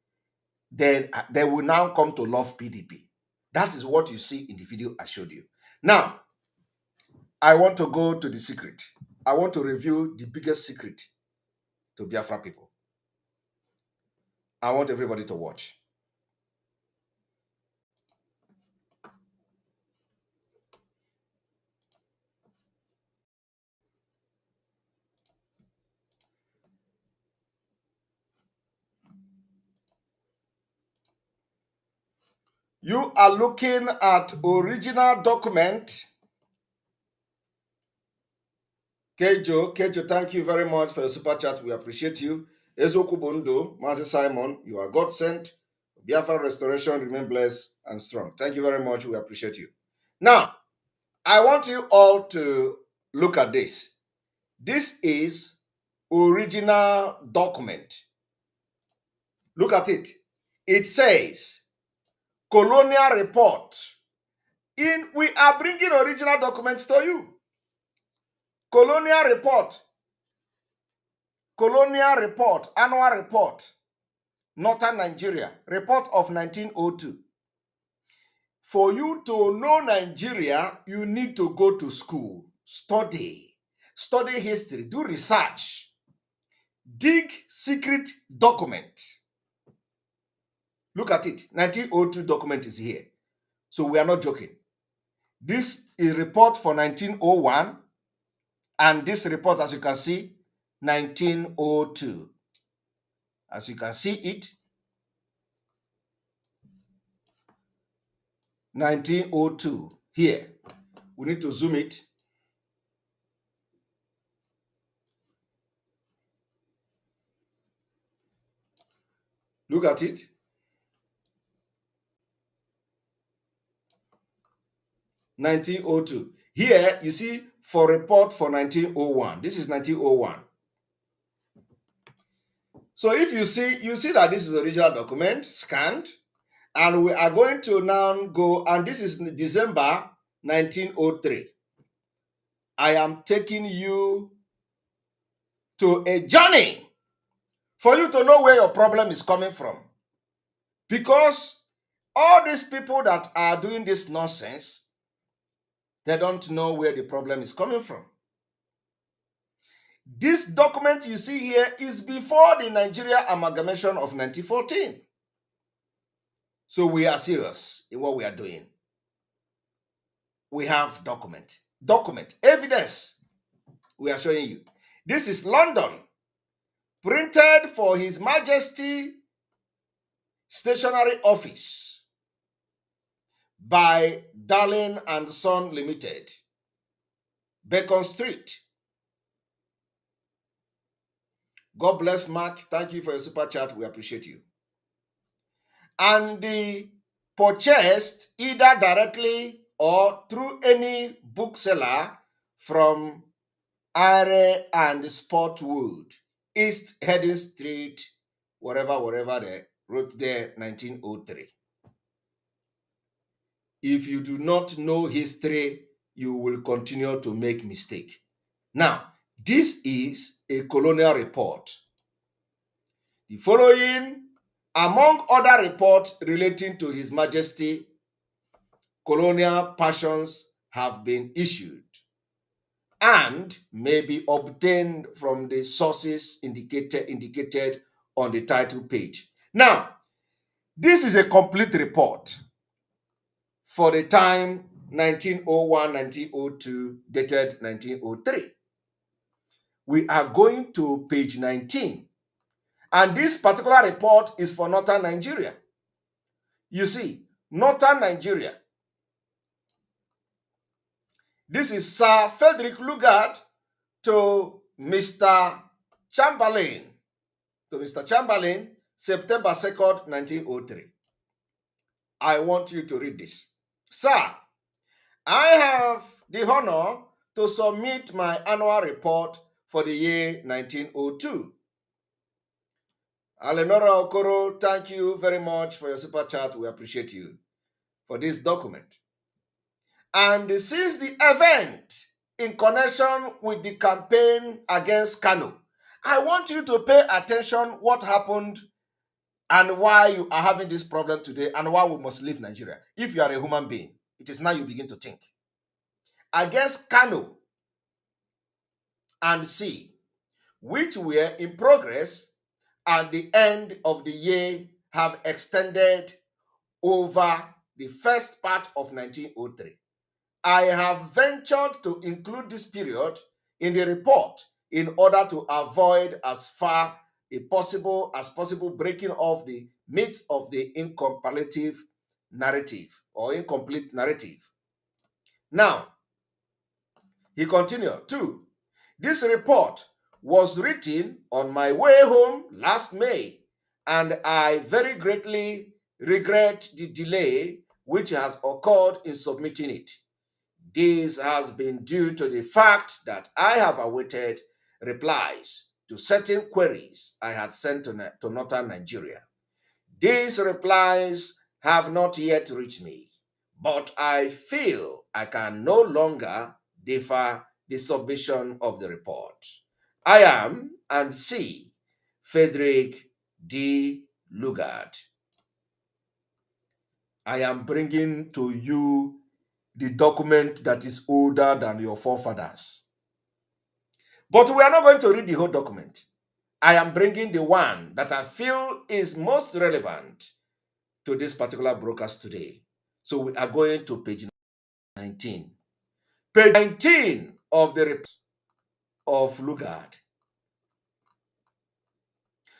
then they will now come to love PDP. That is what you see in the video I showed you. Now, I want to go to the secret. I want to review the biggest secret to Biafra people. I want everybody to watch. You are looking at original document. Kejo, thank you very much for your super chat. We appreciate you. Ezoku Bondo, Master Simon, you are God sent. Biafra restoration, remain blessed and strong. Thank you very much. We appreciate you. Now, I want you all to look at this. This is original document. Look at it. It says colonial report. We are bringing original documents to you. Colonial report, annual report, Northern Nigeria, report of 1902. For you to know Nigeria, you need to go to school, study history, do research, dig secret document. Look at it. 1902 document is here. So we are not joking. This is a report for 1901, and this report, as you can see, 1902. As you can see it, 1902 here. We need to zoom it. Look at it. (1902). Here you see for report for 1901. This is 1901. So if you see that this is original document scanned, and we are going to now go, and this is December 1903. I am taking you to a journey for you to know where your problem is coming from. Because all these people that are doing this nonsense, they don't know where the problem is coming from. This document you see here is before the Nigeria amalgamation of 1914. So we are serious in what we are doing. We have document, evidence we are showing you. This is London, printed for His Majesty Stationery Office by Darling and Son Limited, Bacon Street. God bless Mark. Thank you for your super chat. We appreciate you. And the purchased either directly or through any bookseller from Are and Sportwood, East Heading Street, wherever they wrote there, 1903. If you do not know history, you will continue to make mistake. Now, this is a colonial report. The following, among other reports relating to His Majesty, colonial passions have been issued and may be obtained from the sources indicated on the title page. Now, this is a complete report for the time 1901-1902, dated 1903. We are going to page 19. And this particular report is for Northern Nigeria. You see, Northern Nigeria. This is Sir Frederick Lugard to Mr. Chamberlain. September 2nd, 1903. I want you to read this. Sir, I have the honor to submit my annual report for the year 1902. Alenora Okoro, thank you very much for your super chat. We appreciate you for this document. And since the event in connection with the campaign against Kano, I want you to pay attention what happened and why you are having this problem today and why we must leave Nigeria. If you are a human being, it is now you begin to think. Against Kano and C, which were in progress at the end of the year, have extended over the first part of 1903. I have ventured to include this period in the report in order to avoid as far as possible breaking off the midst of the incomparative narrative or incomplete narrative. Now, he continued, 2. This report was written on my way home last May, and I very greatly regret the delay which has occurred in submitting it. This has been due to the fact that I have awaited replies to certain queries I had sent to northern Nigeria. These replies have not yet reached me, but I feel I can no longer defer the submission of the report. I am, and C. Frederick D. Lugard. I am bringing to you the document that is older than your forefathers. But we are not going to read the whole document. I am bringing the one that I feel is most relevant to this particular broadcast today. So we are going to page 19. Page 19 of the report of Lugard.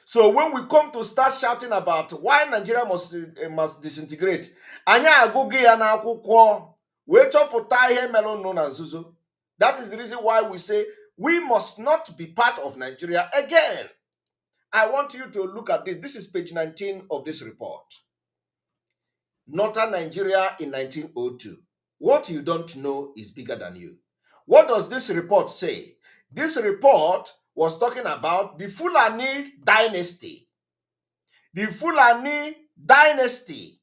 So when we come to start shouting about why Nigeria must disintegrate, anya agụgụ ya na akwụkwọ wee chọpụta ihe melụ na nzuzo. That is the reason why we say we must not be part of Nigeria again. I want you to look at this. This is page 19 of this report. Northern Nigeria in 1902. What you don't know is bigger than you. What does this report say? This report was talking about the Fulani dynasty. The Fulani dynasty.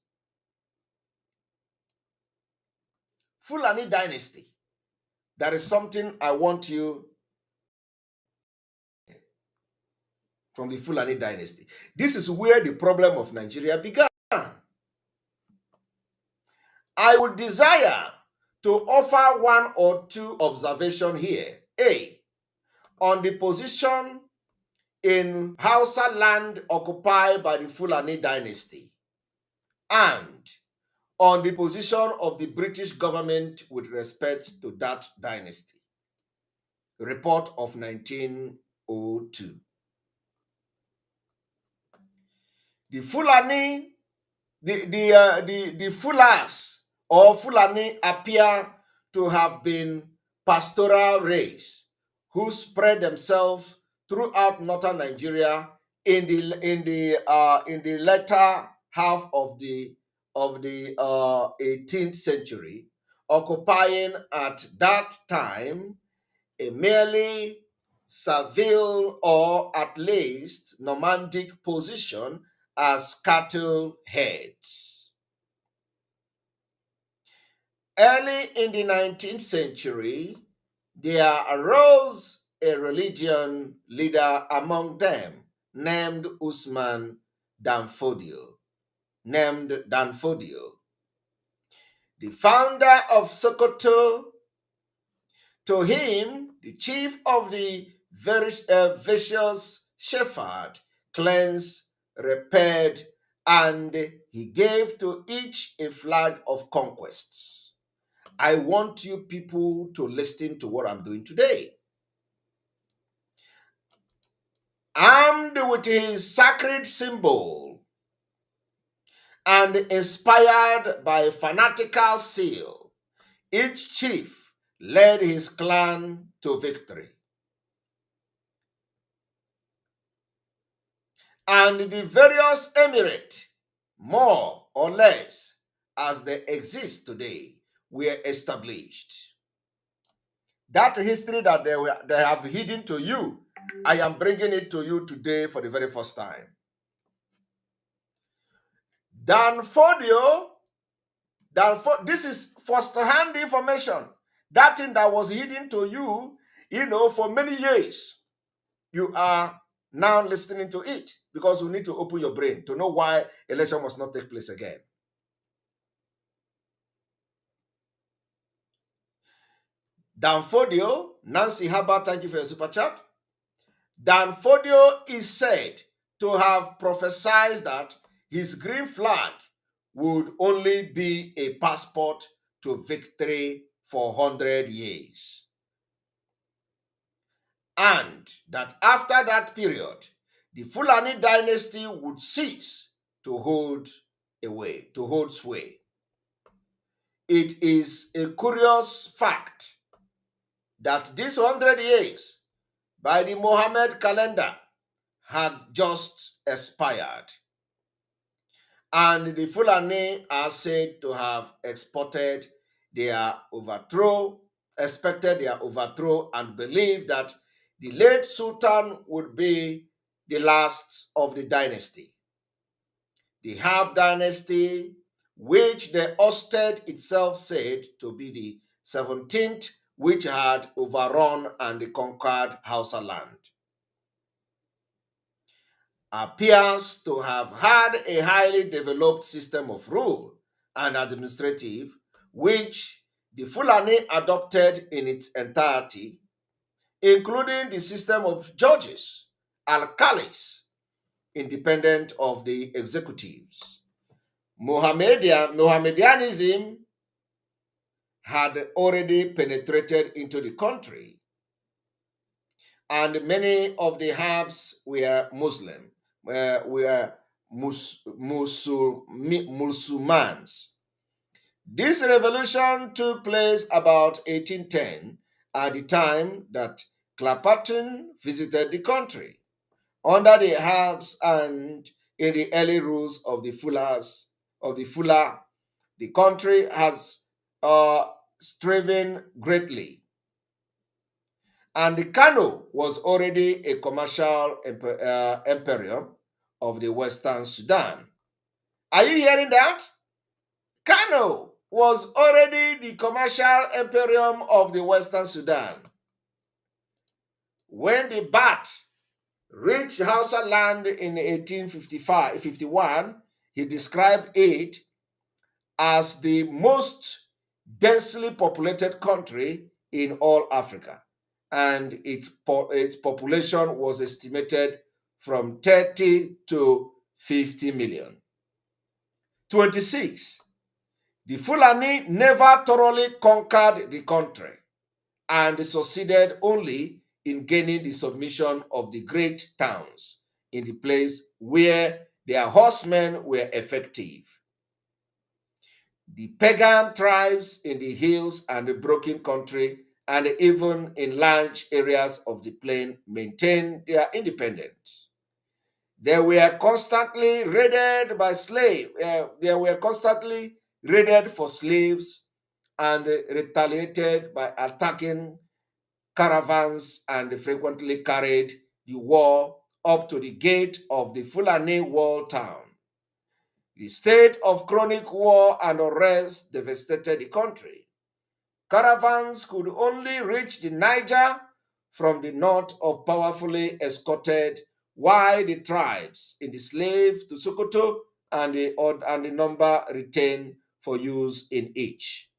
Fulani dynasty. That is something I want you from the Fulani dynasty. This is where the problem of Nigeria began. I would desire to offer one or two observations here. A, on the position in Hausa land occupied by the Fulani dynasty, and on the position of the British government with respect to that dynasty. Report of 1902. The Fulani, the Fulas or Fulani appear to have been pastoral race who spread themselves throughout northern Nigeria in the latter half of the 18th century, occupying at that time a merely servile or at least nomadic position as cattle heads. Early in the 19th century, there arose a religion leader among them named Usman Danfodio. The founder of Sokoto. To him, the chief of the vicious shepherd cleansed, repaired, and he gave to each a flag of conquests. I want you people to listen to what I'm doing today. Armed with his sacred symbol and inspired by a fanatical zeal, each chief led his clan to victory. And the various emirates, more or less as they exist today, were established. That history that they have hidden to you, I am bringing it to you today for the very first time. This is first-hand information. That thing that was hidden to you, for many years, you are now listening to it because you need to open your brain to know why election must not take place again. Danfodio, Nancy Haba, thank you for your super chat. Danfodio is said to have prophesied that his green flag would only be a passport to victory for 100 years. And that after that period, the Fulani dynasty would cease to hold sway. it is a curious fact that this 100 years by the Mohammed calendar had just expired. And the Fulani are said to have expected their overthrow, and believed that the late Sultan would be the last of the dynasty. The Harb dynasty, which the Ostead itself said to be the 17th, which had overrun and conquered Hausa land, appears to have had a highly developed system of rule and administrative, which the Fulani adopted in its entirety, including the system of judges, alcalis, independent of the executives. Mohammedanism had already penetrated into the country, and many of the Harbs were Muslim, were Musulmans. This revolution took place about 1810, at the time that Clapperton visited the country. Under the Harbs and in the early rules of the Fuller, the country has striven greatly. And the Kano was already a commercial imperium of the Western Sudan. Are you hearing that? Kano was already the commercial imperium of the Western Sudan. When the Bat reached Hausa land in 1851, he described it as the most densely populated country in all Africa, and its population was estimated from 30 to 50 million. 26. The Fulani never thoroughly conquered the country and succeeded only in gaining the submission of the great towns in the place where their horsemen were effective. The pagan tribes in the hills and the broken country and even in large areas of the plain maintained their independence. They were constantly raided by slaves. They were constantly raided for slaves and retaliated by attacking caravans, and frequently carried the war up to the gate of the Fulani wall town. The state of chronic war and unrest devastated the country. Caravans could only reach the Niger from the north of powerfully escorted, while the tribes enslaved to Sokoto and the number retained for use in each.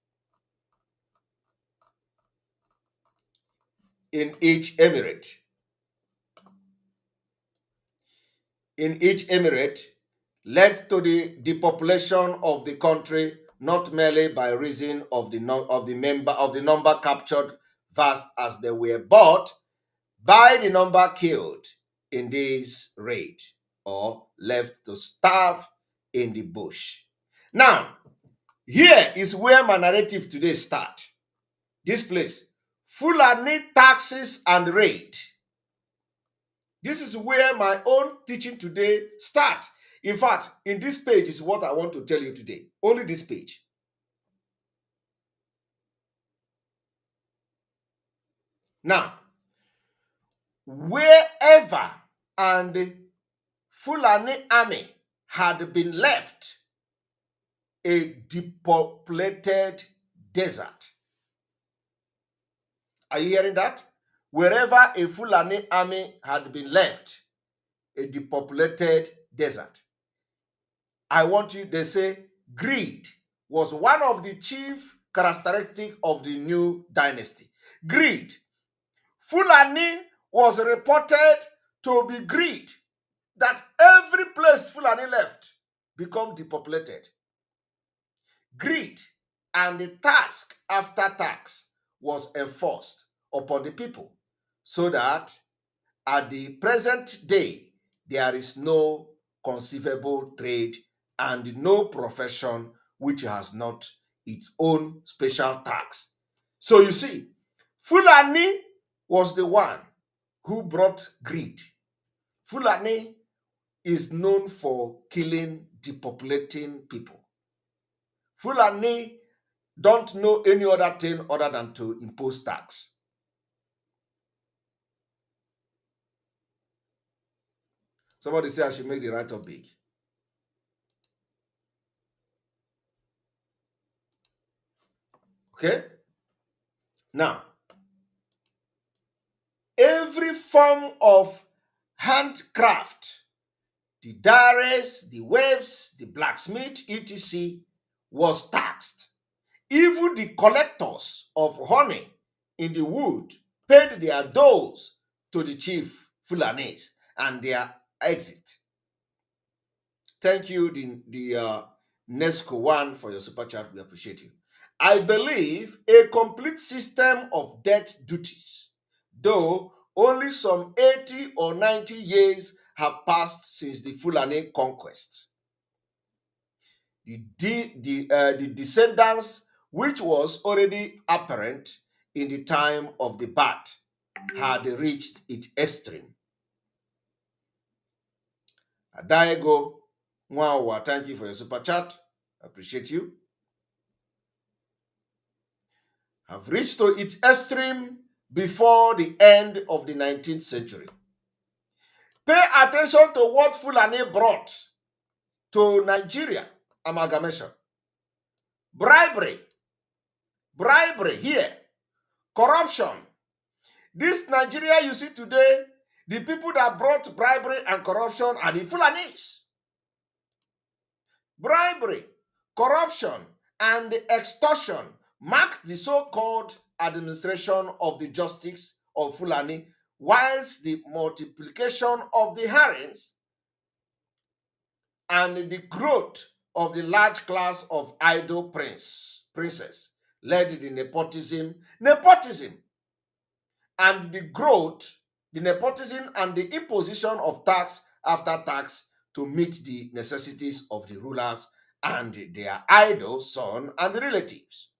In each emirate. Led to the depopulation of the country, not merely by reason of the number captured, vast as they were, but by the number killed in this raid or left to starve in the bush. Now, here is where my narrative today starts. This place, Fulani taxes and raid. This is where my own teaching today starts. In fact, in this page is what I want to tell you today. Only this page. Now, wherever and Fulani army had been left a depopulated desert. Are you hearing that? Wherever a Fulani army had been left a depopulated desert. I want you, they say, greed was one of the chief characteristics of the new dynasty. Greed. Fulani was reported to be greed, that every place Fulani left become depopulated. Greed and the tax after tax was enforced upon the people, so that at the present day there is no conceivable trade and no profession which has not its own special tax. So you see, Fulani was the one who brought greed. Fulani is known for killing, depopulating people. Fulani don't know any other thing other than to impose tax. Somebody say I should make the write-up big. Okay? Now, every form of handcraft, the dyeers, the waves, the blacksmith, etc., was taxed. Even the collectors of honey in the wood paid their doles to the chief Fulanis and their exit. Thank you, the Nesco one, for your super chat. We appreciate you. I believe a complete system of debt duties, though only some 80 or 90 years have passed since the Fulani conquest. The descendants, which was already apparent in the time of the Bat, had reached its extreme. Adaigo Mwawa, thank you for your super chat. Appreciate you. Have reached to its extreme before the end of the 19th century. Pay attention to what Fulani brought to Nigeria. Amalgamation. Bribery here. Corruption. This Nigeria you see today, the people that brought bribery and corruption are the Fulanis. Bribery, corruption, and extortion marked the so-called administration of the justice of Fulani, whilst the multiplication of the harems and the growth of the large class of idle princes led the nepotism, and the growth, the nepotism and the imposition of tax after tax to meet the necessities of the rulers and their idle son and relatives.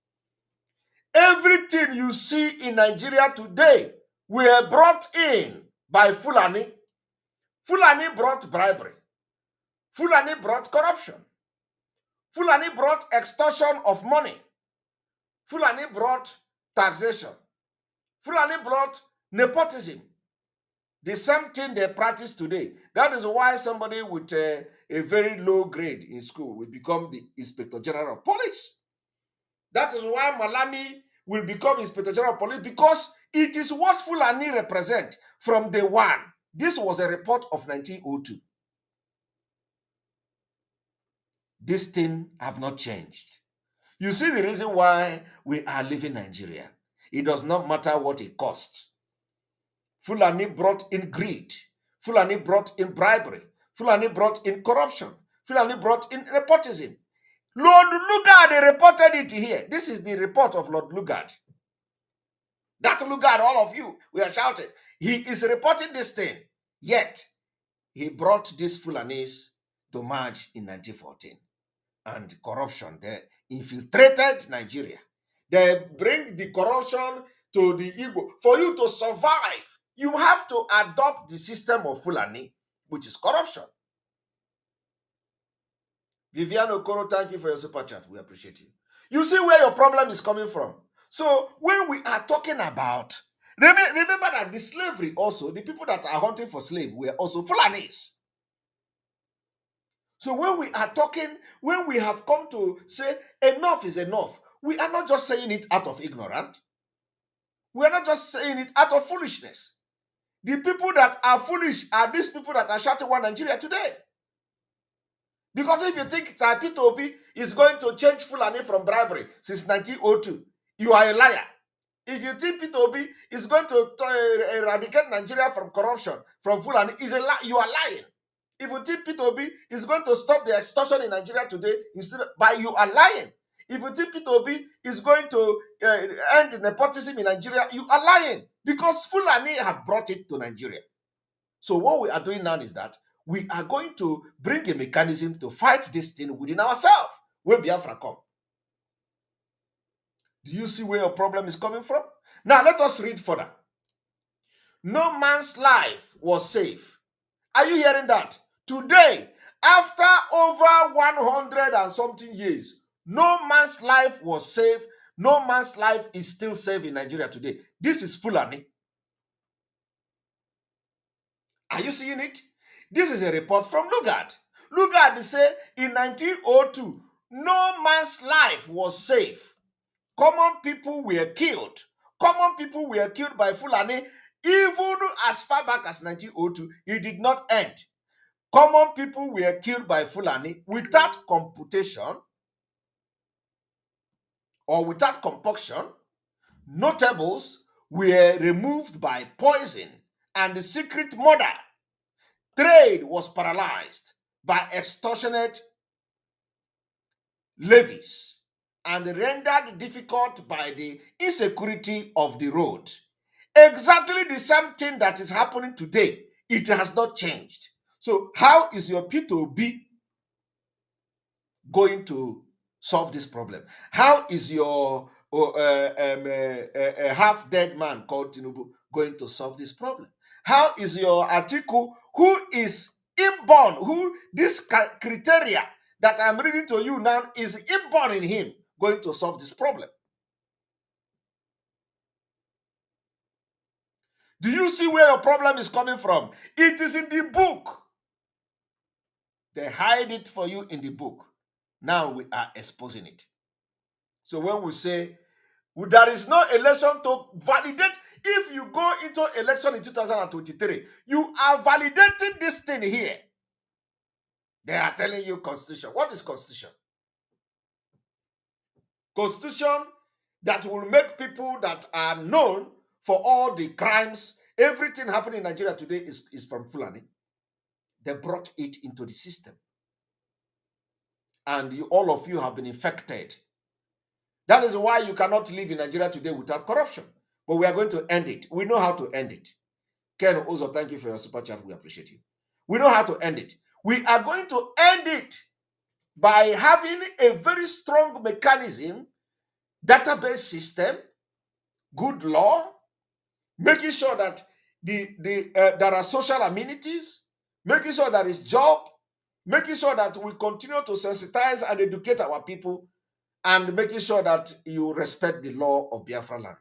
Everything you see in Nigeria today were brought in by Fulani. Fulani brought bribery. Fulani brought corruption. Fulani brought extortion of money. Fulani brought taxation. Fulani brought nepotism. The same thing they practice today. That is why somebody with a very low grade in school will become the Inspector General of Police. That is why Malami will become Inspector General of Police, because it is what Fulani represent from day one. This was a report of 1902. This thing have not changed. You see the reason why we are leaving Nigeria. It does not matter what it costs. Fulani brought in greed. Fulani brought in bribery. Fulani brought in corruption. Fulani brought in nepotism. Lord Lugard reported it here. This is the report of Lord Lugard. That Lugard, all of you, we are shouting. He is reporting this thing. Yet, he brought these Fulanis to merge in 1914. And corruption, they infiltrated Nigeria. They bring the corruption to the Igbo. For you to survive, you have to adopt the system of Fulani, which is corruption. Vivian Okoro, thank you for your super chat. We appreciate you. You see where your problem is coming from. So when we are talking about, remember that the slavery also, the people that are hunting for slaves were also Fulanis. So when we are talking, when we have come to say enough is enough, we are not just saying it out of ignorance. We are not just saying it out of foolishness. The people that are foolish are these people that are shouting one Nigeria today. Because if you think that Peter Obi is going to change Fulani from bribery since 1902, you are a liar. If you think Peter Obi is going to eradicate Nigeria from corruption, from Fulani, you are lying. If you think Peter Obi is going to stop the extortion in Nigeria today, you are lying. If you think Peter Obi is going to end the nepotism in Nigeria, you are lying. Because Fulani have brought it to Nigeria. So what we are doing now is that we are going to bring a mechanism to fight this thing within ourselves when Biafra come. Do you see where your problem is coming from? Now let us read further. No man's life was safe. Are you hearing that? Today, after over 100 and something years, no man's life was safe. No man's life is still safe in Nigeria today. This is Fulani. Are you seeing it? This is a report from Lugard. Lugard say in 1902, no man's life was safe. Common people were killed. Common people were killed by Fulani even as far back as 1902. It did not end. Common people were killed by Fulani without computation or without compunction. Notables were removed by poison and the secret murder. Trade was paralyzed by extortionate levies and rendered difficult by the insecurity of the road. Exactly the same thing that is happening today. It has not changed. So how is your P2B going to solve this problem? How is your half-dead man called Tinubu going to solve this problem? How is your Atiku, who is inborn, who this criteria that I'm reading to you now is inborn in him, going to solve this problem? Do you see where your problem is coming from? It is in the book. They hide it for you in the book. Now we are exposing it. So when we say there is no election to validate, if you go into election in 2023, you are validating this thing here. They are telling you constitution. What is constitution? Constitution that will make people that are known for all the crimes, everything happening in Nigeria today is from Fulani. They brought it into the system. And all of you have been infected. That is why you cannot live in Nigeria today without corruption. But we are going to end it. We know how to end it. Ken Ozo, thank you for your super chat. We appreciate you. We know how to end it. We are going to end it by having a very strong mechanism, database system, good law, making sure that there are social amenities, making sure there is job, making sure that we continue to sensitize and educate our people, and making sure that you respect the law of Biafra land.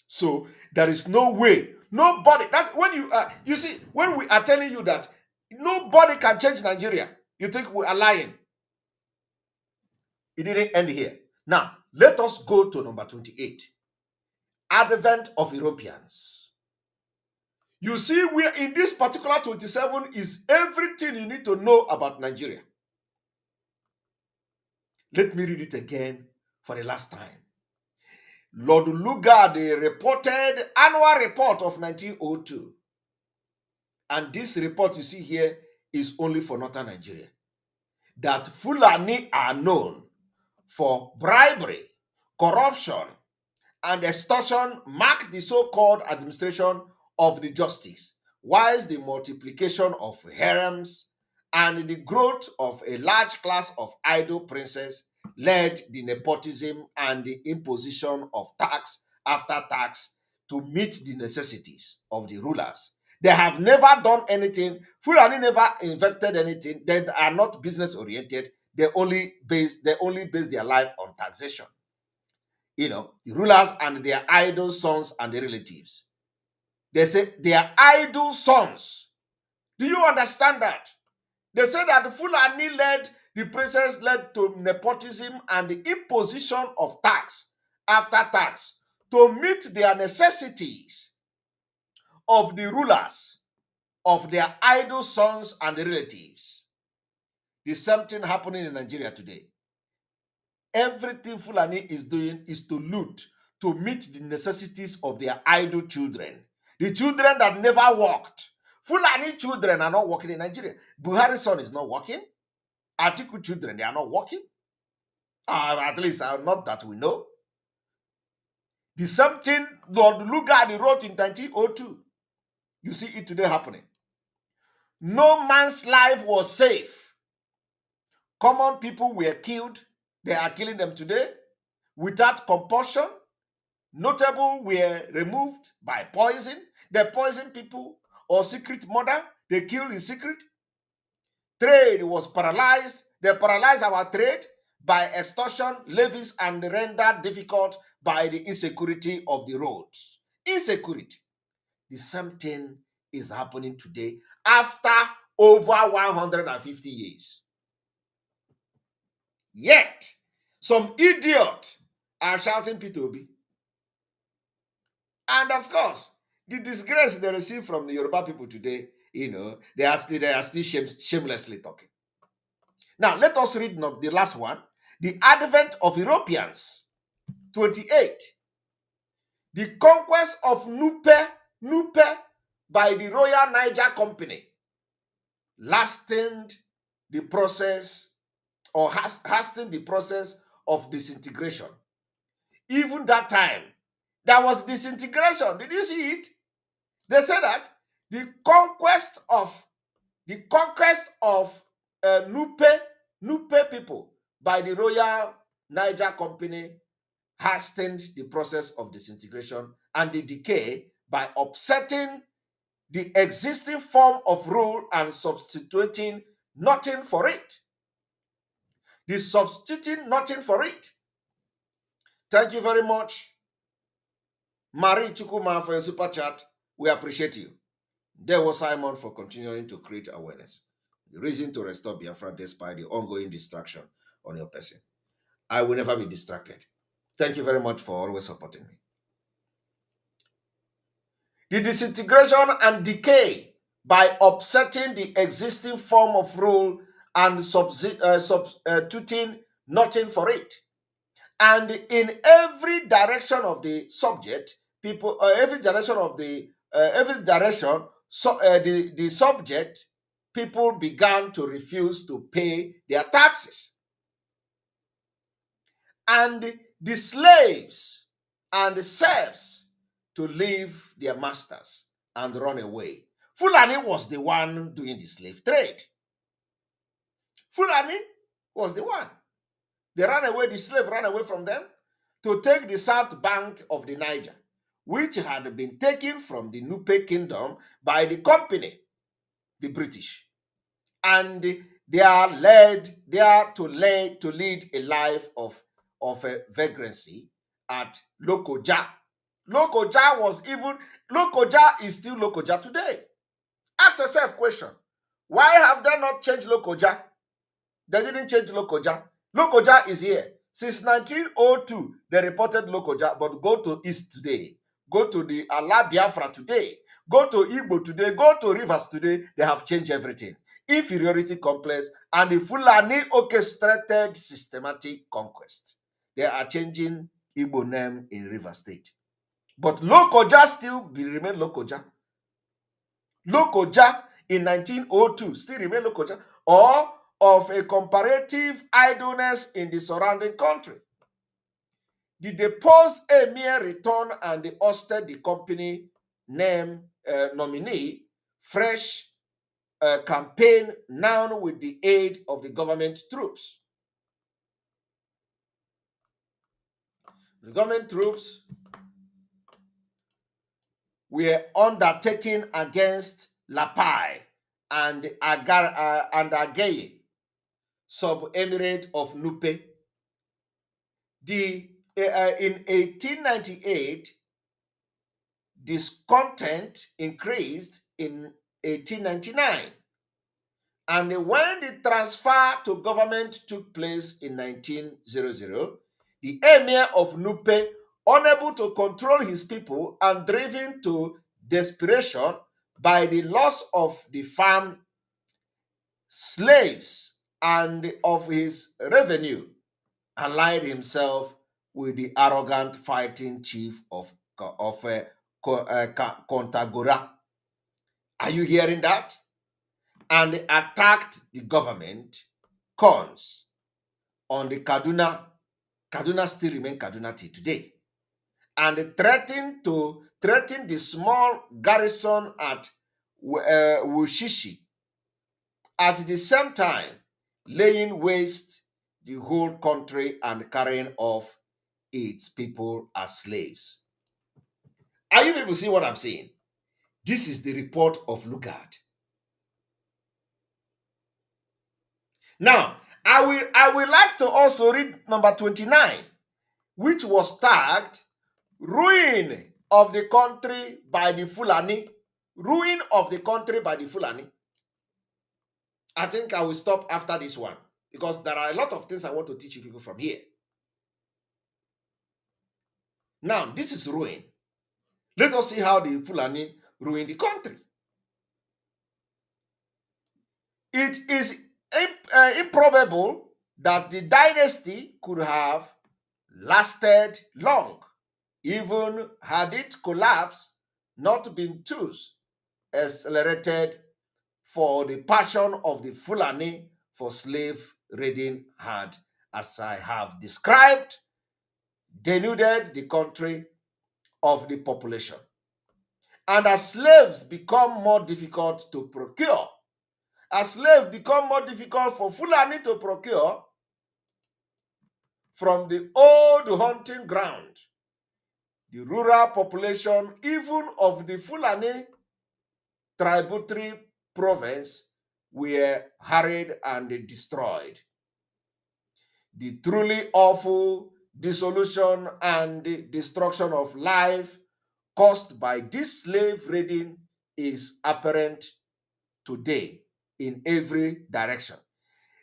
So there is no way, nobody. That's when you see, when we are telling you that nobody can change Nigeria, you think we are lying. It didn't end here. Now, let us go to number 28. Advent of Europeans. You see, we are in this particular 27 is everything you need to know about Nigeria. Let me read it again for the last time. Lord Lugard reported annual report of 1902. And this report you see here is only for northern Nigeria. That Fulani are known for bribery, corruption, and extortion mark the so-called administration of the justice, whilst the multiplication of harems and the growth of a large class of idle princes led the nepotism and the imposition of tax after tax to meet the necessities of the rulers. They have never done anything. Fulani never invented anything. They are not business oriented. They only base their life on taxation. You know, the rulers and their idle sons and their relatives. They say they are idle sons. Do you understand that? They say that the Fulani the princes led to nepotism and the imposition of tax after tax to meet their necessities of the rulers, of their idle sons and the relatives. The same thing happening in Nigeria today. Everything Fulani is doing is to loot, to meet the necessities of their idle children. The children that never worked. Fulani children are not working in Nigeria. Buhari's son is not working. Atiku children, they are not working. At least not that we know. The same thing Lord Lugard wrote in 1902. You see it today happening. No man's life was safe. Common people were killed. They are killing them today without compulsion. Notable were removed by poison. They poison people or secret murder. They kill in secret. Trade was paralyzed. They paralyzed our trade by extortion, levies, and rendered difficult by the insecurity of the roads. Insecurity. The same thing is happening today after over 150 years. Yet, some idiot are shouting P2B. And of course, the disgrace they receive from the Yoruba people today, they are still shamelessly talking. Now, let us read the last one. The advent of Europeans. 28. The conquest of Nupe by the Royal Niger Company, lasting the process or hastening the process of disintegration. Even that time, there was disintegration. Did you see it? They said that the conquest of Nupe people by the Royal Niger Company hastened the process of disintegration and the decay by upsetting the existing form of rule and substituting nothing for it. The substituting nothing for it. Thank you very much, Marie Chukuma, for your super chat. We appreciate you. There was Simon for continuing to create awareness. The reason to restore Biafra despite the ongoing distraction on your person. I will never be distracted. Thank you very much for always supporting me. The disintegration and decay by upsetting the existing form of rule and substituting nothing for it. And in every direction of the subject, people, every direction of the subject, people began to refuse to pay their taxes. And the slaves and the serfs to leave their masters and run away. Fulani was the one doing the slave trade. Fulani was the one. They ran away, the slave ran away from them to take the south bank of the Niger, which had been taken from the Nupe kingdom by the company, the British. And they are led there to lead a life of vagrancy at Lokoja. Lokoja is still Lokoja today. Ask yourself a question. Why have they not changed Lokoja? They didn't change Lokoja. Lokoja is here. Since 1902, they reported Lokoja, but go to East today. Go to the Ala Biafra today. Go to Igbo today. Go to Rivers today. They have changed everything. Inferiority complex and the Fulani orchestrated systematic conquest. They are changing Igbo name in River State. But Lokoja still remain Lokoja. Lokoja in 1902 still remain Lokoja, or of a comparative idleness in the surrounding country. The deposed emir returned and they ousted the company name nominee, fresh campaign now with the aid of the government troops. The government troops were undertaken against Lapai and Ageye, sub-emirate of Nupe. In 1898, discontent increased in 1899. And when the transfer to government took place in 1900, the emir of Nupe, unable to control his people and driven to desperation by the loss of the farm, slaves, and of his revenue, allied himself with the arrogant fighting chief of Kontagora. Are you hearing that? And attacked the government cons on the Kaduna. Kaduna still remains Kaduna till today. And threatened the small garrison at Wushishi. At the same time, laying waste the whole country and carrying off its people as slaves. Are you able to see what I'm saying? This is the report of Lugard. Now, I will like to also read number 29, which was tagged Ruin of the Country by the Fulani. Ruin of the Country by the Fulani. I think I will stop after this one because there are a lot of things I want to teach you people from here. Now, this is ruin. Let us see how the Fulani ruined the country. It is improbable that the dynasty could have lasted long, even had it collapsed, not been too accelerated for the passion of the Fulani for slave raiding had, as I have described, denuded the country of the population. And as slaves become more difficult to procure, as slaves become more difficult for Fulani to procure from the old hunting ground, the rural population, even of the Fulani tributary province, were harried and destroyed. The truly awful dissolution and destruction of life caused by this slave raiding is apparent today in every direction.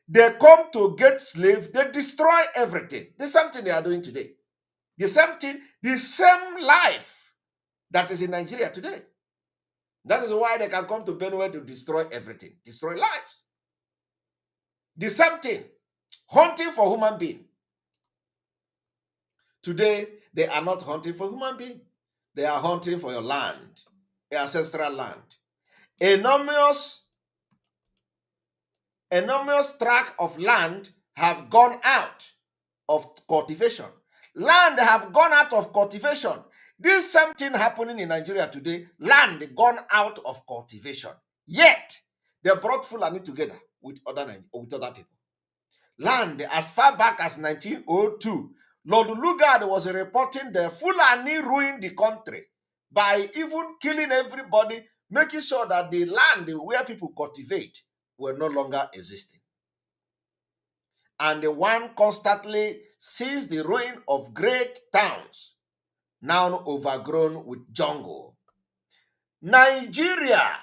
They come to get slaves, they destroy everything. The same thing they are doing today. The same thing, the same life that is in Nigeria today. That is why they can come to Benue to destroy everything, destroy lives. The same thing, hunting for human being. Today, they are not hunting for human being. They are hunting for your land, your ancestral land. Enormous tract of land have gone out of cultivation. Land have gone out of cultivation. This same thing happening in Nigeria today, land gone out of cultivation. Yet, they brought Fulani together with other people. Land as far back as 1902, Lord Lugard was reporting the Fulani ruined the country by even killing everybody, making sure that the land where people cultivate were no longer existing. And the one constantly sees the ruin of great towns, now overgrown with jungle. Nigeria,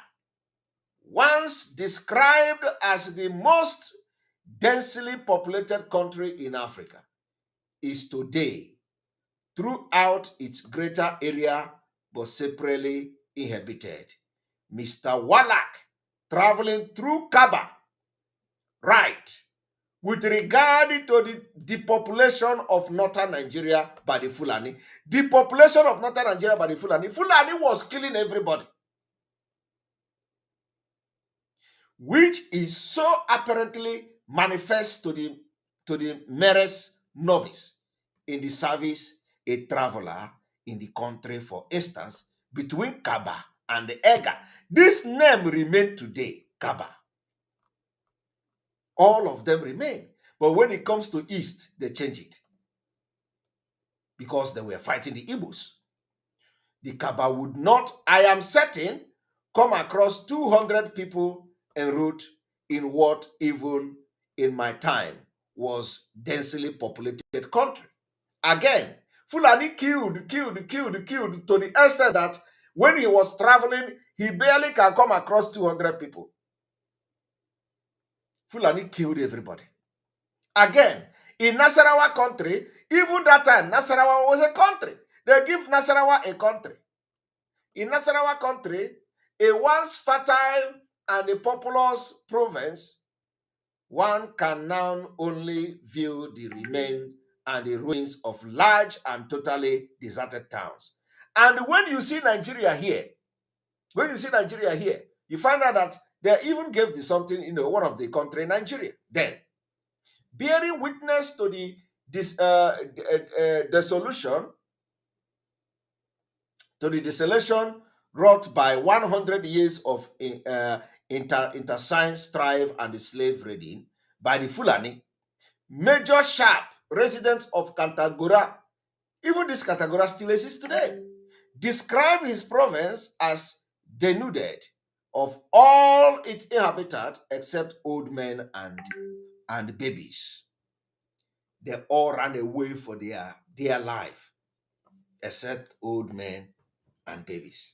once described as the most densely populated country in Africa, is today, throughout its greater area, but separately inhabited. Mr. Wallach, traveling through Kaba, right, with regard to the depopulation of northern Nigeria by the Fulani. The population of northern Nigeria by the Fulani was killing everybody, which is so apparently manifest to the merest novice in the service a traveler in the country, for instance, between Kaba and the Ega. This name remains today, Kaba. All of them remain. But when it comes to East, they change it. Because they were fighting the Igbos. The Kaba would not, I am certain, come across 200 people en route in what even in my time was densely populated country. Again, Fulani killed to the extent that when he was traveling, he barely can come across 200 people. Fulani killed everybody. Again, in Nasarawa country, even that time, Nasarawa was a country. They give Nasarawa a country. In Nasarawa country, a once fertile and a populous province, one can now only view the remains and the ruins of large and totally deserted towns. And when you see Nigeria here, you find out that they even gave the something, one of the country, Nigeria. Then, bearing witness to the desolation wrought by 100 years of interscience strife and the slave raiding by the Fulani, Major Sharp, resident of Cantagora, even this Cantagora still exists today, described his province as denuded of all its inhabitants except old men and babies. They all ran away for their life, except old men and babies.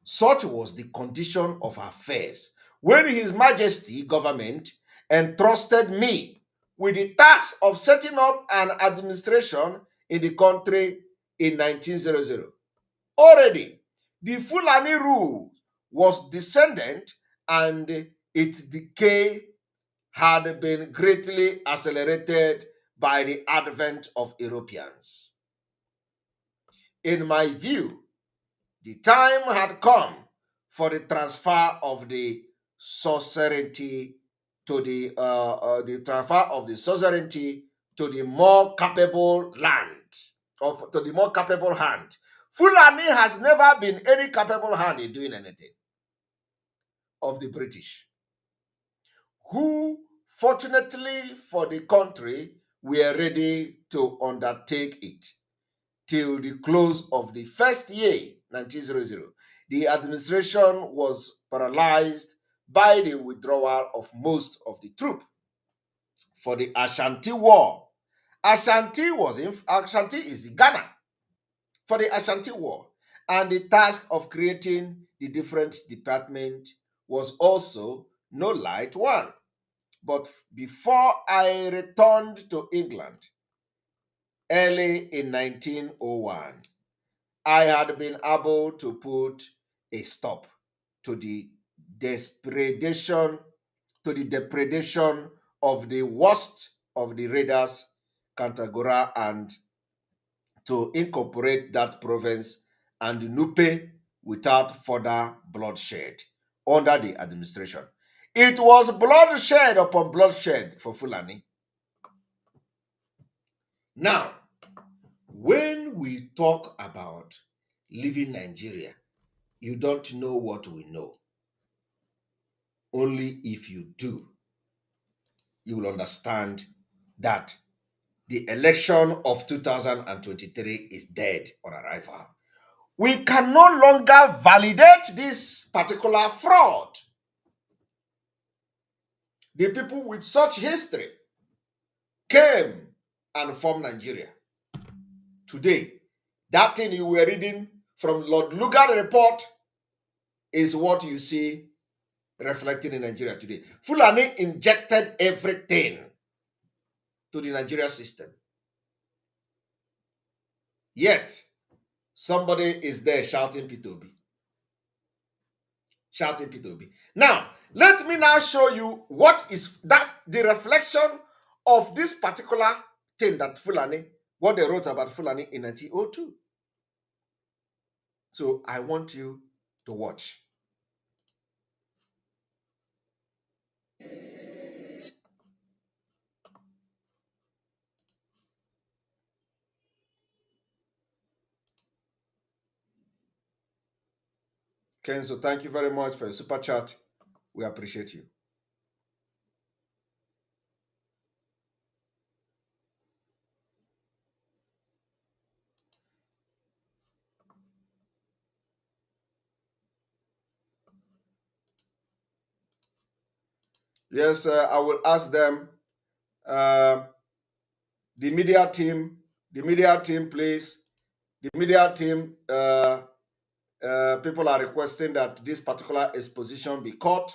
Such was the condition of affairs when His Majesty government entrusted me with the task of setting up an administration in the country in 1900. Already, the Fulani rule was descendant and its decay had been greatly accelerated by the advent of Europeans. In my view, the time had come for the transfer of the suzerainty to the more capable hand. Fulani has never been any capable hand in doing anything of the British, who, fortunately for the country, were ready to undertake it. Till the close of the first year, 1900, the administration was paralyzed by the withdrawal of most of the troops for the Ashanti War. Ashanti is Ghana. For the Ashanti War, and the task of creating the different departments was also no light one. But before I returned to England, early in 1901, I had been able to put a stop to the depredation of the worst of the raiders, Cantagora, and to incorporate that province and Nupe without further bloodshed under the administration. It was bloodshed upon bloodshed for Fulani. Now, when we talk about leaving Nigeria, you don't know what we know. Only if you do, you will understand that the election of 2023 is dead on arrival. We can no longer validate this particular fraud. The people with such history came and formed Nigeria. Today, that thing you were reading from Lord Lugard report is what you see reflected in Nigeria today. Fulani injected everything to the Nigeria system. Yet, somebody is there shouting P2B. Shouting P2B. Now, let me now show you what is that the reflection of this particular thing that Fulani, what they wrote about Fulani in 1902. So I want you to watch. Kenzo, thank you very much for your super chat. We appreciate you. Yes, I will ask them, the media team, please. The media team, people are requesting that this particular exposition be cut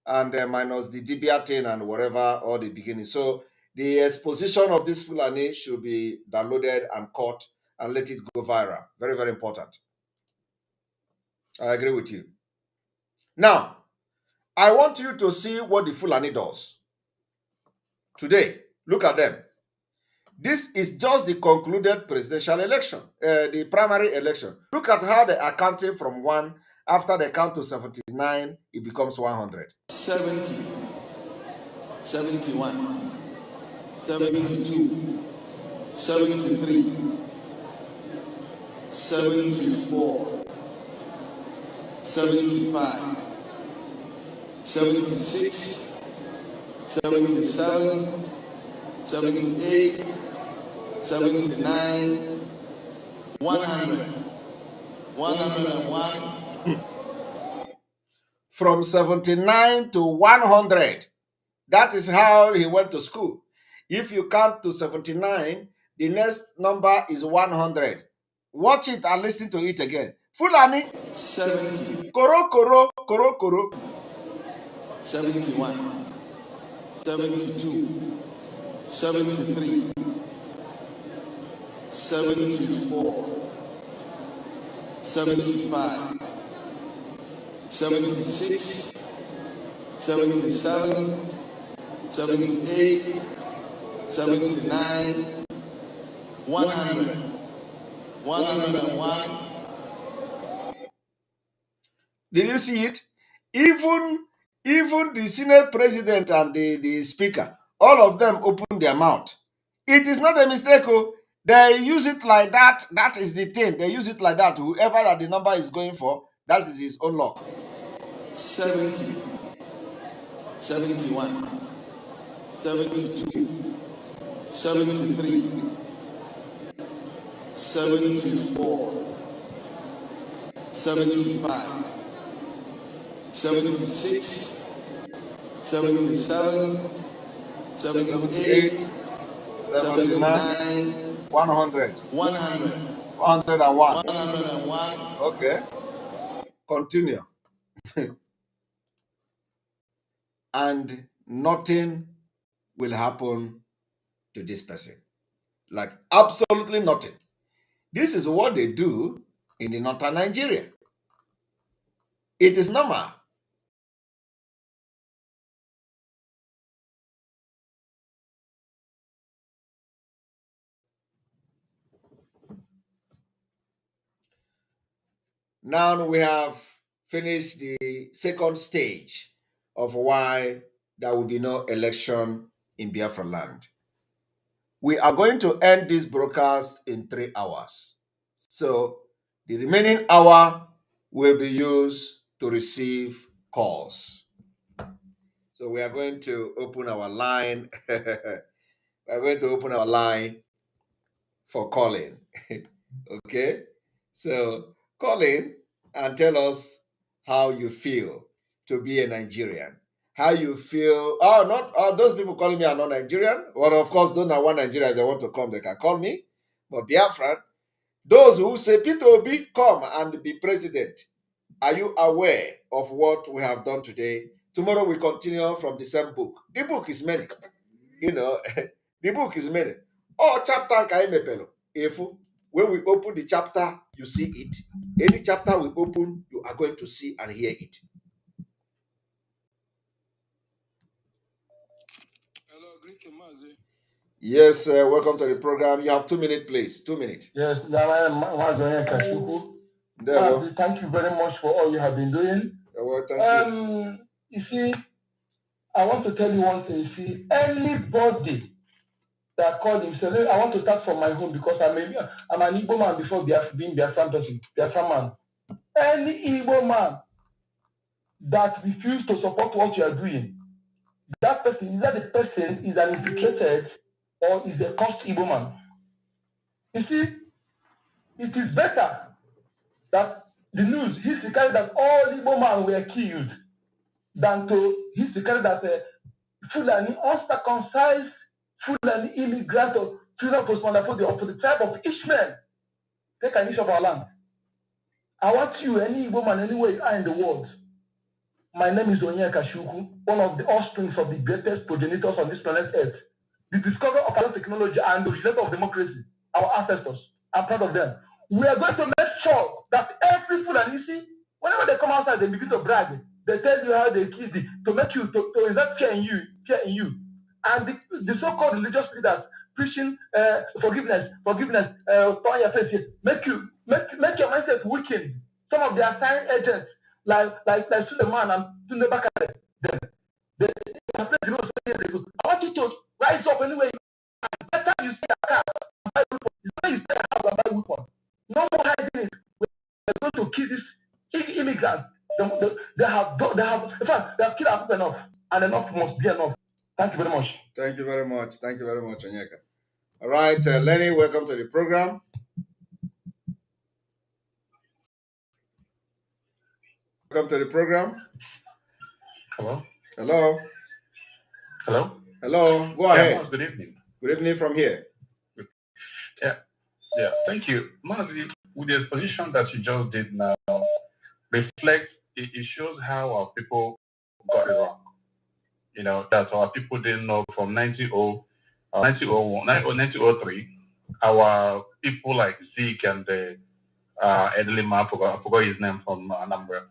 and minus the DBR thing and whatever, or the beginning. So the exposition of this Fulani should be downloaded and cut and let it go viral. Very, very important. I agree with you. Now, I want you to see what the Fulani does. Today, look at them. This is just the concluded presidential election, the primary election. Look at how they are counting from 1. After they count to 79, it becomes 100. 70, 71, 72, 73, 74, 75, 76, 77, 78, 79, 100, 101. From 79 to 100. That is how he went to school. If you count to 79, the next number is 100. Watch it and listen to it again. Fulani. 70. Koro, koro, koro, koro. 71. 72. 73. 74. 75. 76. 77. 78. 79. 100. 101. Did you see it? Even the Senate president and the speaker, all of them opened their mouth. It is not a mistake. Oh. They use it like that. That is the thing. They use it like that. Whoever that the number is going for, that is his own luck. 70. 71. 72. 73. 74. 75. 76. 77. 78. 79. 100. 100. 101. 101. Okay. Continue. And nothing will happen to this person. Like absolutely nothing. This is what they do in the northern Nigeria. It is normal. Now we have finished the second stage of why there will be no election in Biafra land. We are going to end this broadcast in 3 hours. So the remaining hour will be used to receive calls. So we are going to open our line. We are going to open our line for calling. Okay? So call in and tell us how you feel to be a Nigerian. How you feel. Oh, not those people calling me are not Nigerian. Well, of course, those are one Nigerian. If they want to come, they can call me. But Biafran, those who say Peter Obi, come and be president. Are you aware of what we have done today? Tomorrow we continue from the same book. The book is many. You know, the book is many. Oh, chapter Kaimepelo. If when we open the chapter, you see it. Any chapter we open, you are going to see and hear it. Hello, greeting, Mazi. Yes, welcome to the program. You have 2 minutes, please. 2 minutes. Yes, Mazi, thank you very much for all you have been doing. Well, thank you. You see, I want to tell you one thing. You see, anybody that called himself, I want to start from my home because I'm an Igbo man before being Biafran person, Biafran man. Any Igbo man that refuses to support what you are doing, that person, either the person is an infiltrated or is a cursed Igbo man. You see, it is better that the news history that all Igbo men were killed than to history that Fulani uncircumcised Fulani immigrant or children for the tribe of Ishmael take an issue of our land. I want you, any Igbo man, anywhere you are in the world. My name is Onyeka Shuku, one of the offsprings of the greatest progenitors on this planet Earth. The discoverer of our technology and the originator of democracy, our ancestors. I'm proud of them. We are going to make sure that every Fulani, you see, whenever they come outside, they begin to brag. They tell you how they killed it, to make you, to invest fear in you. And the so-called religious leaders preaching forgiveness, turn your face, make your mindset weakened. Some of their assigned agents, like Suleiman and Tunde Bakare, they have played the role years ago. I want you to rise up anyway. Better you stay at house and buy weapons. It's better you stay at house and buy weapons. No more hiding it. We're going to kill these immigrants. They have, in fact, they have killed our people enough, and enough must be enough. Thank you very much. Thank you very much. Thank you very much, Onyeka. All right, Lenny, welcome to the program. Welcome to the program. Hello. Hello. Hello. Hello. Go ahead. Mars, good evening. Good evening from here. Yeah. Thank you, Mars. With the exposition that you just did now, reflects. It shows how our people got it wrong. You know, that our people didn't know from 1903, our people like Zeke and the Edelima, I forgot his name from Anambra.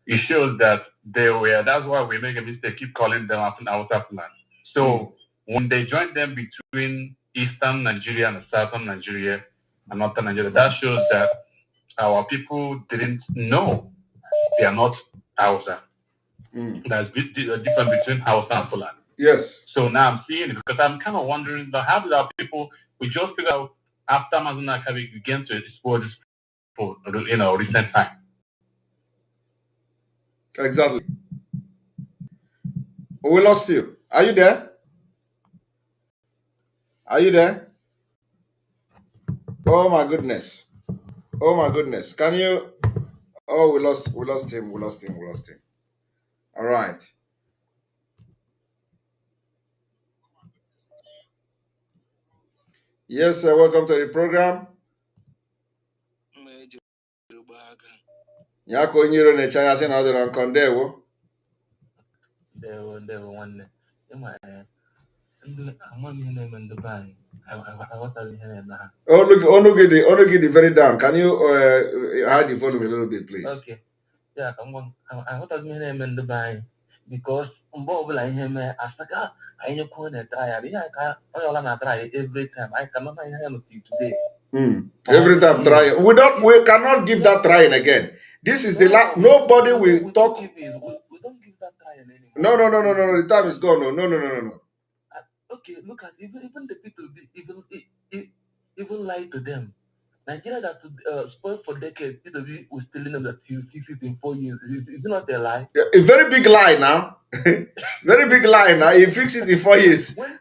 It shows that that's why we make a mistake, keep calling them outer land. So when they joined them between Eastern Nigeria and Southern Nigeria and Northern Nigeria, that shows that our people didn't know they are not Hausa. There's a difference between Hausa and Fulani. Yes. So now I'm seeing it because I'm kind of wondering how did our people, we just figure out after Mazuna Akabi began to explore this for recent time. Exactly. We lost you. Are you there? Are you there? Oh my goodness. Oh my goodness. Can you? Oh, we lost him. All right. Yes, sir. Welcome to the program. Nyako nyiro ne chanya se na odoro nkondewo. Ndewo nwanne. Oh, look, Onugidi very down. Can you hide the volume a little bit, please? Okay. Yeah, I want to because every time I cannot today. Every time trying. We cannot give that trying again. This is the last. Nobody will talk. We don't give that trying anymore. No. The time is gone. No. Okay, look at even the people even lie to them. Nigeria that spoiled for decades, PW was telling them that you fix it in 4 years. Is it not a lie? A very big lie now. Very big lie now. You fix it in 4 years. When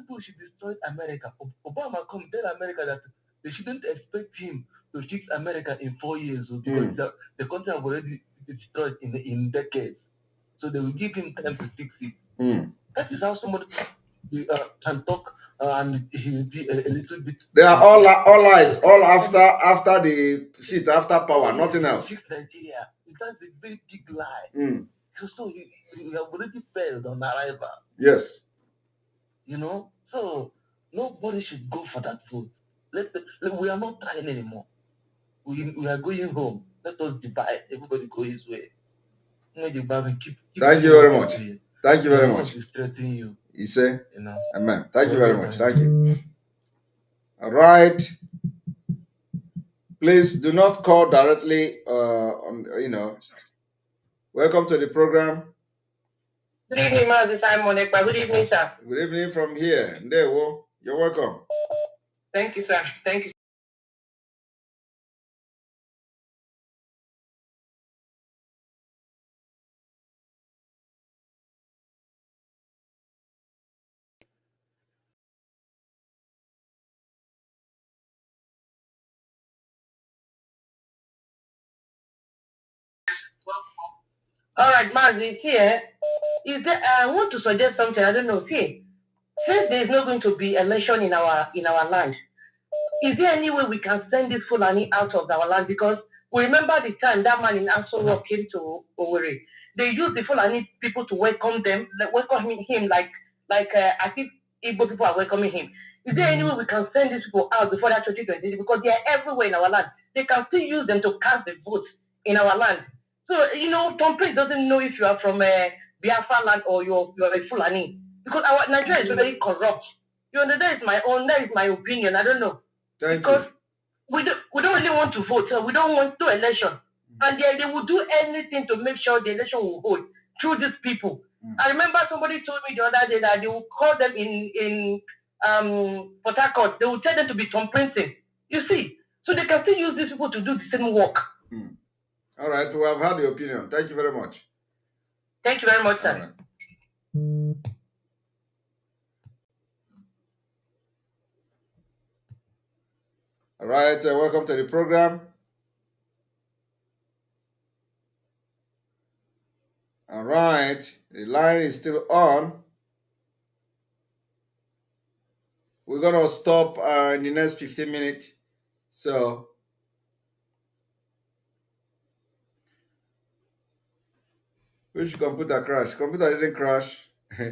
Bush destroyed America, Obama come tell America that they shouldn't expect him to fix America in 4 years because the country have already destroyed in decades. So they will give him time to fix it. That is how somebody can talk and he will be a little bit. They are all lies, all after the seat, after power, nothing else. Nigeria, that's a very big lie. So you have already failed on arrival. Yes. So nobody should go for that food. We are not trying anymore. We are going home. Let us divide. Everybody go his way. Thank you very much. Thank you very much. You say, amen. Thank you very much. Thank you. All right. Please do not call directly Welcome to the program. Good evening, Mazi Simon Ekpa. Good evening, sir. Good evening from here. Ndewo. You're welcome. Thank you, sir. Thank you. All right, Mazi, here. I want to suggest something. I don't know. See, since there is not going to be election in our land, is there any way we can send this Fulani out of our land? Because we remember the time that man in Aso Rock came to Owerri. They used the Fulani people to welcome him like as if Igbo people are welcoming him. Is there any way we can send these people out before that 2020? Because they are everywhere in our land. They can still use them to cast the vote in our land. So, Tom Prince doesn't know if you are from Biafra land or you're a Fulani. Because our Nigeria is very corrupt. That is my opinion. I don't know. Because we don't really want to vote. So we don't want to election. And they will do anything to make sure the election will hold through these people. I remember somebody told me the other day that they will call them in Port Harcourt. They will tell them to be Tom Princeton. You see? So they can still use these people to do the same work. All right, we have had the opinion. Thank you very much. Thank you very much, sir. All right, welcome to the program. All right, the line is still on. We're going to stop in the next 15 minutes. So, which computer crashed? Computer didn't crash. Yeah,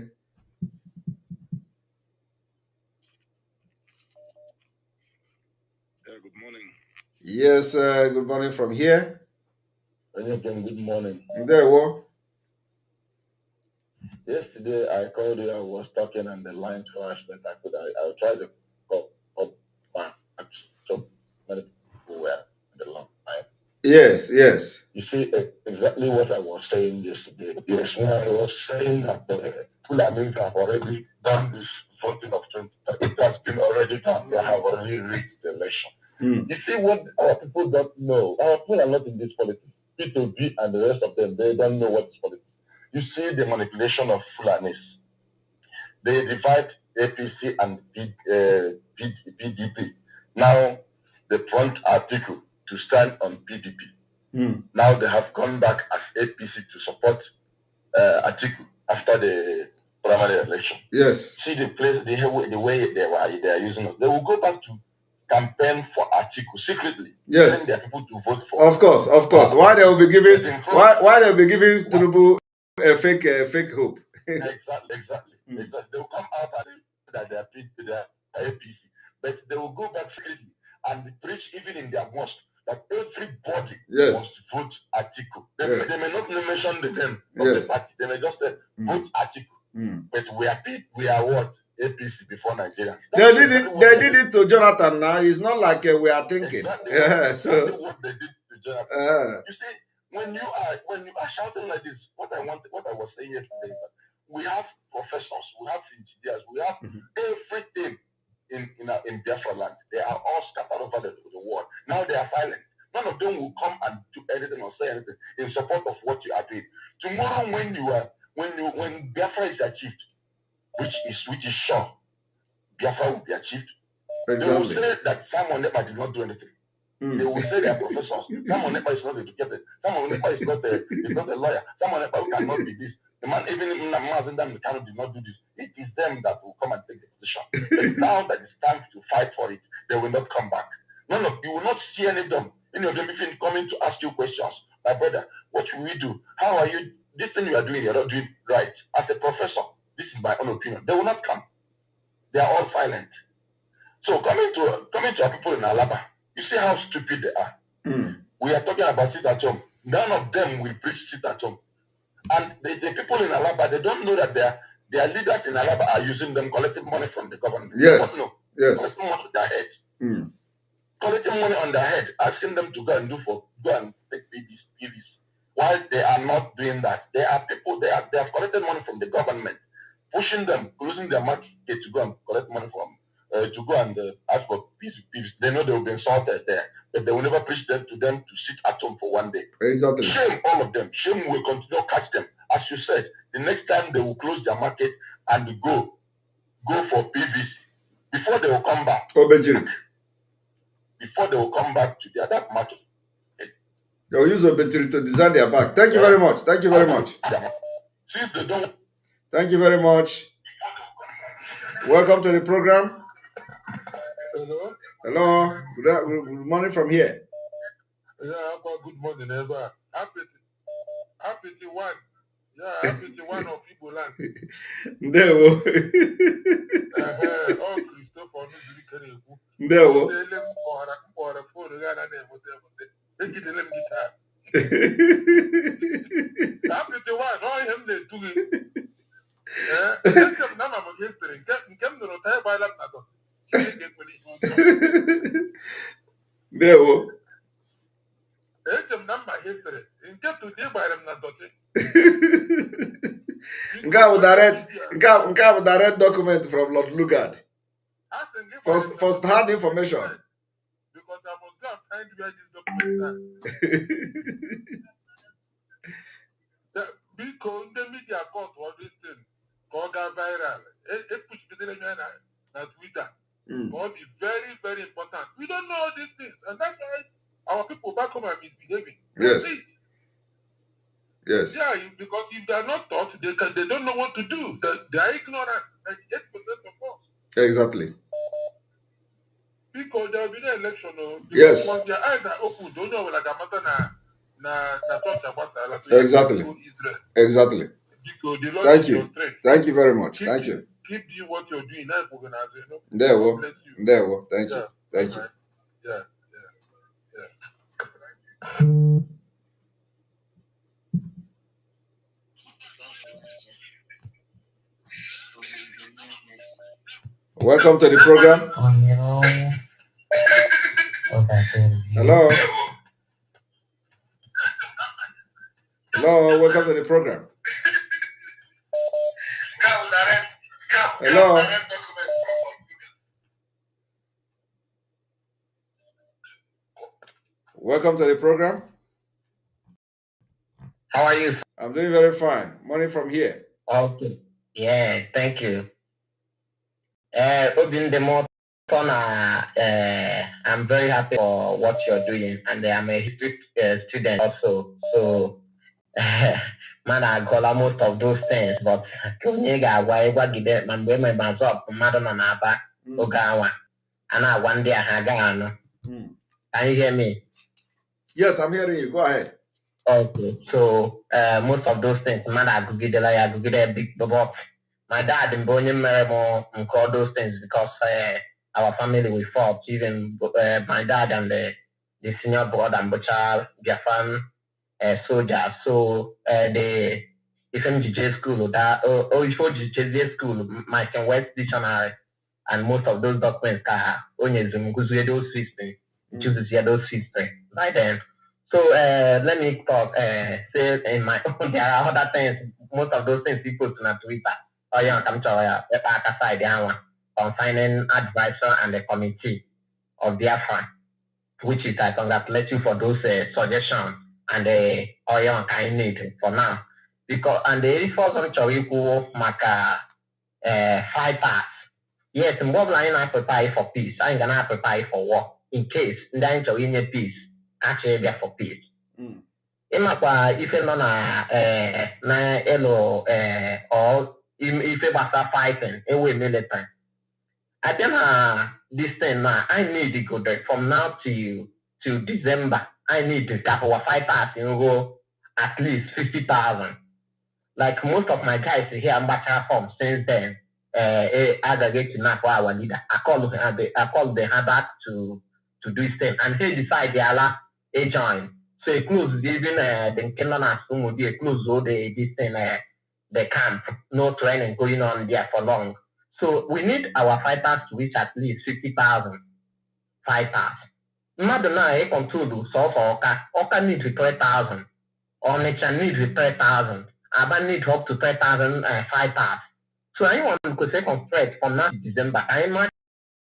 good morning. Yes, good morning from here. Good morning. There, what? Yesterday I called you. I was talking and the line crashed. But I tried to call up back. So many people were on the long line. Yes, yes. You see exactly what I was saying yesterday. Yes, when I was saying that Fulanis have already done this voting of 20. It has been already done. They have already reached the election. You see what our people don't know. Our people are not in this politics. P2B and the rest of them, they don't know what is politics. You see the manipulation of Fulanis. They divide APC and PDP. Now, the front article to stand on PDP. Now they have gone back as APC to support Atiku after the primary election. Yes. See the place, the way they are using it. They will go back to campaign for Atiku secretly. Yes. Send their people to vote for. Of course. Why they will be giving? Why they will be giving Tinubu a fake hope? Exactly. They will come out and that they are APC, but they will go back secretly and preach even in their mosque that everybody must vote Atiku. They may not mention the name of the party. They may just say vote Atiku. But we are what? APC before Nigeria. They did it to Jonathan now. It's not like we are thinking. Exactly what they did to Jonathan. You see, when you are shouting like this, what I was saying yesterday, we have professors, we have engineers, we have everything in Biafra land. They are all scattered over the world. Now they are silent. None of them will come and do anything or say anything in support of what you are doing. Tomorrow, when Biafra is achieved, which is sure, Biafra will be achieved. Exactly. They will say that Simon Ekpa did not do anything. They will say they are professors. Simon Ekpa is not educated. Simon Ekpa is not a lawyer. Simon Ekpa cannot be this. The man, even Mazen Kanu did not do this. It is them that will come and take the position. But now that it's time to fight for it, they will not come back. You will not see any of them even coming to ask you questions. My brother, what should we do? How are you? This thing you are doing, you're not doing right. As a professor, this is my own opinion. They will not come. They are all silent. So coming to our people in Alaba, you see how stupid they are. We are talking about sit at home. None of them will preach sit at home. And the people in Alaba, they don't know that their leaders in Alaba are using them, collecting money from the government. Yes. Collecting money on their head. Collecting money on their head, asking them to go and take PVs. While they are not doing that, they have collected money from the government, pushing them, closing their market to go and collect money from, to go and ask for PVs. They know they will be insulted there, but they will never preach them to sit at home for one day. Exactly. Shame all of them. Shame will continue to catch them. As you said, the next time they will close their market and go for PVs before they will come back. Before they will come back to their dark market. They will use Obejiri to design their back. Thank you very much. Thank you very much. Since they don't. Thank you very much. Welcome to the program. Hello. Hello. Good morning from here. Yeah, good morning, ever. Happy to one. Yeah, happy to one of people land. There we go. Oh, Christopher, there we go. Happy to one. Oh, him they do it. There we go. Nke a bụ direct document from Lord Lugard. First hand information. Because I must go and find where this document is. Because the media caught all this thing. Called viral. It pushed the na Twitter. But be very, very important. We don't know all these things, and that's why our people back home are misbehaving. Yes. Yes. Yeah, because if they are not taught, they don't know what to do. They are ignorant. 98% of us. Exactly. Because there will be no election. Yes. Once their eyes are open, don't know like a matter na church about Exactly. Exactly. Thank you. Thank you very much. Thank you. Keep doing what you're doing. Now, There God bless you. There we Thank you. Thank you. Yeah. Welcome to the program. Hello. Hello. Welcome to the program. Hello. Welcome to the program. How are you? I'm doing very fine. Morning from here. Okay. Yeah, thank you. I'm very happy for what you're doing, and I'm a history student also. So, man, I got most of those things, but can you hear me? Yes, I'm hearing you. Go ahead. Okay, so most of those things, man, I could get a big but my dad and Bonnie Merimo and all those things because our family we fought, even my dad and the senior brother and Butcher, their fan soldier. So the FMGJ school, that FMGJ school, my West Dictionary, and most of those documents are only Zoom because we those system, chooses those system. Right then. So let me talk. Say in my there are other things. Most of those things people put on Twitter. Oh yeah, come to side concerning advisor and the committee of Biafra, which is I congratulate you for those suggestions and the I need for now because and the first one to maka 5 parts. Yes, and what line I prepare for peace. I'm gonna prepare for war in case then to win peace. Actually, there for peace. Ịmakwa ife nọ na elu or ife gbasa fighting ewe military. Abịa na this thing now, I need to go there from now to December. I need to cap our fighters in go at least 50,000. Like most of my guys here, I'm back home since then. Aggregate to now for our leader. I called them back to do this thing, and he decided they allow a join. So it closed even the Kenana will be a close all the this thing the camp, no training going on there for long. So we need our fighters to reach at least 50,000 fighters. Madonna a control so for Oka needs 3,000. Onitsha needs 3,000. Aba needs up to 3,000 fighters. So anyone could say conflict from now to December. I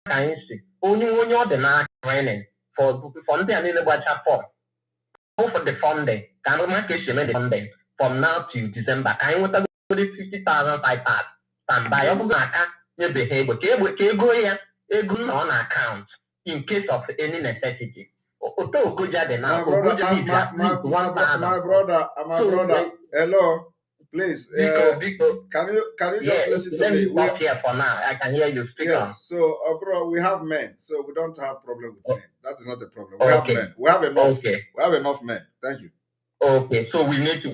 can see only the training for the another for the funding. Can we make the funding from now to December? Can you want 50,000 fighters? Stand by your behavior. Go here, on account in case of any necessity. My brother, hello, please. Can you just listen to me? We are here for now. I can hear you speak. Yes. So, bro, we have men, so we don't have problem with men. That is not the problem. We have men. We have enough. We have enough men. Thank you. Okay, so we need to.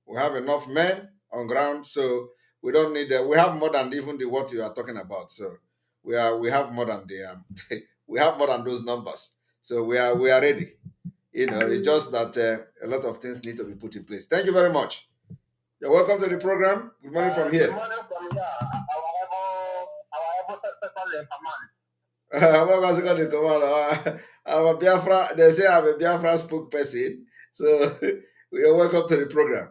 We have enough men on ground, so we don't need. We have more than even what you are talking about. So we have more than we have more than those numbers. So we are ready. It's just that a lot of things need to be put in place. Thank you very much. You're welcome to the program. Good morning from here. Good morning from here. I'm a Biafra. They say I'm a Biafra spokesperson. So you're welcome to the program.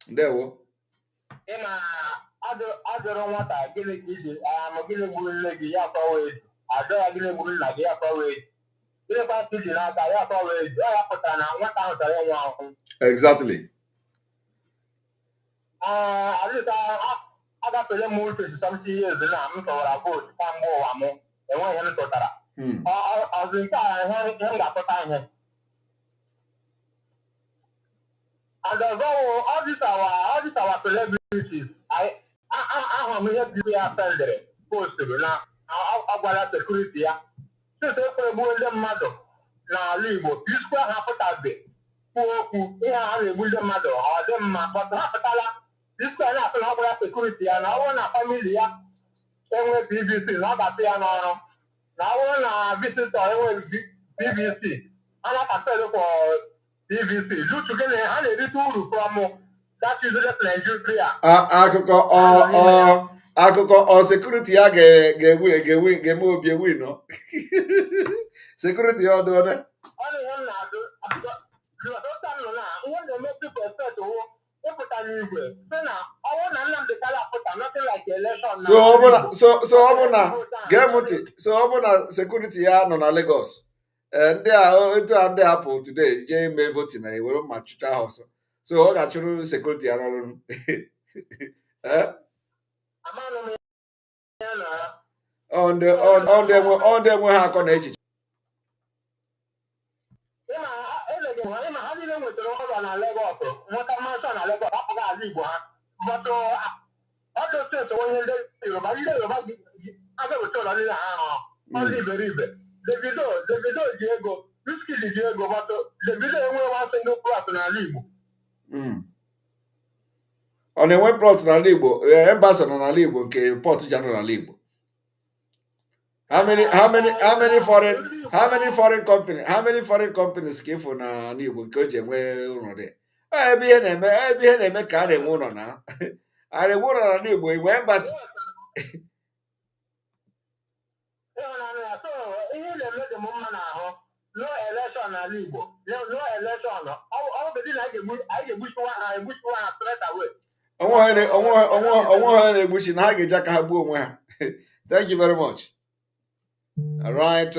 Ndewo. Exactly. agafele m 20 something years na m tọwara votu kamgbe ụwa m enweghị ihe m tụtara ọzọ nke a ihe m ga-atụta ihe and all these our celebrities ahụrụ m ihe bibi ya sendere postụrụ na ọ gwara sekuriti ya site ekweregbuo ndị mmadụ n'ala Igbo iskwe ha pụtabe kwuo okwu ihe ha na-egbu ndị mmadụ ọ dị mma bọtụ ha pụtala iskwe na-asụ na ọ gwara sekuriti ya na ọ bụrụ na famili ya enwe BBC na ọ ga-atụ ya n'ọrụ na ọ bụrụ na visitọ enwe BBC a na-akapel kwa BBC lutu gịnị ha na-erite uru from that useless Nigeria akụkọ sekuriti ya ga-eme obi ewu nọ sekuriti ya ọdụ ọdụ ihe na-eme people expect wo ịpụta n'igwe sị na ọ bụrụ na Nnamdi Kanu apụta nothing like election so ọ bụ na sekuriti ya nọ na Lagos ndị a ndị apụ today jee ime voting na ewere mma chụcha ha ọsọ so ọ ga-achụrụ sekuriti ya n'ọrụ ọ ndị enwe ha akọ na echiche ịma ha niile nwetara ọrụ na Lagos nweta mmasị na Lagos apụghị ala Igbo ha bọtụ ọdụ steeti onye ndị Yoruba aga-eweta ụlọ niile ha ọrụ iberibe Davido ji ego Wizkid ji ego bọtụ Davido enweghị nwa single plot n'ala Igbo ọ na-enwe plot n'ala Igbo embasa nọ n'ala Igbo nke port ji anọ n'ala Igbo how many foreign companies ka ịfụ na Igbo nke o ji enwe ụlọ dị ebe ihe na-eme ka a na-enwe ụlọ na a na-enwe ụlọ n'ala Igbo enwe embasa ihe na-eme dị m mma n'ahụ no election n'ala Igbo no election ọ bụ na anyị ga-egbuchiwa ha straight away onwe ha na-egbuchi na ha ga-eji aka ha gbuo onwe ha thank you very much. All right,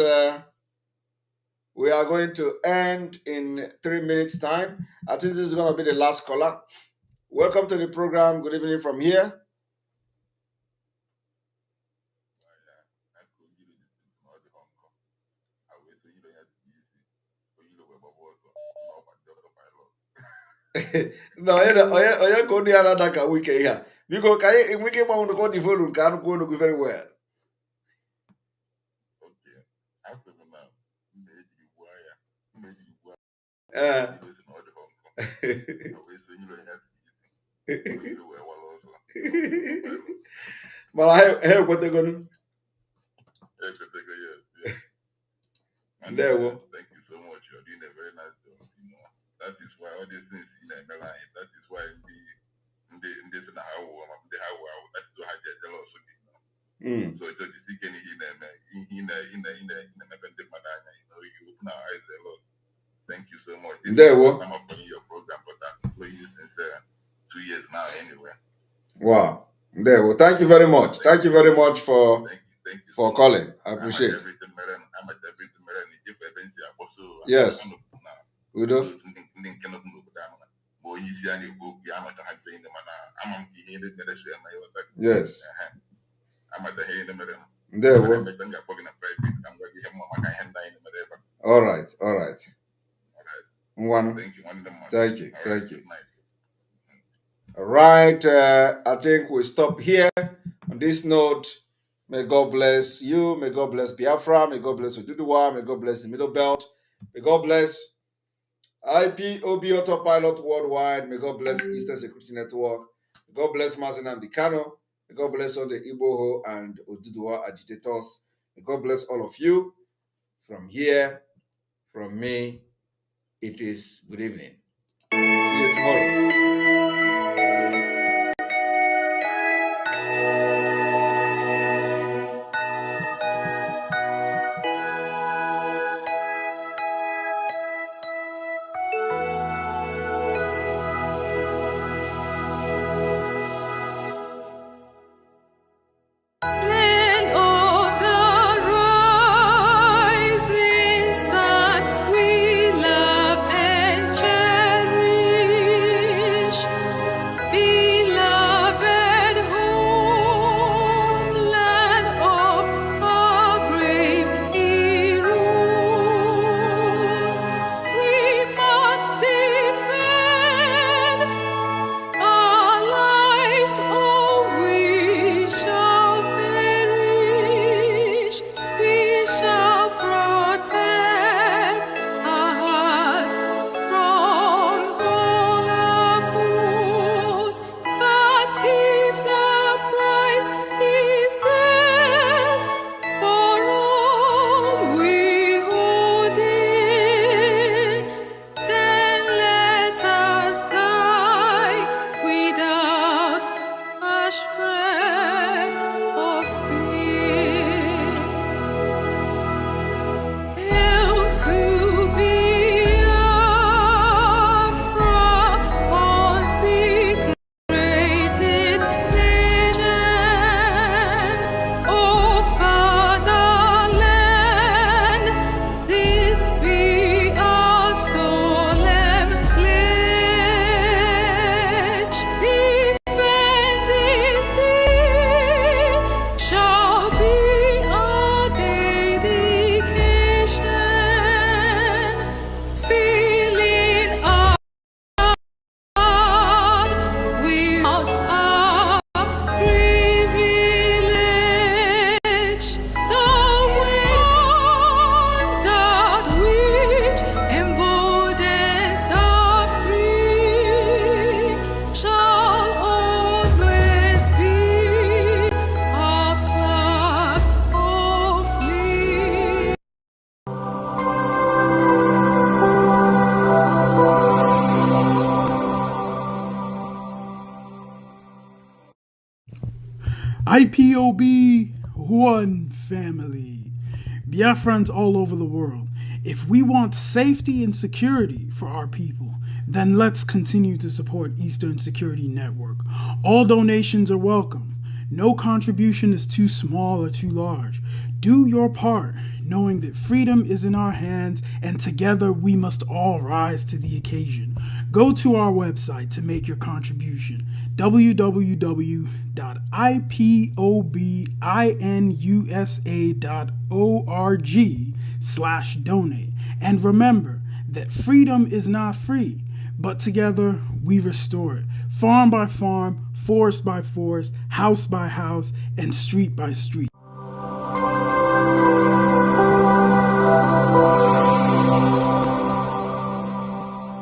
we are going to end in 3 minutes time. I think this is going to be the last caller. Welcome to the program. Good evening from here. No, onye ka onye ara da ka wike ihe biko ka anyị enweke ịgbanwe ka ọ dị volume ka anụkwu onugwu very well. Mana ha ekwetego ndewo. Thank you so much. You're doing a very nice job. That is why all these things in the line. That is why in this in how that's to have jealous. So it's just seeking in you open our eyes a lot. Thank you so much. I'm up on your program, but I'm playing since 2 years now anyway. Wow. There. Well, thank you very much. Thank you very much for calling. I appreciate it. Yes. We do. Yes. There. All right. All right. Thank you. Thank you. All right. I think we stop here on this note. May God bless you. May God bless Biafra. May God bless Oduduwa. May God bless the Middle Belt. May God bless IPOB Autopilot Worldwide. May God bless Eastern Security Network. May God bless Nnamdi Kanu. May God bless all the Igboho and Oduduwa agitators. May God bless all of you. From here, from me, it is good evening. See you tomorrow. IPOB, one family. Biafrans all over the world, if we want safety and security for our people, then let's continue to support Eastern Security Network. All donations are welcome. No contribution is too small or too large. Do your part, knowing that freedom is in our hands and together we must all rise to the occasion. Go to our website to make your contribution, www.ipobinUSA.org/donate. And remember that freedom is not free, but together we restore it, farm by farm, forest by forest, house by house, and street by street.